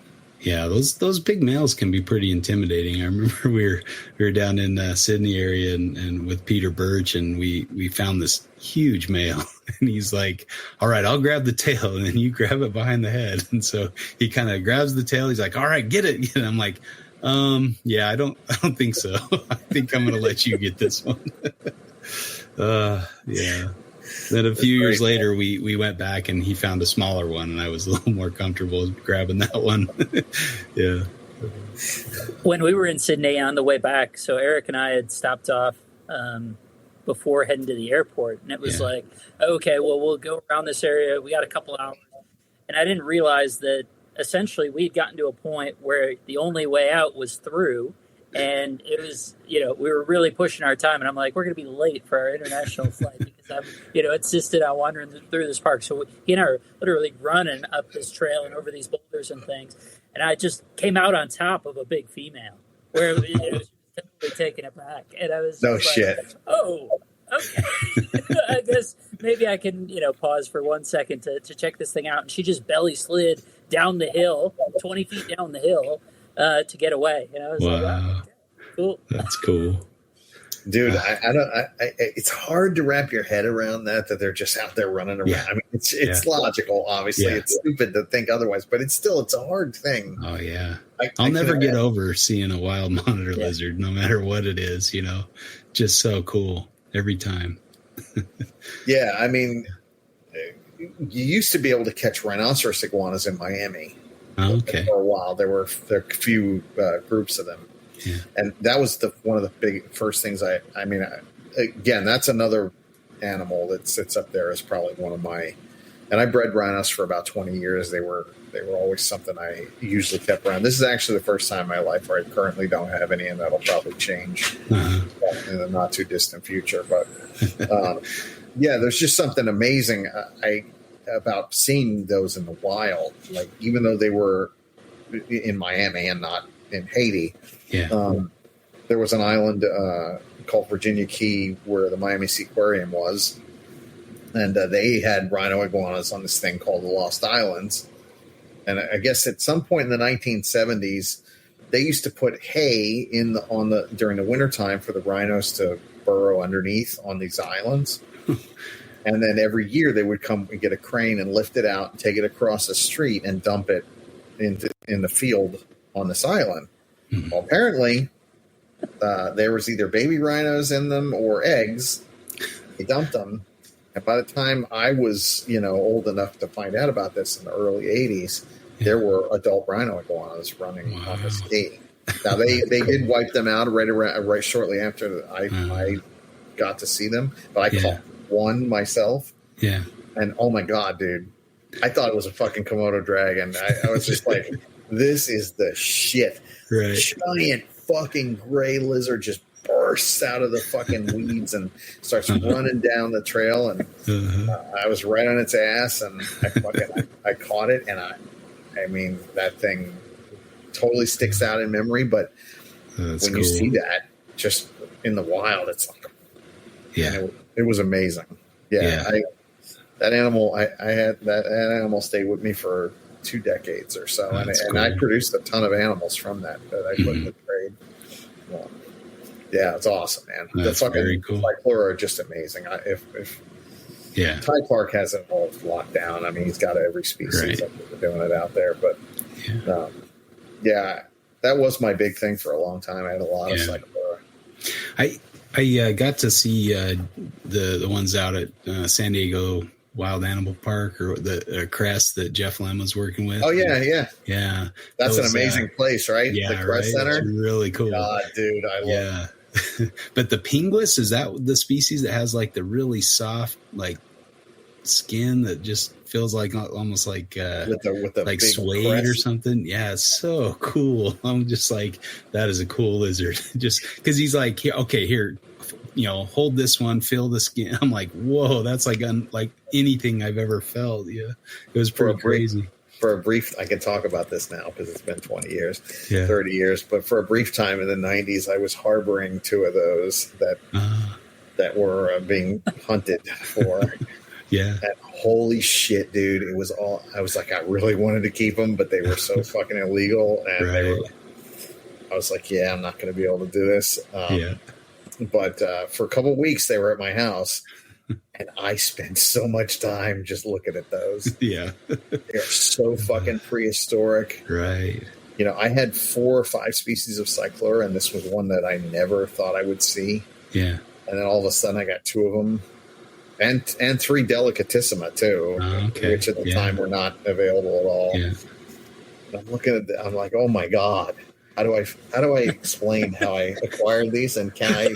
Yeah, those big males can be pretty intimidating. I remember we were down in Sydney area and with Peter Birch, and we found this huge male, and he's like, "All right, I'll grab the tail, and then you grab it behind the head." And so he kind of grabs the tail. He's like, "All right, get it." And I'm like. I don't think so. I think I'm going to let you get this one. Then a few years later, we went back and he found a smaller one, and I was a little more comfortable grabbing that one. Yeah. When we were in Sydney on the way back, so Eric and I had stopped off before heading to the airport, and it was like, okay, well, we'll go around this area. We got a couple hours, and I didn't realize that. Essentially, we'd gotten to a point where the only way out was through, and it was, you know, we were really pushing our time, and I'm like, we're going to be late for our international flight because I'm, you know, insisted on wandering through this park. So he and I are literally running up this trail and over these boulders and things, and I just came out on top of a big female where it was totally taken aback, and I was shit. Oh. Okay, I guess maybe I can, you know, pause for 1 second to check this thing out. And she just belly slid down the hill, 20 feet down the hill, to get away. And I was like, wow, cool. That's cool. Dude, it's hard to wrap your head around that they're just out there running around. Yeah. I mean, it's logical, obviously. Yeah. It's stupid to think otherwise, but it's a hard thing. Oh, yeah. I'll never get over seeing a wild monitor lizard, no matter what it is, you know, just so cool. Every time. Yeah, I mean, you used to be able to catch rhinoceros iguanas in Miami. Oh, okay. For a while, there were a few groups of them, and that was one of the big first things. I mean, again, that's another animal that sits up there as probably one of my. And I bred rhinos for about 20 years. They were always something I usually kept around. This is actually the first time in my life where I currently don't have any, and that'll probably change in the not too distant future. But there's just something amazing about seeing those in the wild. Like even though they were in Miami and not in Haiti, there was an island called Virginia Key where the Miami Seaquarium was. And they had rhino iguanas on this thing called the Lost Islands. And I guess at some point in the 1970s, they used to put hay during the wintertime for the rhinos to burrow underneath on these islands. And then every year they would come and get a crane and lift it out and take it across the street and dump it in the field on this island. Well, apparently, there was either baby rhinos in them or eggs. He dumped them. And by the time I was, old enough to find out about this in the early 80s, there were adult rhino iguanas running on the ski. Now, they did wipe them out right shortly after I got to see them. But I caught one myself. Yeah. And, oh, my God, dude. I thought it was a fucking Komodo dragon. I was just like, this is the shit. Right. Giant fucking gray lizard just bursts out of the fucking weeds and starts running down the trail. And I was right on its ass, and I caught it. And I mean, that thing totally sticks out in memory. But when you see that just in the wild, it's like, it was amazing. Yeah. That animal, I had that animal stay with me for 2 decades or so, and I produced a ton of animals from that I put in the trade. Yeah, it's awesome, man. That's the fucking very cool. Cyclura are just amazing. If Ty Clark has it all locked down, I mean, he's got every species doing it out there. But that was my big thing for a long time. I had a lot of Cyclura. I got to see the ones out at San Diego Wild Animal Park, or the Crest that Jeff Lem was working with. Oh yeah. That's an amazing place, right? Yeah, the Crest Center. It's really cool. God, dude, I love it. But the pinguis, is that the species that has like the really soft like skin that just feels like almost like with the like suede crest or something? Yeah, it's so cool. I'm just like, that is a cool lizard. Just because he's like, okay, here, hold this one, feel the skin. I'm like, whoa, that's like unlike anything I've ever felt. Yeah, it was pretty crazy. For a brief, I can talk about this now because it's been 20 years, 30 years. But for a brief time in the 90s, I was harboring 2 of those that were being hunted for. Yeah. And holy shit, dude. It was all, I was like, I really wanted to keep them, but they were so fucking illegal. And I was like, I'm not going to be able to do this. But for a couple of weeks, they were at my house. And I spent so much time just looking at those. Yeah. They're so fucking prehistoric. Right. I had 4 or 5 species of Cyclura, and this was one that I never thought I would see. Yeah. And then all of a sudden I got 2 of them. And 3 delicatissima, too, which at the time were not available at all. Yeah. And I'm looking at I'm like, oh, my God. How do I explain how I acquired these, and can I,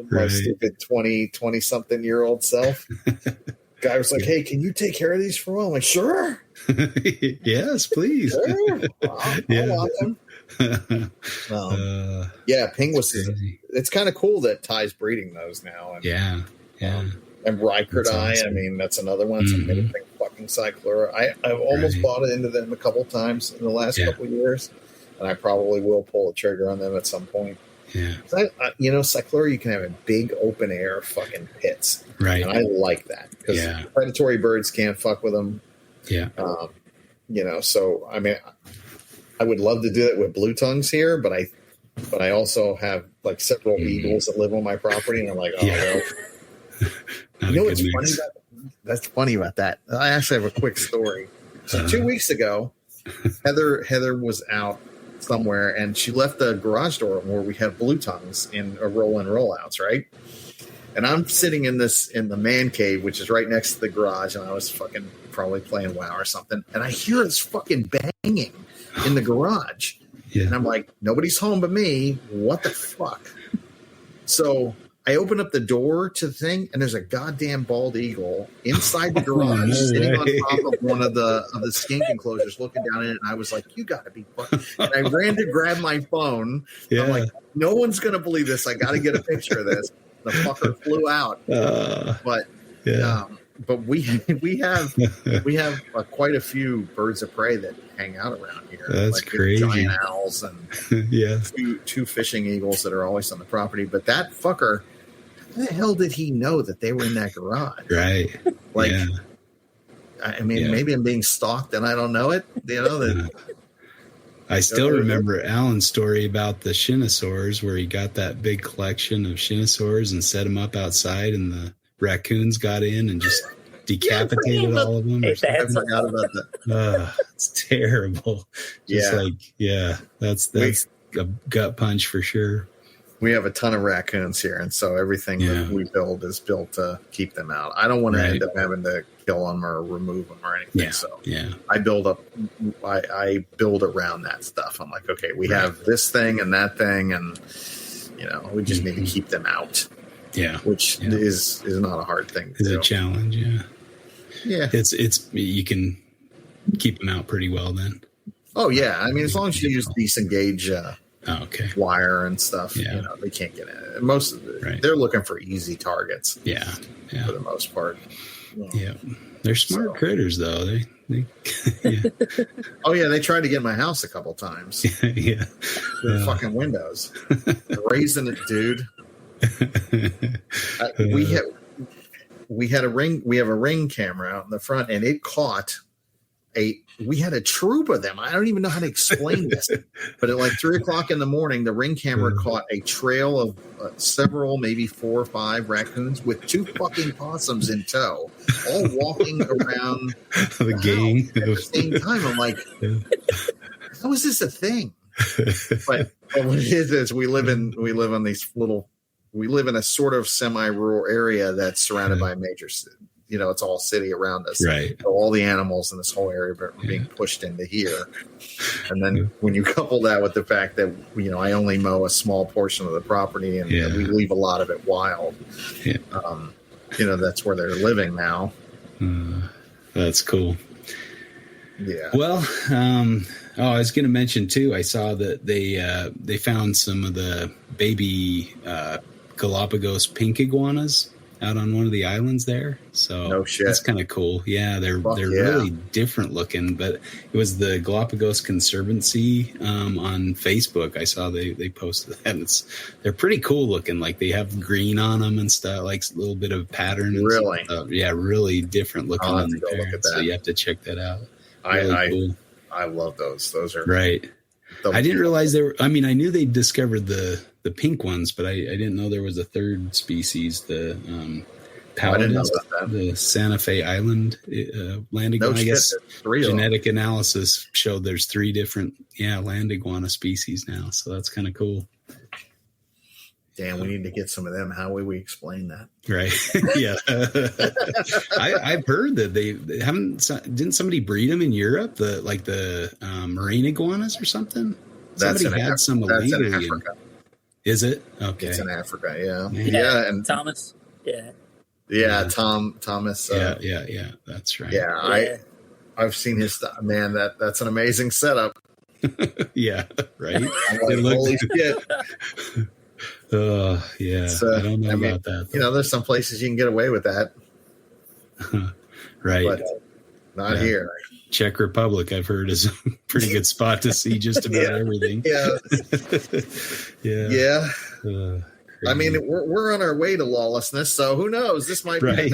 my stupid 20-something year old self? Guy was like, hey, can you take care of these for a while? I'm like, sure. Yes, please. Sure. I want them. Pinguis it's kind of cool that Ty's breeding those now. And, and Rykerti, awesome. I mean, that's another one. It's amazing fucking Cyclura. I've almost bought it into them a couple times in the last couple of years, and I probably will pull the trigger on them at some point. Yeah. Cyclura, you can have in big open air fucking pits. Right. And I like that because predatory birds can't fuck with them. Yeah. So, I mean, I would love to do it with blue tongues here, but I also have like several eagles that live on my property, and I'm like, what's funny about that's funny about that? I actually have a quick story. So 2 weeks ago, Heather was out somewhere, and she left the garage door where we have blue tongues in a roll-in rollouts, right? And I'm sitting in the man cave, which is right next to the garage, and I was fucking probably playing WoW or something, and I hear this fucking banging in the garage. Yeah. And I'm like, nobody's home but me. What the fuck? So I open up the door to the thing, and there's a goddamn bald eagle inside the garage, sitting on top of one of the skink enclosures, looking down at it. And I was like, "You got to be fucking!" And I ran to grab my phone. Yeah. I'm like, "No one's gonna believe this. I got to get a picture of this." The fucker flew out, but we have quite a few birds of prey that hang out around here. That's like crazy. Giant owls and two fishing eagles that are always on the property. But that fucker, how the hell did he know that they were in that garage? Right. Like, I mean, maybe I'm being stalked and I don't know it. I still remember Alan's story about the shinosaurs, where he got that big collection of shinosaurs and set them up outside, and the raccoons got in and just decapitated all of them. Or I forgot about that. It's terrible. Just that's a gut punch for sure. We have a ton of raccoons here, and so everything that we build is built to keep them out. I don't want to end up having to kill them or remove them or anything. Yeah. So yeah. I build around that stuff. I'm like, okay, we have this thing and that thing, and we just need to keep them out. Yeah, which is not a hard thing to do. It's a challenge. Yeah. It's you can keep them out pretty well then. Oh yeah, I mean, as long as you use decent gauge. Wire and stuff. They can't get in. Most of they're looking for easy targets. Yeah. For the most part. Yeah, they're smart critters though. They Oh yeah, they tried to get in my house a couple times. Yeah, the fucking windows, raising it, dude. We have a ring camera out in the front, and it caught we had a troop of them. I don't even know how to explain this, but at like 3:00 in the morning, the ring camera caught a trail of several, maybe 4 or 5 raccoons with 2 fucking possums in tow, all walking around the gang at the same time. I'm like, how is this a thing? But what it is we live in a sort of semi-rural area that's surrounded by major city. It's all city around us. Right. So all the animals in this whole area are being pushed into here. And then when you couple that with the fact that, I only mow a small portion of the property and we leave a lot of it wild, that's where they're living now. That's cool. Yeah. Well, I was going to mention too, I saw that they found some of the baby Galapagos pink iguanas out on one of the islands there. So no shit. That's kind of cool. Yeah, they're really different looking, but it was the Galapagos Conservancy on Facebook. I saw they posted that. And they're pretty cool looking. Like they have green on them and stuff, like a little bit of pattern. Really? Yeah, really different looking. I'll have to go look at that. So you have to check that out. Really cool. I love those. Those are right. I didn't realize they were. I mean, I knew they discovered the pink ones, but I didn't know there was a third species, the Paladins, the Santa Fe Island land iguana. I guess genetic analysis showed there's 3 different land iguana species now, so that's kind of cool. Damn, we need to get some of them. How would we explain that? Right? Yeah, I've heard that they haven't. Didn't somebody breed them in Europe? The marine iguanas or something? Somebody had some illegally. That's in Africa. Is it? Okay. It's in Africa, yeah. Yeah, and Thomas. Yeah, Thomas. Yeah. That's right. Yeah, I've seen his stuff. Man, that's an amazing setup. Yeah, right. I'm like, holy shit. Yeah. I don't know about that. There's some places you can get away with that. Right. But not here. Czech Republic, I've heard, is a pretty good spot to see just about everything. Yeah. I mean, we're on our way to lawlessness, so who knows? This might be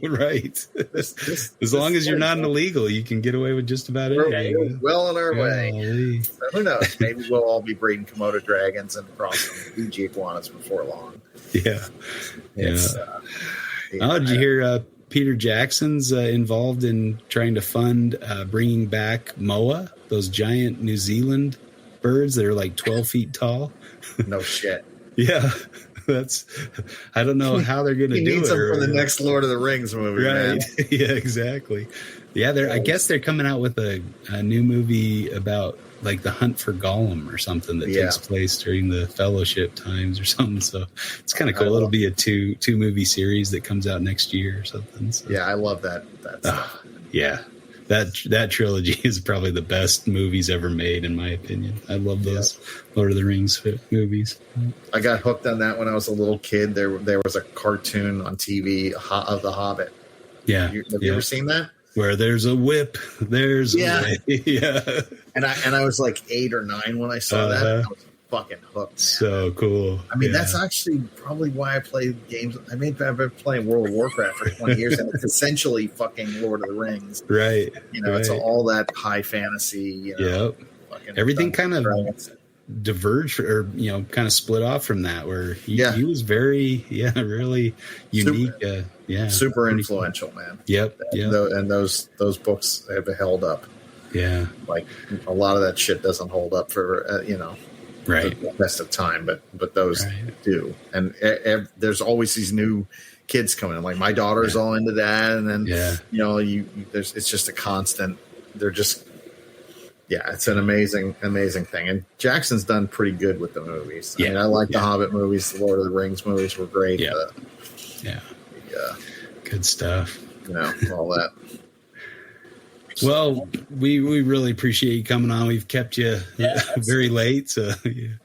right. As long as you're not an illegal, you can get away with just about anything. We're well on our way. So who knows? Maybe we'll all be breeding Komodo dragons and crossing Fiji iguanas before long. Yeah. Did you hear Peter Jackson's involved in trying to fund bringing back moa, those giant New Zealand birds that are like 12 feet tall? No shit. Yeah, I don't know how they're going to do it. He needs them for the next Lord of the Rings movie, right? Man. Yeah, exactly. Yeah, I guess they're coming out with a new movie about like the hunt for Gollum or something that takes place during the Fellowship times or something. So it's kind of cool. It'll be a two movie series that comes out next year or something. So. Yeah, I love that stuff. Yeah. That trilogy is probably the best movies ever made, in my opinion. I love those Lord of the Rings movies. I got hooked on that when I was a little kid. There was a cartoon on TV of The Hobbit. Yeah. Have you ever seen that? Where there's a whip, there's a way. Yeah. And I was like 8 or 9 when I saw that. I was fucking hooked. Man. So cool. I mean, that's actually probably why I play games. I've been playing World of Warcraft for 20 years, and it's essentially fucking Lord of the Rings. Right. It's all that high fantasy. Yep. Everything kind of diverged or, kind of split off from that, where he was very, really unique. Super influential, man. Yep. And those books have held up. Yeah. Like a lot of that shit doesn't hold up for, right. the best of time, but those do. And there's always these new kids coming in. Like my daughter's all into that. And then, it's just a constant, they're just, it's an amazing thing. And Jackson's done pretty good with the movies. I mean, I like the Hobbit movies. The Lord of the Rings movies were great. Yeah. Good stuff. All that. Well, we really appreciate you coming on. We've kept you very late, so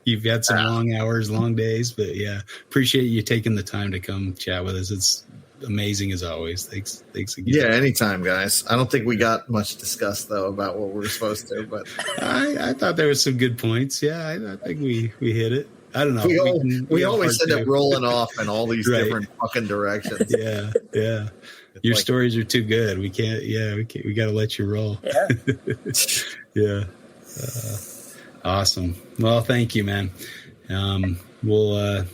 you've had some long hours, long days, but appreciate you taking the time to come chat with us. It's amazing as always. Thanks again. Yeah, anytime, guys. I don't think we got much discussed though about what we were supposed to, but I thought there was some good points. Yeah, I think we hit it. I don't know. We always end up rolling off in all these different fucking directions. Yeah. Your stories are too good. We can't. We got to let you roll. Yeah. Awesome. Well, thank you, man. We'll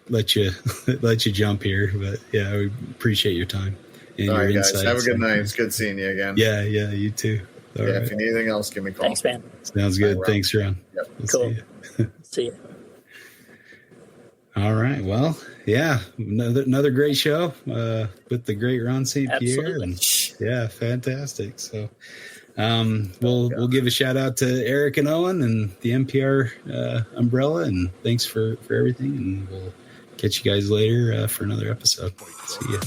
let you jump here, but we appreciate your time and all your right, guys. insights. Have a good night. It's good seeing you again. Yeah, you too. All right. If you need anything else, give me a call. Thanks, man. Sounds good. Thanks, Ron. Yep. Cool. See you. All right. Well, another great show with the great Ron St. Pierre. And fantastic. So we'll give a shout out to Eric and Owen and the NPR umbrella, and thanks for everything. And we'll catch you guys later for another episode. See ya.